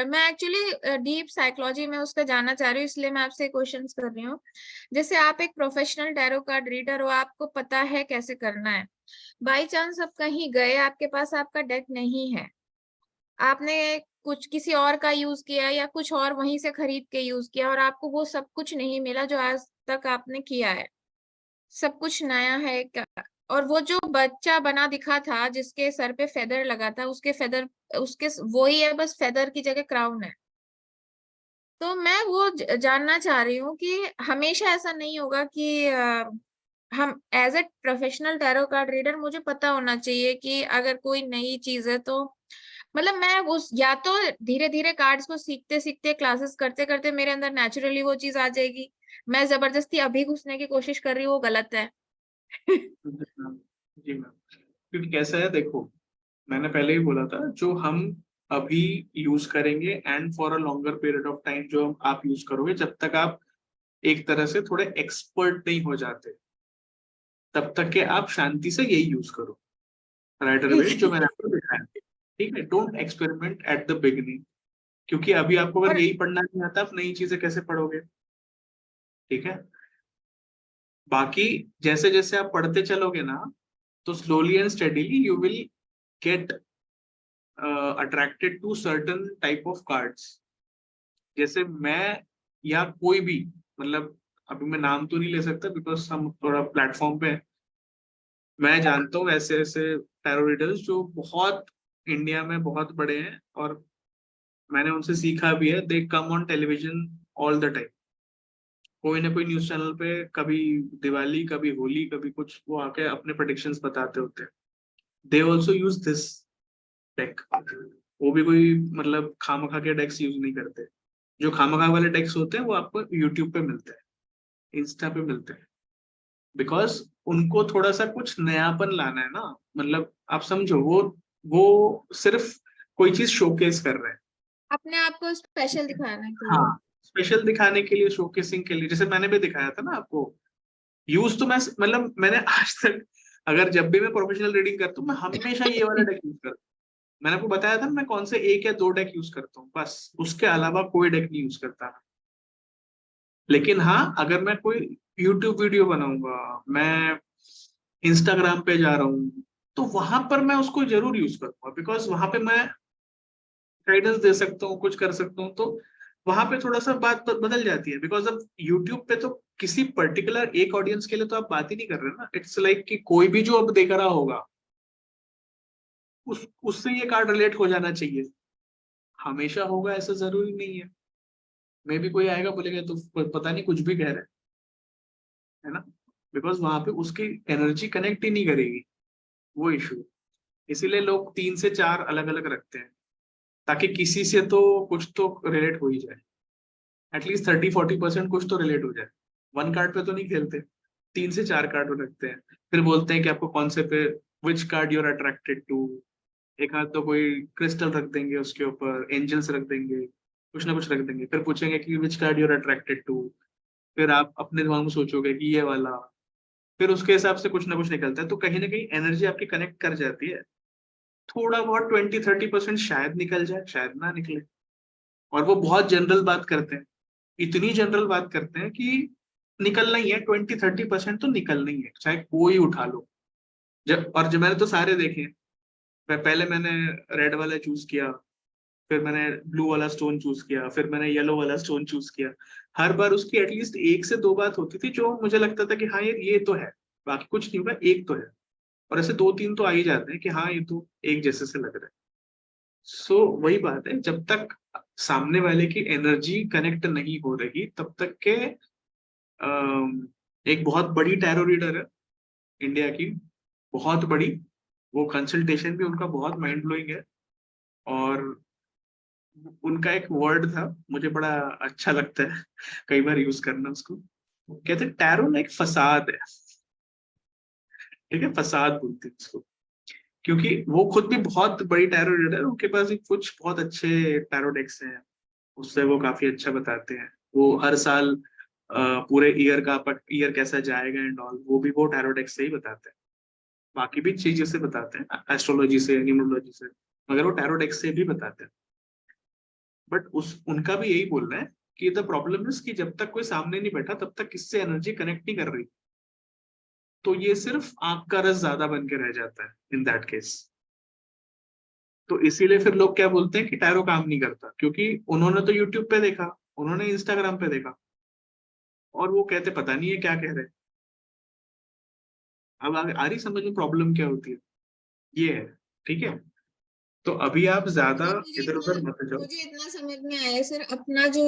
मैं एक्चुअली डीप साइकोलॉजी में उसका जानना चाह रही हूँ, इसलिए मैं आपसे क्वेश्चंस कर रही हूँ। जैसे आप एक प्रोफेशनल टैरो कार्ड रीडर हो, आपको पता है कैसे करना है। बाई चांस आप कहीं गए, आपके पास आपका डेक नहीं है, आपने कुछ किसी और का यूज किया या कुछ और वहीं से खरीद के यूज किया, और आपको वो सब कुछ नहीं मिला जो आज तक आपने किया है, सब कुछ नया है क्या? और वो जो बच्चा बना दिखा था जिसके सर पे फेदर लगा था, उसके फेदर उसके वही है, बस फेदर की जगह क्राउन है। तो मैं वो जानना चाह रही हूँ कि हमेशा ऐसा नहीं होगा कि हम as a professional tarot card reader, मुझे पता होना चाहिए कि अगर कोई नई चीज है तो मतलब मैं उस या तो धीरे धीरे कार्ड्स को सीखते सीखते क्लासेस करते करते मेरे अंदर नेचुरली वो चीज आ जाएगी। मैं जबरदस्ती अभी घुसने की कोशिश कर रही हूँ, वो गलत है। जी मैम, जी मैम, क्योंकि कैसा है देखो, मैंने पहले ही बोला था, जो हम अभी यूज करेंगे and for a longer period of time जो आप यूज करोगे, जब तक आप एक तरह से थोड़े एक्सपर्ट नहीं हो जाते, तब तक के आप शांति से यही यूज करो, राइटर वेट जो मैंने आपको दिखाया। ठीक है, don't experiment at the beginning, क्योंकि अभी आपको अगर और यही पढ़ना नहीं आता, आप नई चीजें कैसे पढ़ोगे? ठीक है। बाकी जैसे जैसे आप पढ़ते चलोगे ना, तो slowly and steadily you will get attracted to certain type of cards. जैसे मैं या कोई भी, मतलब अभी मैं नाम तो नहीं ले सकता बिकॉज हम थोड़ा प्लेटफॉर्म पे हैं, मैं जानता हूँ ऐसे ऐसे टैरो रीडर्स जो बहुत इंडिया में बहुत बड़े हैं, और मैंने उनसे सीखा भी है, they come on television all the time, कोई ना कोई न्यूज चैनल पे, कभी दिवाली, कभी होली, कभी कुछ, वो आके अपने प्रेडिक्शंस बताते होते हैं। They also use this deck, वो भी कोई मतलब खामखा के डेक्स यूज नहीं करते। जो खामखा वाले डेक्स होते हैं वो आपको यूट्यूब पे मिलते हैं, इंस्टा पे मिलते हैं। बिकॉज उनको थोड़ा सा कुछ नयापन लाना है ना, मतलब आप समझो, वो सिर्फ कोई चीज शोकेस कर रहे हैं। अपने आप को स्पेशल दिखाने के लिए। हाँ, स्पेशल दिखाने के लिए, शोकेसिंग के लिए, जैसे मैंने भी दिखाया था ना आपको। यूज तो मैं, मतलब मैंने आज तक, अगर जब भी मैं प्रोफेशनल रीडिंग करता हूँ, मैं हमेशा ये वाला डेक यूज करता हूँ। मैंने आपको बताया था ना, मैं कौन से 1 या 2 डेक यूज करता हूँ, बस उसके अलावा कोई डेक नहीं यूज करता। लेकिन हाँ, अगर मैं कोई यूट्यूब वीडियो बनाऊंगा, मैं इंस्टाग्राम पे जा रहा हूँ, तो वहां पर मैं उसको जरूर यूज करूंगा, बिकॉज वहां पे मैं गाइडेंस दे सकता हूँ, कुछ कर सकता हूँ, तो वहां पे थोड़ा सा बात बदल जाती है। बिकॉज अब यूट्यूब पे तो किसी पर्टिकुलर एक ऑडियंस के लिए तो आप बात ही नहीं कर रहे ना। इट्स लाइक कि कोई भी जो अब देख रहा होगा, उससे ये कार्ड रिलेट हो जाना चाहिए। हमेशा होगा ऐसा जरूरी नहीं है। मे भी कोई आएगा बोलेगा तो पता नहीं कुछ भी कह रहे है ना, बिकॉज वहां पे उसकी एनर्जी कनेक्ट ही नहीं करेगी, वो इशू। इसीलिए लोग 3 से 4 अलग अलग रखते हैं, ताकि किसी से तो कुछ तो रिलेट हो ही जाए, एटलीस्ट 30-40% कुछ तो रिलेट हो जाए। 1 कार्ड पे तो नहीं खेलते, 3 से 4 कार्ड रखते हैं। फिर बोलते हैं कि आपको कौन से पे, which card you are attracted to. एक हाथ तो कोई क्रिस्टल रख देंगे, उसके ऊपर एंजल्स रख देंगे, कुछ ना कुछ रख देंगे, फिर पूछेंगे कि which card you are attracted to. फिर आप अपने दिमाग में सोचोगे कि ये वाला, फिर उसके हिसाब से कुछ ना कुछ निकलता है। तो कहीं ना कहीं एनर्जी आपकी कनेक्ट कर जाती है। थोड़ा बहुत 20-30% शायद निकल जाए, शायद ना निकले। और वो बहुत जनरल बात करते हैं, इतनी जनरल बात करते हैं कि निकलना ही है, 20-30% तो निकलना ही है, चाहे कोई उठा लो। जब मैंने तो सारे देखे हैं। पहले मैंने रेड वाला चूज किया, फिर मैंने ब्लू वाला स्टोन चूज किया, फिर मैंने येलो वाला स्टोन चूज किया। हर बार उसकी एटलीस्ट 1 से 2 बात होती थी जो मुझे लगता था कि हाँ ये तो है, बाकी कुछ नहीं होगा, एक तो है। और ऐसे 2-3 तो आ ही जाते हैं कि हाँ ये तो एक जैसे से लग रहा है। सो वही बात है, जब तक सामने वाले की एनर्जी कनेक्ट नहीं हो रही, तब तक के एक बहुत बड़ी टैरो रीडर है इंडिया की, बहुत बड़ी। वो कंसल्टेशन भी उनका बहुत माइंड ब्लोइंग है। और उनका एक वर्ड था, मुझे बड़ा अच्छा लगता है कई बार यूज करना उसको। कहते हैं टैरो ना एक फसाद है। ठीक है, फसाद बोलते हैं उसको। क्योंकि वो खुद भी बहुत बड़ी टैरो रीडर है, उनके पास भी कुछ बहुत अच्छे टैरो डेक्स हैं। उससे वो काफी अच्छा बताते हैं। वो हर साल पूरे ईयर का ईयर कैसा जाएगा एंड ऑल, वो भी वो टैरो डेक्स से ही बताते हैं। बाकी भी चीजें से बताते हैं, एस्ट्रोलॉजी से, न्यूमरोलॉजी से, मगर वो टैरो डेक्स से भी बताते हैं। बट उस उनका भी यही बोलना है कि द प्रॉब्लम इज कि जब तक कोई सामने नहीं बैठा, तब तक किससे एनर्जी कनेक्ट नहीं कर रही, तो ये सिर्फ आंख का रस ज्यादा बन के रह जाता है इन दैट केस। तो इसीलिए फिर लोग क्या बोलते हैं कि टैरो काम नहीं करता, क्योंकि उन्होंने तो यूट्यूब पे देखा, उन्होंने इंस्टाग्राम पे देखा, और वो कहते पता नहीं है क्या कह रहे हैं। अब आ रही समझ में प्रॉब्लम क्या होती है, ये है। ठीक है, तो अभी आप ज्यादा सर इधर उधर मत जाओ। मुझे इतना समझ में आया सर, अपना जो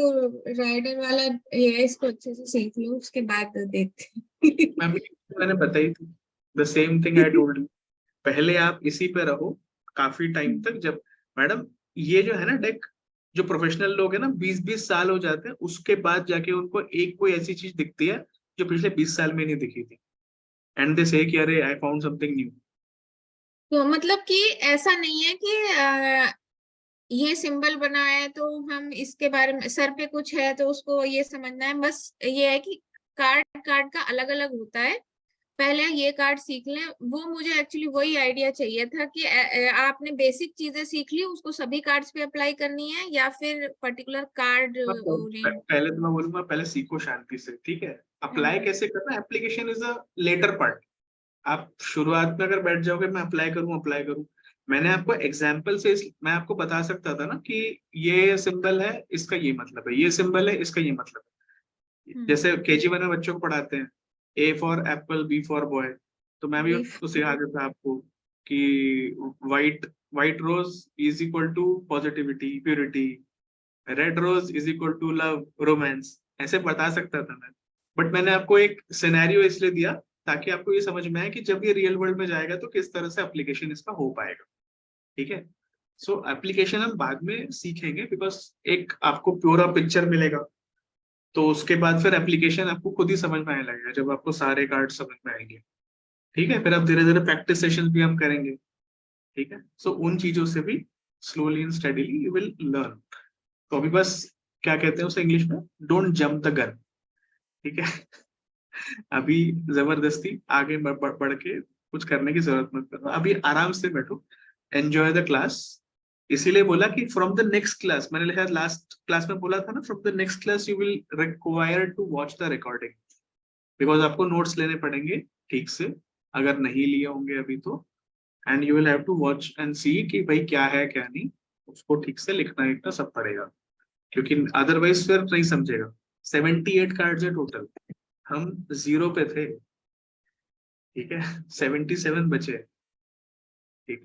राइडर वाला है इसको अच्छे से सीख लो, उसके बाद देखते मैं भी, मैंने बताई थी, the same thing I told you. पहले आप इसी पे रहो काफी टाइम तक। जब मैडम, ये जो है ना डेक, जो प्रोफेशनल लोग हैं ना, 20-20 साल हो जाते हैं, उसके बाद जाके उनको एक कोई ऐसी चीज दिखती है जो पिछले 20 साल में नहीं दिखी थी, एंड दे से कि अरे आई फाउंड समथिंग न्यू। तो मतलब कि ऐसा नहीं है कि ये सिंबल बना है तो हम इसके बारे में, सर पे कुछ है तो उसको ये समझना है, बस ये है कि कार्ड कार्ड का अलग अलग होता है। पहले ये कार्ड सीख लें, वो मुझे एक्चुअली वही आइडिया चाहिए था कि आपने बेसिक चीजें सीख ली, उसको सभी कार्ड्स पे अप्लाई करनी है या फिर पर्टिकुलर कार्ड रीड। पहले तो मैं बोलूंगा, पहले सीखो शांति से, ठीक है। Apply hmm. कैसे करना, application is a later part. आप शुरुआत में अगर बैठ जाओगे मैं अप्लाई करूं, मैंने आपको एग्जाम्पल से मैं आपको बता सकता था ना कि ये सिंबल है इसका ये मतलब है, ये सिंबल है इसका ये मतलब है। हम्म। जैसे KG 1 में बच्चों को पढ़ाते हैं, A for apple, B for boy, तो मैं भी बीफ। तो सिखा देता आपको कि white white rose is equal to positivity, purity, red rose is equal to love, romance, ऐसे बता सकता था मैं। बट मैंने आपको एक सिनेरियो इसलिए दिया ताकि आपको ये समझ में आए कि जब ये रियल वर्ल्ड में जाएगा तो किस तरह से एप्लीकेशन इसका हो पाएगा। ठीक है, सो एप्लीकेशन हम बाद में सीखेंगे, बिकॉज एक आपको पूरा पिक्चर मिलेगा तो उसके बाद फिर एप्लीकेशन आपको खुद ही समझ में आने लगेगा जब आपको सारे कार्ड समझ में आएंगे। ठीक है, फिर अब धीरे धीरे प्रैक्टिस सेशन भी हम करेंगे। ठीक है, सो उन चीजों से भी slowly and steadily you will learn. तो अभी बस क्या कहते हैं उसे इंग्लिश में, डोंट जंप द गन। ठीक है अभी जबरदस्ती आगे बढ़ के कुछ करने की जरूरत मत करो, अभी आराम से बैठो, एंजॉय द क्लास। इसीलिए बोला कि फ्रॉम द नेक्स्ट क्लास, मैंने शायद लास्ट क्लास में बोला था ना, from the next class you will require to watch the recording, because आपको नोट्स लेने पड़ेंगे ठीक से, अगर नहीं लिए होंगे अभी तो। And you will have to watch and see कि भाई क्या है क्या नहीं, उसको ठीक से लिखना लिखना सब पड़ेगा, क्योंकि अदरवाइज फिर नहीं समझेगा। 78 कार्ड्स है टोटल, हम 0 पे थे। ठीक है 77 बचे। ठीक,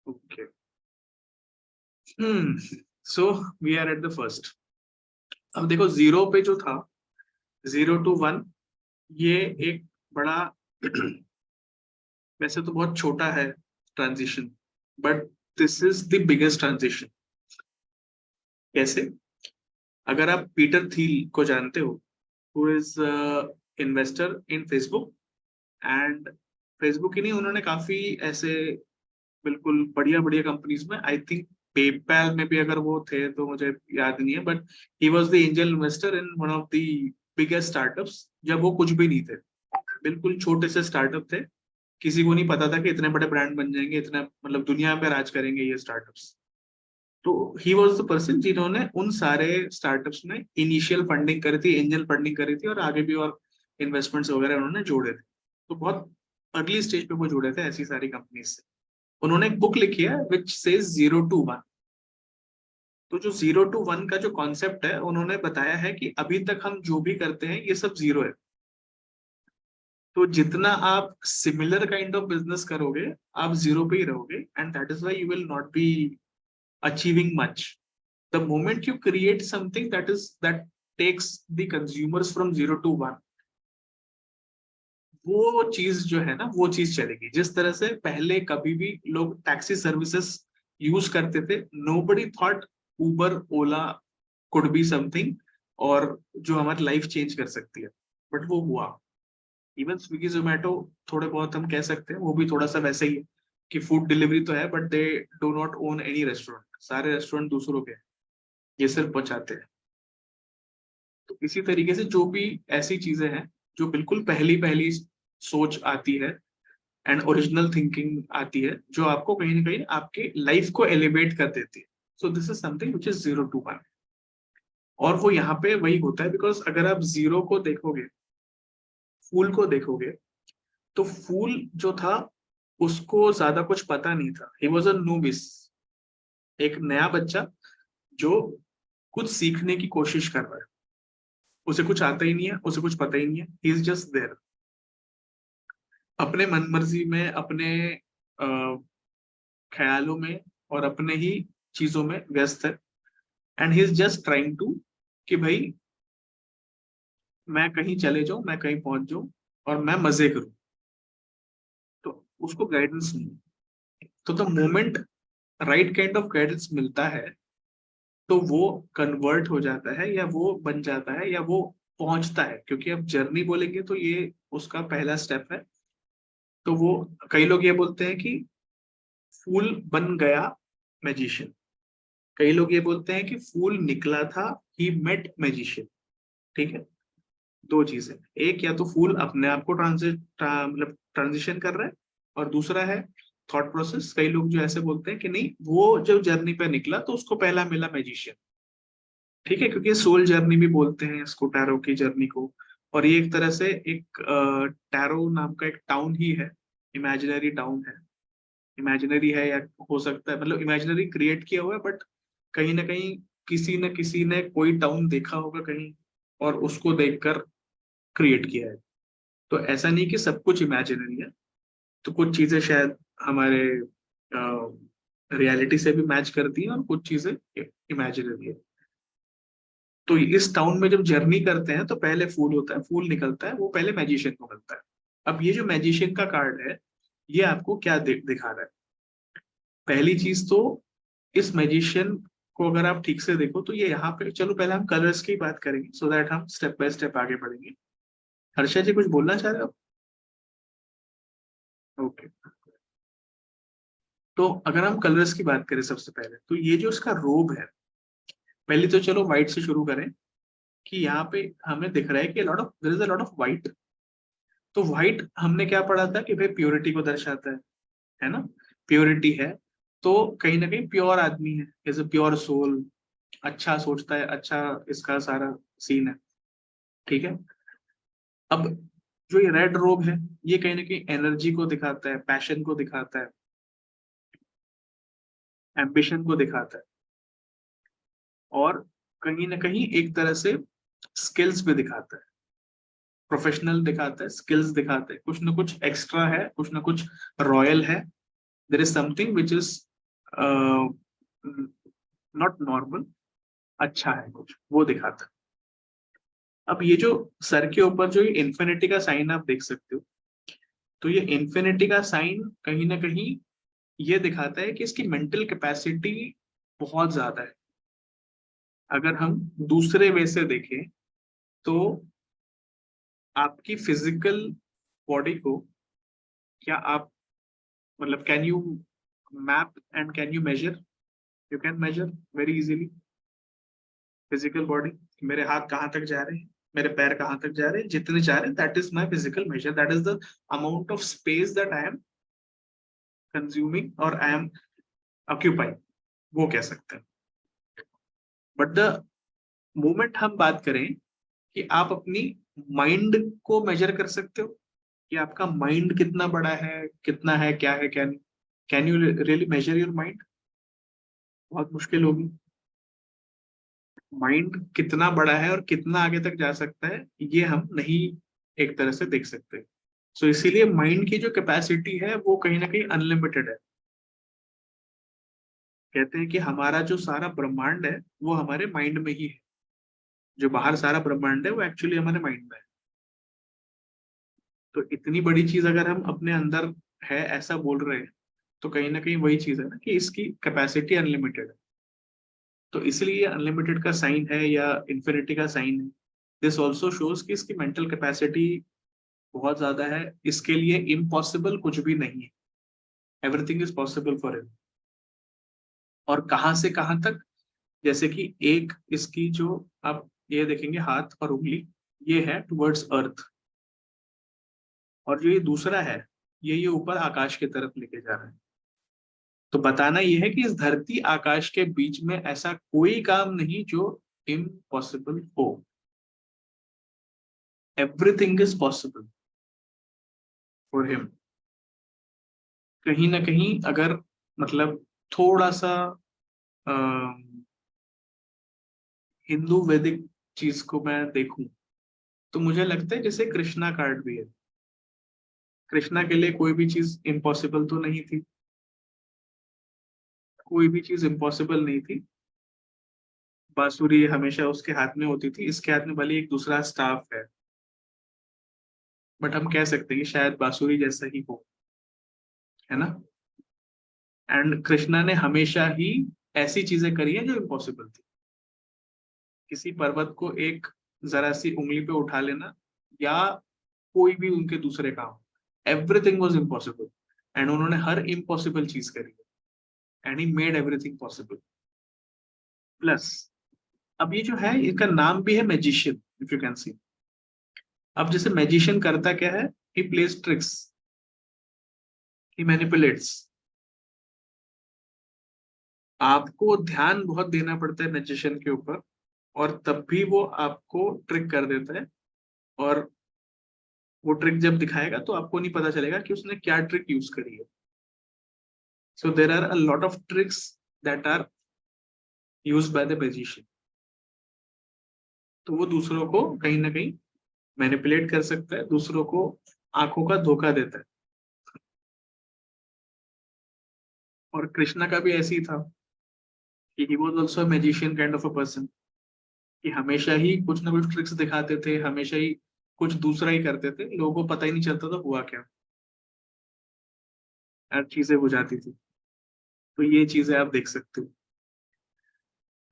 okay. So we are at the first. अब देखो 0 पे जो था, 0 to 1, ये एक बड़ा वैसे तो बहुत छोटा है transition, but this is the biggest transition. कैसे? अगर आप पीटर थील को जानते हो, who is investor in Facebook, and Facebook ही नहीं, उन्होंने काफी ऐसे बिल्कुल बढ़िया बढ़िया कंपनीज में, आई थिंक पेपैल में भी अगर वो थे तो मुझे याद नहीं है, but he was the angel investor in one of the biggest startups, जब वो कुछ भी नहीं थे, बिल्कुल छोटे से स्टार्टअप थे, किसी को नहीं पता था कि इतने बड़े ब्रांड बन जाएंगे, इतना मतलब दुनिया पे राज करेंगे ये स्टार्टअप्स। तो ही वाज द पर्सन जिन्होंने उन सारे स्टार्टअप्स में इनिशियल फंडिंग करी थी, एंजल फंडिंग करी थी, और आगे भी और इन्वेस्टमेंट्स वगैरह उन्होंने जोड़े थे। तो बहुत अर्ली स्टेज पे वो जुड़े थे ऐसी सारी कंपनीज से। उन्होंने एक बुक लिखी है विच सेज 0 to 1। तो जो 0 to 1 का जो कॉन्सेप्ट है, उन्होंने बताया है कि अभी तक हम जो भी करते हैं ये सब जीरो है। तो जितना आप सिमिलर काइंड ऑफ बिजनेस करोगे, आप 0 पे ही रहोगे, and that is why you will not be achieving much. The moment you create something that takes the consumers from 0 to 1, वो चीज जो है ना, वो चीज चलेगी। जिस तरह से पहले कभी भी लोग टैक्सी सर्विसेज यूज करते थे, nobody thought Uber Ola could be something और जो हमारी लाइफ चेंज कर सकती है, बट वो हुआ। इवन स्विगी जोमेटो थोड़े बहुत हम कह सकते हैं, वो भी थोड़ा सा वैसे ही है कि फूड डिलीवरी तो है, but they do not own any restaurant, सारे रेस्टोरेंट दूसरों के हैं, ये सिर्फ पहुंचाते हैं। तो इसी तरीके से जो भी ऐसी चीजें हैं जो बिल्कुल पहली पहली सोच आती है एंड ओरिजिनल थिंकिंग आती है, जो आपको कहीं ना कहीं आपके लाइफ को एलिवेट कर देती है, so this is something which is 0 to 1। और वो यहाँ पे वही होता है, बिकॉज अगर आप जीरो को देखोगे, फूल को देखोगे, तो फूल जो था उसको ज्यादा कुछ पता नहीं था, ही वॉज अ नूबिस, एक नया बच्चा जो कुछ सीखने की कोशिश कर रहा है, उसे कुछ आता ही नहीं है, उसे कुछ पता ही नहीं है, ही इज जस्ट देयर, अपने मन मर्जी में, अपने ख्यालों में और अपने ही चीजों में व्यस्त है। And he is just trying to कि भाई मैं कहीं चले जाऊं, मैं कहीं पहुंच जाऊं और मैं मजे करूं। तो उसको गाइडेंस नहीं है। तो the moment right kind of guidance मिलता है, तो वो कन्वर्ट हो जाता है, या वो बन जाता है, या वो पहुंचता है, क्योंकि अब जर्नी बोलेंगे तो ये उसका पहला स्टेप है। तो वो कई लोग ये बोलते हैं कि फूल बन गया मैजिशियन, कई लोग ये बोलते हैं कि फूल निकला था, ही मेट मैजिशियन। ठीक है, दो चीजें, एक या तो फूल अपने आप को मतलब ट्रांजिशन कर रहा है, और दूसरा है थॉट प्रोसेस। कई लोग जो ऐसे बोलते हैं कि नहीं, वो जब जर्नी पे निकला तो उसको पहला मिला मैजिशियन। ठीक है, क्योंकि सोल जर्नी भी बोलते हैं इसको, टैरो की जर्नी को। और ये एक तरह से एक टैरो नाम का एक टाउन ही है, इमेजिनरी टाउन है, इमेजिनरी है, या हो सकता है मतलब इमेजिनरी क्रिएट किया हुआ है, बट कहीं ना कहीं किसी न किसी ने कोई टाउन देखा होगा कहीं, और उसको देखकर क्रिएट किया है। तो ऐसा नहीं कि सब कुछ इमेजिनरी है, तो कुछ चीजें शायद हमारे रियलिटी से भी मैच करती हैं, और कुछ चीजें इमेजिनरी है। तो इस टाउन में जब जर्नी करते हैं तो पहले फूल होता है, फूल निकलता है, वो पहले मैजिशियन को मिलता है। अब ये जो मैजिशियन का कार्ड है, ये आपको क्या दिखा रहा है? पहली चीज तो इस मैजिशियन को अगर आप ठीक से देखो तो ये यहाँ पे, चलो पहले हम कलर्स की बात करेंगे सो दैट हम स्टेप बाय स्टेप आगे बढ़ेंगे। हर्षा जी कुछ बोलना चाह रहे हो? ओके, तो अगर हम कलर्स की बात करें सबसे पहले, तो ये जो इसका रोब है, पहले तो चलो व्हाइट से शुरू करें कि यहाँ पे हमें दिख रहा है कि lot of their is a lot of white. तो व्हाइट हमने क्या पढ़ा था कि भाई प्योरिटी को दर्शाता है ना? प्योरिटी है तो कहीं ना कहीं प्योर आदमी है, इज अ प्योर सोल, अच्छा सोचता है, अच्छा इसका सारा सीन है, ठीक है। अब जो ये रेड रोब है, ये कहीं ना कहीं एनर्जी को दिखाता है, पैशन को दिखाता है, एम्बिशन को दिखाता है, और कहीं ना कहीं एक तरह से स्किल्स भी दिखाता है, प्रोफेशनल दिखाता है, स्किल्स दिखाता है, कुछ ना कुछ एक्स्ट्रा है, कुछ ना कुछ रॉयल है, there is something which is not normal, अच्छा है कुछ, वो दिखाता है। अब ये जो सर के ऊपर जो ये इन्फिनिटी का साइन आप देख सकते हो, तो ये इन्फिनिटी का साइन कहीं ना कहीं ये दिखाता है कि इसकी मेंटल कैपेसिटी बहुत ज्यादा है। अगर हम दूसरे वे से देखें तो आपकी फिजिकल बॉडी को, क्या आप मतलब can you map and can you measure? You can measure very easily physical body, मेरे हाथ कहाँ तक जा रहे हैं, मेरे पैर कहाँ तक जा रहे हैं, जितने जा रहे हैं, that is my physical measure, that is the amount of space that I am consuming और आई एम ऑक्यूपाइंग, वो कह सकते हैं। बट द मोमेंट हम बात करें कि आप अपनी माइंड को मेजर कर सकते हो कि आपका माइंड कितना बड़ा है, कितना है, क्या है, can you really major your mind? बहुत मुश्किल होगी। माइंड कितना बड़ा है और कितना आगे तक जा सकता है, ये हम नहीं एक तरह से देख सकते। सो इसीलिए माइंड की जो कैपेसिटी है वो कहीं ना कहीं अनलिमिटेड है। कहते हैं कि हमारा जो सारा ब्रह्मांड है वो हमारे माइंड में ही है, जो बाहर सारा ब्रह्मांड है वो एक्चुअली हमारे माइंड में है। तो इतनी बड़ी चीज अगर हम अपने अंदर है ऐसा बोल रहे हैं, तो कहीं ना कहीं वही चीज है ना कि इसकी कैपेसिटी अनलिमिटेड है। तो इसलिए अनलिमिटेड का साइन है या इन्फिनिटी का साइन है। दिस ऑल्सो शोज कि इसकी मेंटल कैपेसिटी बहुत ज्यादा है, इसके लिए इम्पॉसिबल कुछ भी नहीं है, everything is possible for him. और कहाँ से कहाँ तक, जैसे कि एक इसकी जो आप ये देखेंगे हाथ और उंगली, ये है टुवर्ड्स अर्थ, और जो ये दूसरा है ये ऊपर आकाश की तरफ लेके जा रहा है। तो बताना ये है कि इस धरती आकाश के बीच में ऐसा कोई काम नहीं जो इम्पॉसिबल हो, everything is possible for him. कहीं ना कहीं अगर मतलब थोड़ा सा हिंदू वैदिक चीज को मैं देखूं, तो मुझे लगता है जैसे कृष्णा कार्ड भी है, कृष्णा के लिए कोई भी चीज इम्पॉसिबल तो नहीं थी, कोई भी चीज इम्पॉसिबल नहीं थी। बांसुरी हमेशा उसके हाथ में होती थी, इसके हाथ में भले एक दूसरा स्टाफ है, बट हम कह सकते हैं कि शायद बांसुरी जैसा ही हो, है ना? एंड कृष्णा ने हमेशा ही ऐसी चीजें करी है जो इम्पॉसिबल थी। किसी पर्वत को एक जरा सी उंगली पे उठा लेना, या कोई भी उनके दूसरे काम, एवरीथिंग वाज इम्पॉसिबल, एंड उन्होंने हर इम्पॉसिबल चीज करी, and he made everything possible. Plus अब ये जो है इसका नाम भी है magician, if you can see. अब जैसे मैजिशियन करता क्या है, ही प्लेस ट्रिक्स, ही मैनिपुलेट्स। आपको ध्यान बहुत देना पड़ता है मैजिशियन के ऊपर, और तब भी वो आपको ट्रिक कर देता है। और वो ट्रिक जब दिखाएगा तो आपको नहीं पता चलेगा कि उसने क्या ट्रिक यूज करी है। So there are a lot of tricks that are use by the magician. तो वो दूसरों को कहीं ना कहीं मैनिपुलेट कर सकता है, दूसरों को आंखों का धोखा देता है। और कृष्णा का भी ऐसे ही था कि he was also magician kind of a person, कि हमेशा ही कुछ ना कुछ ट्रिक्स दिखाते थे, हमेशा ही कुछ दूसरा ही करते थे, लोगों को पता ही नहीं चलता था हुआ क्या, हर चीजें हो जाती थी। तो ये चीजें आप देख सकते हो।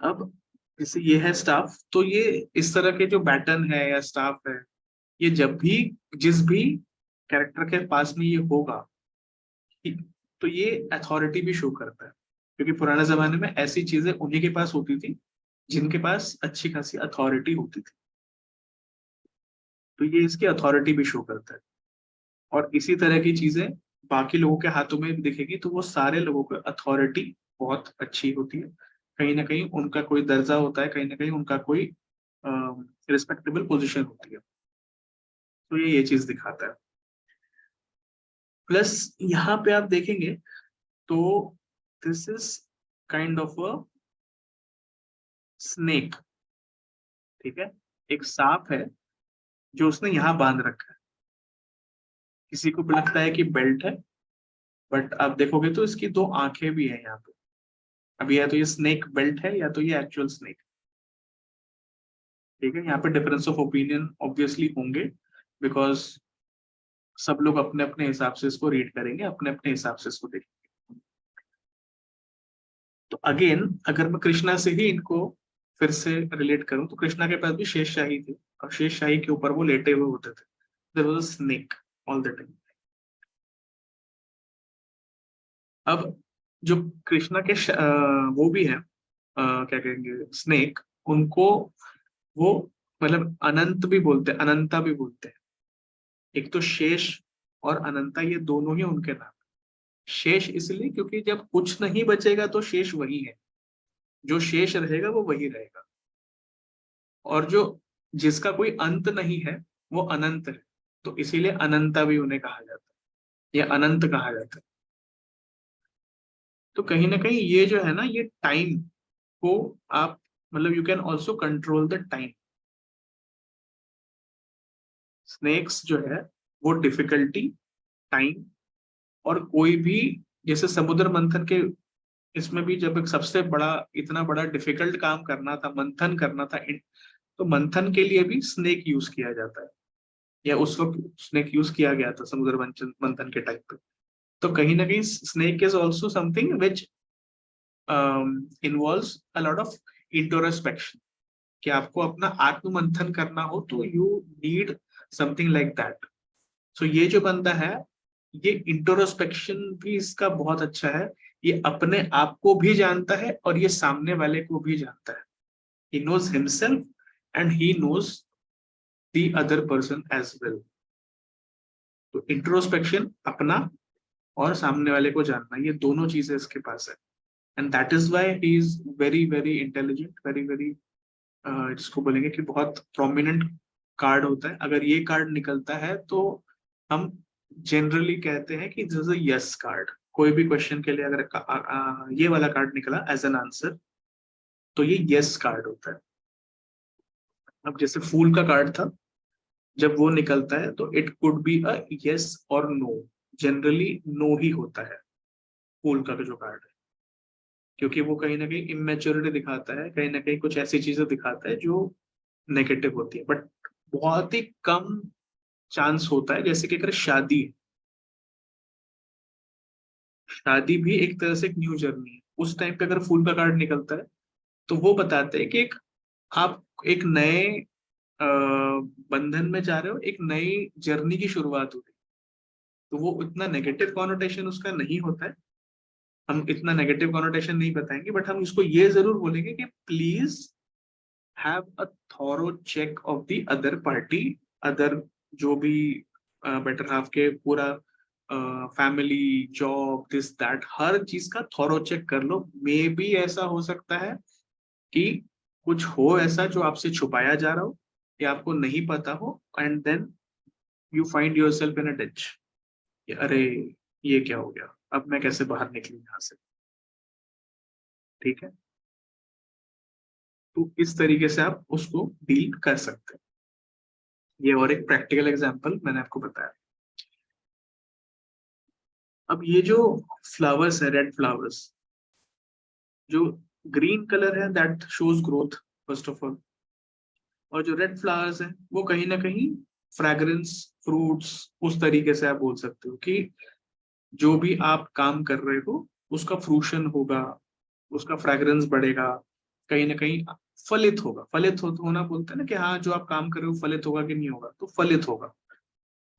अब जैसे ये है स्टाफ, तो ये इस तरह के जो बैटन है या स्टाफ है, ये जब भी जिस भी कैरेक्टर के पास में ये होगा, तो ये अथॉरिटी भी शो करता है, क्योंकि पुराने जमाने में ऐसी चीजें उन्हीं के पास होती थी जिनके पास अच्छी खासी अथॉरिटी होती थी, तो ये इसकी अथॉरिटी भी शो करता है। और इसी तरह की चीजें बाकी लोगों के हाथों में भी दिखेगी, तो वो सारे लोगों को अथॉरिटी बहुत अच्छी होती है, कहीं ना कहीं उनका कोई दर्जा होता है, कहीं ना कहीं उनका कोई रिस्पेक्टेबल पोजीशन होती है, तो ये चीज दिखाता है। प्लस यहाँ पे आप देखेंगे तो this is kind of a snake, ठीक है, एक सांप है जो उसने यहाँ बांध रखा है, किसी को भी लगता है कि बेल्ट है, बट आप देखोगे तो इसकी दो आंखें भी है यहाँ पे। अब या तो ये स्नेक बेल्ट है या तो ये एक्चुअल स्नेक, ठीक है। यहाँ पे डिफरेंस ऑफ ओपिनियन ऑब्वियसली होंगे, बिकॉज सब लोग अपने अपने हिसाब से इसको रीड करेंगे, अपने अपने हिसाब से इसको देखेंगे। तो अगेन अगर मैं कृष्णा से ही इनको फिर से रिलेट करूं, तो कृष्णा के पास भी शेष शाही थे, और शेष शाही के ऊपर वो लेटे हुए होते थे, there was a snake all the time. अब जो कृष्णा के वो भी है, क्या कहेंगे, स्नेक, उनको वो मतलब अनंत भी बोलते हैं, अनंता भी बोलते हैं। एक तो शेष और अनंता, ये दोनों ही उनके नाम। शेष इसलिए क्योंकि जब कुछ नहीं बचेगा तो शेष वही है, जो शेष रहेगा वो वही रहेगा, और जो जिसका कोई अंत नहीं है वो अनंत है, तो इसीलिए अनंता भी उन्हें कहा जाता है, या अनंत कहा जाता है। तो कहीं ना कहीं ये जो है ना, ये टाइम को आप मतलब you can also control the time. Snakes जो है वो डिफिकल्टी, टाइम, और कोई भी, जैसे समुद्र मंथन के इसमें भी जब एक सबसे बड़ा इतना बड़ा डिफिकल्ट काम करना था, मंथन करना था, तो मंथन के लिए भी स्नेक यूज किया जाता है, या उस वक्त स्नेक यूज किया गया था समुद्र मंथन मंथन के टाइम पे। तो कहीं ना कहीं snake is also something which involves a lot of introspection, कि आपको अपना आत्म मंथन करना हो तो you need something like that. सो ये जो बंदा है, ये इंट्रोस्पेक्शन भी इसका बहुत अच्छा है, ये अपने आप को भी जानता है और ये सामने वाले को भी जानता है। he knows himself and he knows the other person as well। तो इंट्रोस्पेक्शन, अपना और सामने वाले को जानना, ये दोनों चीजें इसके पास है, and that is why he is very very intelligent, very very, जिसको बोलेंगे कि बहुत प्रोमिनेंट कार्ड होता है। अगर ये कार्ड निकलता है तो हम जनरली कहते हैं कि this is a yes card. कोई भी क्वेश्चन के लिए अगर ये वाला कार्ड निकला एज एन आंसर, तो ये यस कार्ड होता है। अब जैसे फूल का कार्ड था, जब वो निकलता है तो it could be a yes और नो, जनरली नो ही होता है फूल का जो कार्ड है, क्योंकि वो कहीं ना कहीं इमेच्योरिटी दिखाता है, कहीं ना कहीं कुछ ऐसी चीजें दिखाता है जो नेगेटिव होती है। बट बहुत ही कम चांस होता है, जैसे कि अगर शादी, शादी भी एक तरह से एक न्यू जर्नी है, उस टाइम पे अगर फूल का कार्ड निकलता है तो वो बताते हैं कि एक आप एक नए बंधन में जा रहे हो, एक नई जर्नी की शुरुआत हो रही है। तो वो इतना नेगेटिव कॉनोटेशन उसका नहीं होता है, हम इतना नेगेटिव कॉनोटेशन नहीं बताएंगे, बट हम इसको ये जरूर बोलेंगे कि please have a thorough check of the other party, other जो भी बेटर हाफ के पूरा फैमिली, जॉब, दिस दैट, हर चीज का थॉरो चेक कर लो। मे बी ऐसा हो सकता है कि कुछ हो ऐसा जो आपसे छुपाया जा रहा हो या आपको नहीं पता हो, and then you find yourself in a ditch, अरे ये क्या हो गया, अब मैं कैसे बाहर निकलूं यहाँ से, ठीक है। तो इस तरीके से आप उसको डील कर सकते हैं। ये और एक प्रैक्टिकल एग्जांपल मैंने आपको बताया। अब ये जो फ्लावर्स है, रेड फ्लावर्स, जो ग्रीन कलर है that shows growth first of all, और जो रेड फ्लावर्स है वो कहीं ना कहीं फ्रैग्रेंस, फ्रूट्स, उस तरीके से आप बोल सकते हो कि जो भी आप काम कर रहे हो उसका फ्रूशन होगा, उसका फ्रैग्रेंस बढ़ेगा, कहीं ना कहीं फलित होगा। फलित होना बोलते हैं ना कि हाँ जो आप काम कर रहे हो फलित होगा कि नहीं होगा, तो फलित होगा।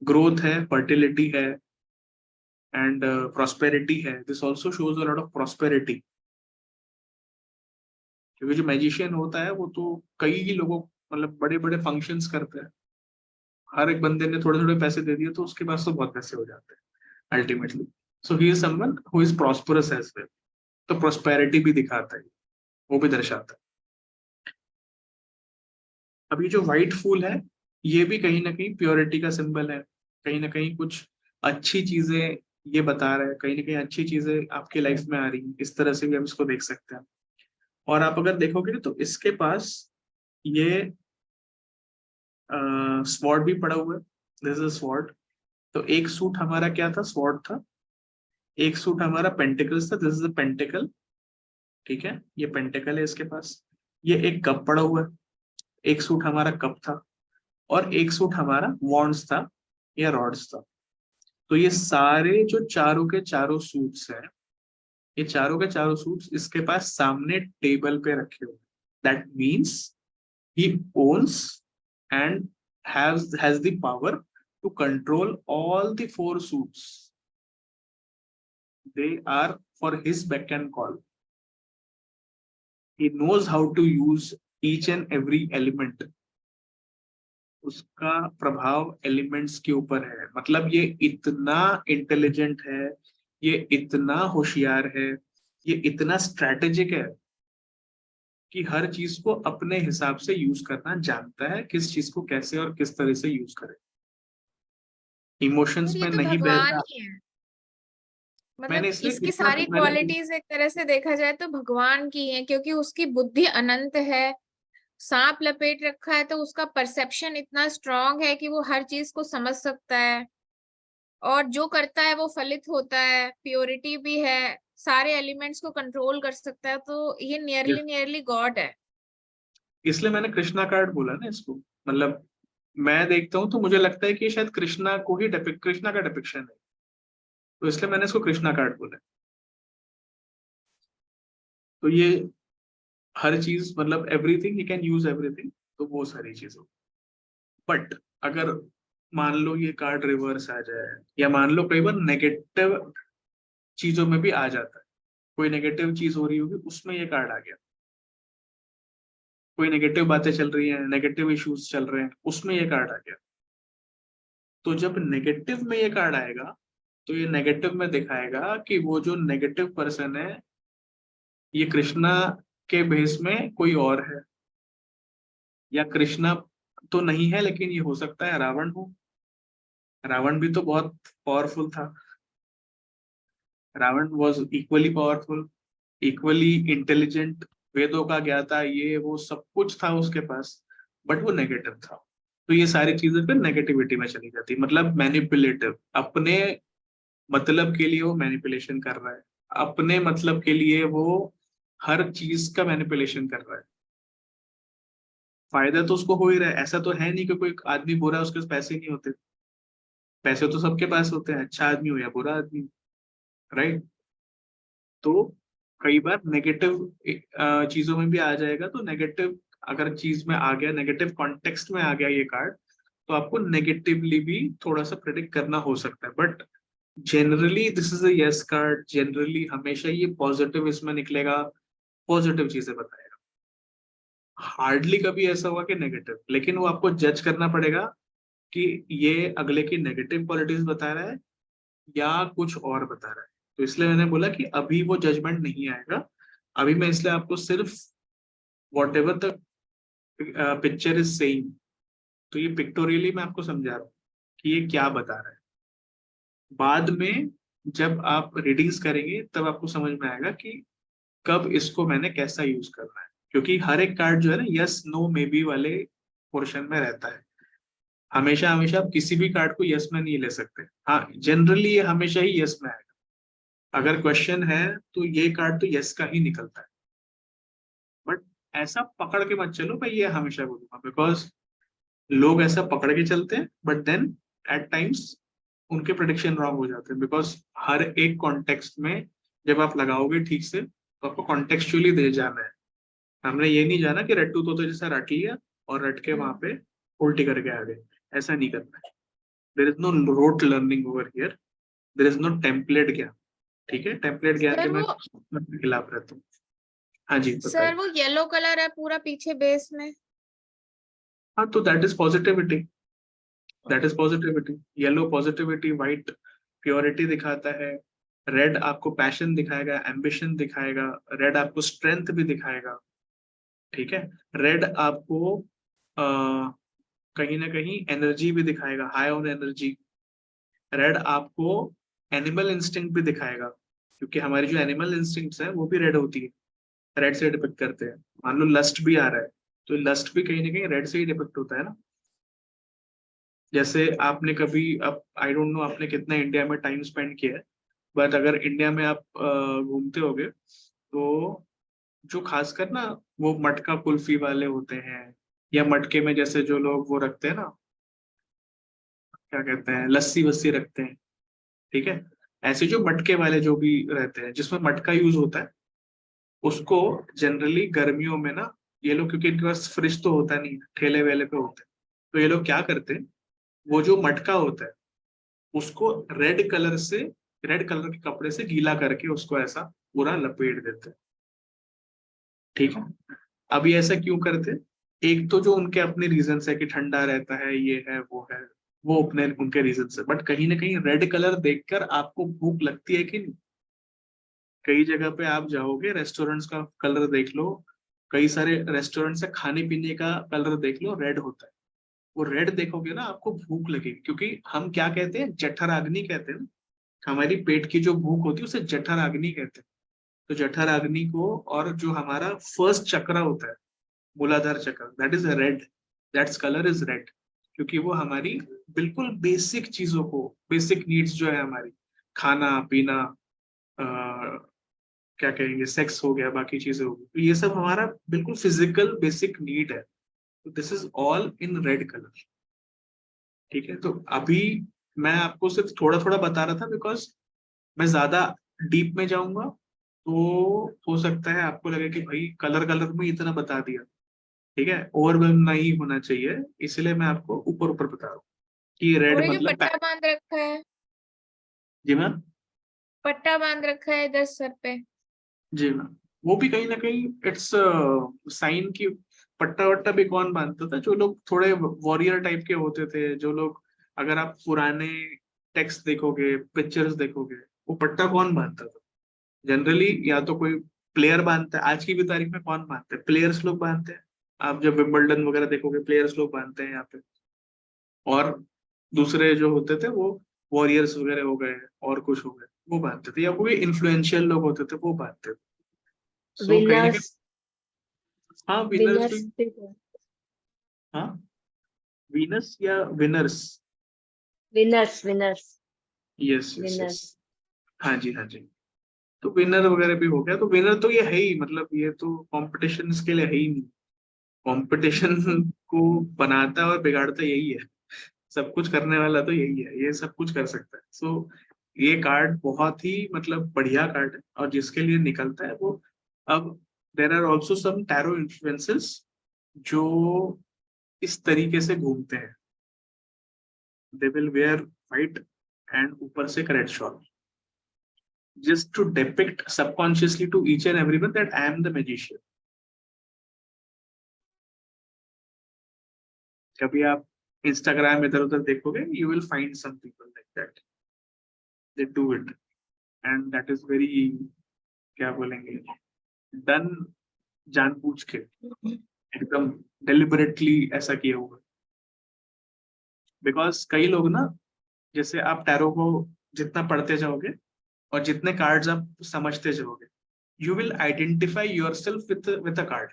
ग्रोथ है, फर्टिलिटी है, एंड प्रॉस्पेरिटी है। This also shows a lot of prosperity, क्योंकि जो मैजिशियन होता है वो तो कई ही लोगों, मतलब बड़े बड़े फंक्शंस करते हैं, हर एक बंदे ने थोड़े थोड़े पैसे दे दिए तो उसके पास तो बहुत पैसे हो जाते हैं ultimately. So he is someone who is prosperous as well. तो प्रॉस्पेरिटी भी दिखाता है, वो भी दर्शाता है। अब ये जो व्हाइट फूल है, ये भी कहीं ना कहीं प्योरिटी का सिंबल है। कहीं ना कहीं कुछ अच्छी चीजें ये बता रहा है, कहीं ना कहीं अच्छी चीजें आपकी लाइफ में आ रही हैं, इस तरह से भी हम इसको देख सकते हैं। और आप अगर देखोगे तो इसके पास ये स्वॉर्ड भी पड़ा हुआ है। This is sword. तो एक सूट हमारा क्या था, स्वॉर्ड था। एक सूट हमारा पेंटिकल्स था, दिस इज अ पेंटिकल। ठीक है, ये पेंटिकल है इसके पास। ये एक कप पड़ा हुआ है, एक सूट हमारा कप था। और एक सूट हमारा वॉन्ड्स था या रॉड्स था। तो ये सारे जो चारों के चारों सूट्स हैं, ये चारों के चारों सूट्स इसके पास सामने टेबल पे रखे हुए। That means he owns and has the power to control all the four suits. They are for his beck and call. He knows how to use each and every element. उसका प्रभाव elements के ऊपर है। मतलब ये इतना intelligent है, ये इतना होशियार है, ये इतना स्ट्रैटेजिक है कि हर चीज को अपने हिसाब से यूज करना जानता है, किस चीज को कैसे और किस तरह से यूज करे। और इमोशंस ये में तो नहीं भगवान बहता। ही है। मैंने मतलब इसलिए इसकी कृष्णा सारी मैंने क्वालिटीज एक तरह से देखा जाए तो भगवान की है, क्योंकि उसकी बुद्धि अनंत है। सांप लपेट रखा है तो उसका परसेप्शन इतना स्ट्रांग है कि वो हर चीज को समझ सकता है, और जो करता है वो फलित होता है। प्योरिटी भी है, सारे एलिमेंट्स को कंट्रोल कर सकता है, तो ये नियरली नियरली गॉड है। इसलिए मैंने कृष्णा कार्ड बोला ना इसको। मतलब मैं देखता हूँ तो मुझे लगता है कि शायद कृष्णा को ही डिपिक्ट, कृष्णा का डिपिक्शन है, तो इसलिए मैंने इसको कृष्णा कार्ड बोला। तो ये हर चीज, मतलब everything he can use everything, तो वो सारी चीजें। बट अगर मान लो ये कार्ड रिवर्स आ जाए, या मान लो कई बार नेगेटिव चीजों में भी आ जाता है, कोई नेगेटिव चीज हो रही होगी उसमें ये कार्ड आ गया, कोई नेगेटिव बातें चल रही हैं, नेगेटिव इश्यूज चल रहे हैं, उसमें ये कार्ड आ गया। तो जब नेगेटिव में ये कार्ड आएगा तो ये नेगेटिव में दिखाएगा कि वो जो नेगेटिव पर्सन है ये कृष्णा के भेस में कोई और है, या कृष्णा तो नहीं है लेकिन ये हो सकता है रावण हो। रावण भी तो बहुत पावरफुल था। Ravan was equally powerful, equally intelligent, वेदों का ज्ञाता, ये वो सब कुछ था उसके पास, बट वो नेगेटिव था। तो ये सारी चीजें फिर नेगेटिविटी में चली जाती, मतलब मैनिपुलेटिव, अपने मतलब के लिए वो मैनिपुलेशन कर रहा है, अपने मतलब के लिए वो हर चीज का मैनिपुलेशन कर रहा है। फायदा तो उसको हो ही रहा है, ऐसा तो है नहीं कि कोई आदमी बुरा है उसके पास पैसे नहीं होते। पैसे तो सबके पास होते हैं, अच्छा आदमी हो या बुरा आदमी, राइट। तो कई बार नेगेटिव चीजों में भी आ जाएगा। तो नेगेटिव अगर चीज में आ गया, नेगेटिव कॉन्टेक्स्ट में आ गया ये कार्ड, तो आपको नेगेटिवली भी थोड़ा सा प्रेडिक्ट करना हो सकता है। But generally this is a yes card. Generally हमेशा ये पॉजिटिव इसमें निकलेगा, पॉजिटिव चीजें बताएगा। हार्डली कभी ऐसा हुआ कि नेगेटिव, लेकिन वो आपको जज करना पड़ेगा कि ये अगले की नेगेटिव क्वालिटीज बता रहा है या कुछ और बता रहा है। तो इसलिए मैंने बोला कि अभी वो जजमेंट नहीं आएगा। अभी मैं इसलिए आपको सिर्फ what ever the picture is saying, तो ये पिक्टोरियली मैं आपको समझा रहा हूँ कि ये क्या बता रहा है। बाद में जब आप रीडिंग्स करेंगे तब आपको समझ में आएगा कि कब इसको मैंने कैसा यूज करना है, क्योंकि हर एक कार्ड जो है ना यस नो मे बी वाले पोर्शन में रहता है। हमेशा हमेशा आप किसी भी कार्ड को यस में नहीं ले सकते। हाँ, जनरली ये हमेशा ही यस में आएगा। अगर क्वेश्चन है तो ये कार्ड तो यस का ही निकलता है। बट ऐसा पकड़ के मत चलो, मैं ये हमेशा बोलूंगा, बिकॉज लोग ऐसा पकड़ के चलते हैं बट देन एट टाइम्स उनके प्रेडिक्शन रॉन्ग हो जाते हैं। बिकॉज हर एक कॉन्टेक्स्ट में जब आप लगाओगे ठीक से तो आपको कॉन्टेक्चुअली दे जाना है। हमने ये नहीं जाना कि रट्टू तो जैसा रट लिया और रट के वहां हम्म। पे उल्टी करके आ गए, ऐसा नहीं करना है। There is no rote learning over here, there is no template ज्ञान। ठीक है, टेम्पलेट ज्ञान के सर मैं वो खिलाफ रहता हूँ। हाँ जी सर बताइए। वो येलो कलर है पूरा पीछे बेस में। हाँ तो that is positivity, that okay. Is positivity. Yellow positivity, white purity दिखाता है, रेड आपको पैशन दिखाएगा, एम्बिशन दिखाएगा, रेड आपको स्ट्रेंथ भी दिखाएगा। ठीक है, रेड आपको कहीं ना कहीं एनर्जी भी दिखाएगा, हाई ऑन एनर्जी। रेड आपको एनिमल इंस्टिंक्ट भी दिखाएगा, क्योंकि हमारी जो एनिमल इंस्टिंक्ट्स है वो भी रेड होती है, रेड से डिपिक्ट करते हैं। मान लो लस्ट भी आ रहा है, तो लस्ट भी कहीं ना कहीं रेड से ही डिपिक्ट होता है ना। जैसे आपने कभी, अब आई डोंट नो आपने कितना इंडिया में टाइम स्पेंड किया है, बट अगर इंडिया में आप घूमते होगे तो जो खासकर ना वो मटका कुल्फी वाले होते हैं, या मटके में जैसे जो लोग वो रखते हैं ना, क्या कहते हैं, लस्सी वस्सी रखते हैं। ठीक है, ऐसे जो मटके वाले जो भी रहते हैं जिसमें मटका यूज होता है, उसको जनरली गर्मियों में ना ये लोग, क्योंकि इनके पास फ्रिज तो होता नहीं है, ठेले वेले पे होते हैं, तो ये लोग क्या करते हैं, वो जो मटका होता है उसको रेड कलर के कपड़े से गीला करके उसको ऐसा पूरा लपेट देते हैं। ठीक है, अब ये ऐसा क्यों करते हैं? एक तो जो उनके अपने रीजन है कि ठंडा रहता है, ये है वो है, वो अपने उनके रीजन से, बट कहीं ना कहीं रेड कलर देखकर आपको भूख लगती है कि नहीं? कई जगह पे आप जाओगे, रेस्टोरेंट्स का कलर देख लो, कई सारे रेस्टोरेंट से खाने पीने का कलर देख लो, रेड होता है। वो रेड देखोगे ना आपको भूख लगेगी, क्योंकि हम क्या कहते हैं, जठराग्नि कहते हैं ना, हमारी पेट की जो भूख होती है उसे जठराग्नि कहते हैं। तो जठराग्नि को, और जो हमारा फर्स्ट चक्र होता है, मूलाधार चक्र, that is red, that's colour is red, क्योंकि वो हमारी बिल्कुल बेसिक चीजों को, बेसिक नीड्स जो है हमारी, खाना पीना, क्या कहेंगे, सेक्स हो गया, बाकी चीजें हो गई, तो ये सब हमारा बिल्कुल फिजिकल बेसिक नीड है। तो this is all in red colour. ठीक है, तो अभी मैं आपको सिर्फ थोड़ा थोड़ा बता रहा था, बिकॉज मैं ज्यादा डीप में जाऊंगा तो हो सकता है आपको लगे कि भाई कलर कलर में इतना बता दिया। ठीक है, ओवरवेल्म नहीं होना चाहिए, इसलिए मैं आपको ऊपर ऊपर बता रहा हूँ कि और रेड ये जो मतलब पट्टा बांध रखा है, जी मैम। पट्टा बांध रखा है इधर सर पे। जी मैम, वो भी कहीं ना कहीं इट्स साइन की। पट्टा वट्टा भी कौन बांधता था? जो लोग थोड़े वॉरियर टाइप के होते थे, जो लोग, अगर आप पुराने टेक्स्ट देखोगे, पिक्चर्स देखोगे, वो पट्टा कौन बांधता था? जनरली या तो कोई प्लेयर बांधता है, आज की भी तारीख में कौन बांधता है, प्लेयर्स लोग बांधते हैं। आप जब विंबलडन वगैरह देखोगे, प्लेयर्स लोग बांधते हैं यहाँ पे। और दूसरे जो होते थे वो वॉरियर्स वगैरह हो गए, और कुछ हो गए, वो बांधते थे, या कोई इन्फ्लुएंशियल लोग होते थे वो बांधते थे। सो कहीं ना कहीं, विनर्स, हाँ विनर्स भी। विनर्स भी तो, हाँ, वीनस या winners. Winners winners yes yes yes. Winners. हाँ जी हाँ जी। तो विनर वगैरह भी हो गया, तो विनर तो ये है ही, मतलब ये तो कंपटीशन के लिए है ही नहीं। कंपटीशन को बनाता और बिगाड़ता यही है, सब कुछ करने वाला तो यही है, ये सब कुछ कर सकता है। सो ये कार्ड बहुत ही मतलब बढ़िया कार्ड है, और जिसके लिए निकलता है वो, अब there are also some tarot influencers जो इस तरीके से घूमते हैं, they will wear white and ऊपर से red shawl, just to depict subconsciously to each and everyone that I am the magician. कभी आप इंस्टाग्राम इधर उधर देखोगे, you will find some people like that, they do it, and that is very, क्या बोलेंगे, done, जानबूझ के, एकदम deliberately ऐसा किया हुआ। बिकॉज कई लोग ना, जैसे आप टैरो को जितना पढ़ते जाओगे और जितने कार्ड्स आप समझते जाओगे, you will identify your self with a card.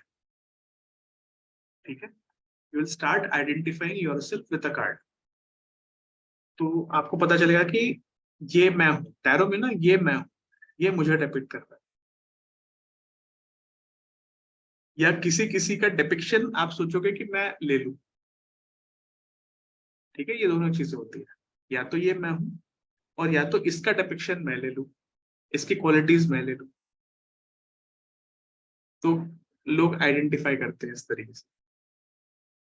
ठीक है, you will start identifying your self with a card. तो आपको पता चलेगा कि ये मैं हूँ टैरो में ना, ये मैं हूँ, ये मुझे डिपिक्ट कर रहा है। या किसी किसी का डिपिक्शन आप सोचोगे कि मैं ले लूं। ठीक है, ये दोनों चीजें होती है, या तो ये मैं हूं, और या तो इसका डिपिक्शन मैं ले लूं, इसकी क्वालिटीज मैं ले लूं। तो लोग आइडेंटिफाई करते हैं इस तरीके से,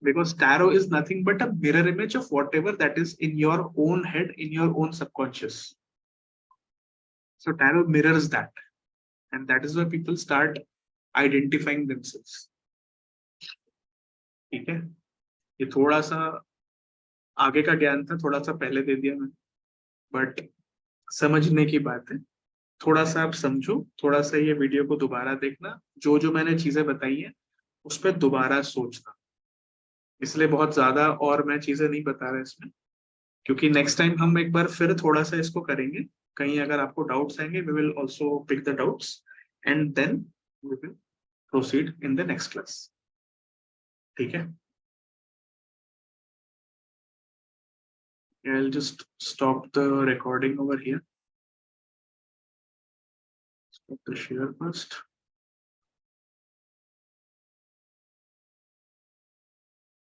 because tarot is nothing but a mirror image of whatever that is in your own head, in your own subconscious. So tarot mirrors that, and that is why people start identifying themselves. ठीक है, ये थोड़ा सा आगे का ज्ञान था, थोड़ा सा पहले दे दिया मैंने, बट समझने की बात है। थोड़ा सा आप समझो, थोड़ा सा ये वीडियो को दोबारा देखना, जो जो मैंने चीजें बताई हैं उस पर दोबारा सोचना, इसलिए बहुत ज्यादा और मैं चीजें नहीं बता रहा इसमें, क्योंकि नेक्स्ट टाइम हम एक बार फिर थोड़ा सा इसको करेंगे। कहीं अगर आपको डाउट्स आएंगे, we will also pick the doubts and then we will proceed in the next class. ठीक है, I'll just stop the recording over here. Stop the share first.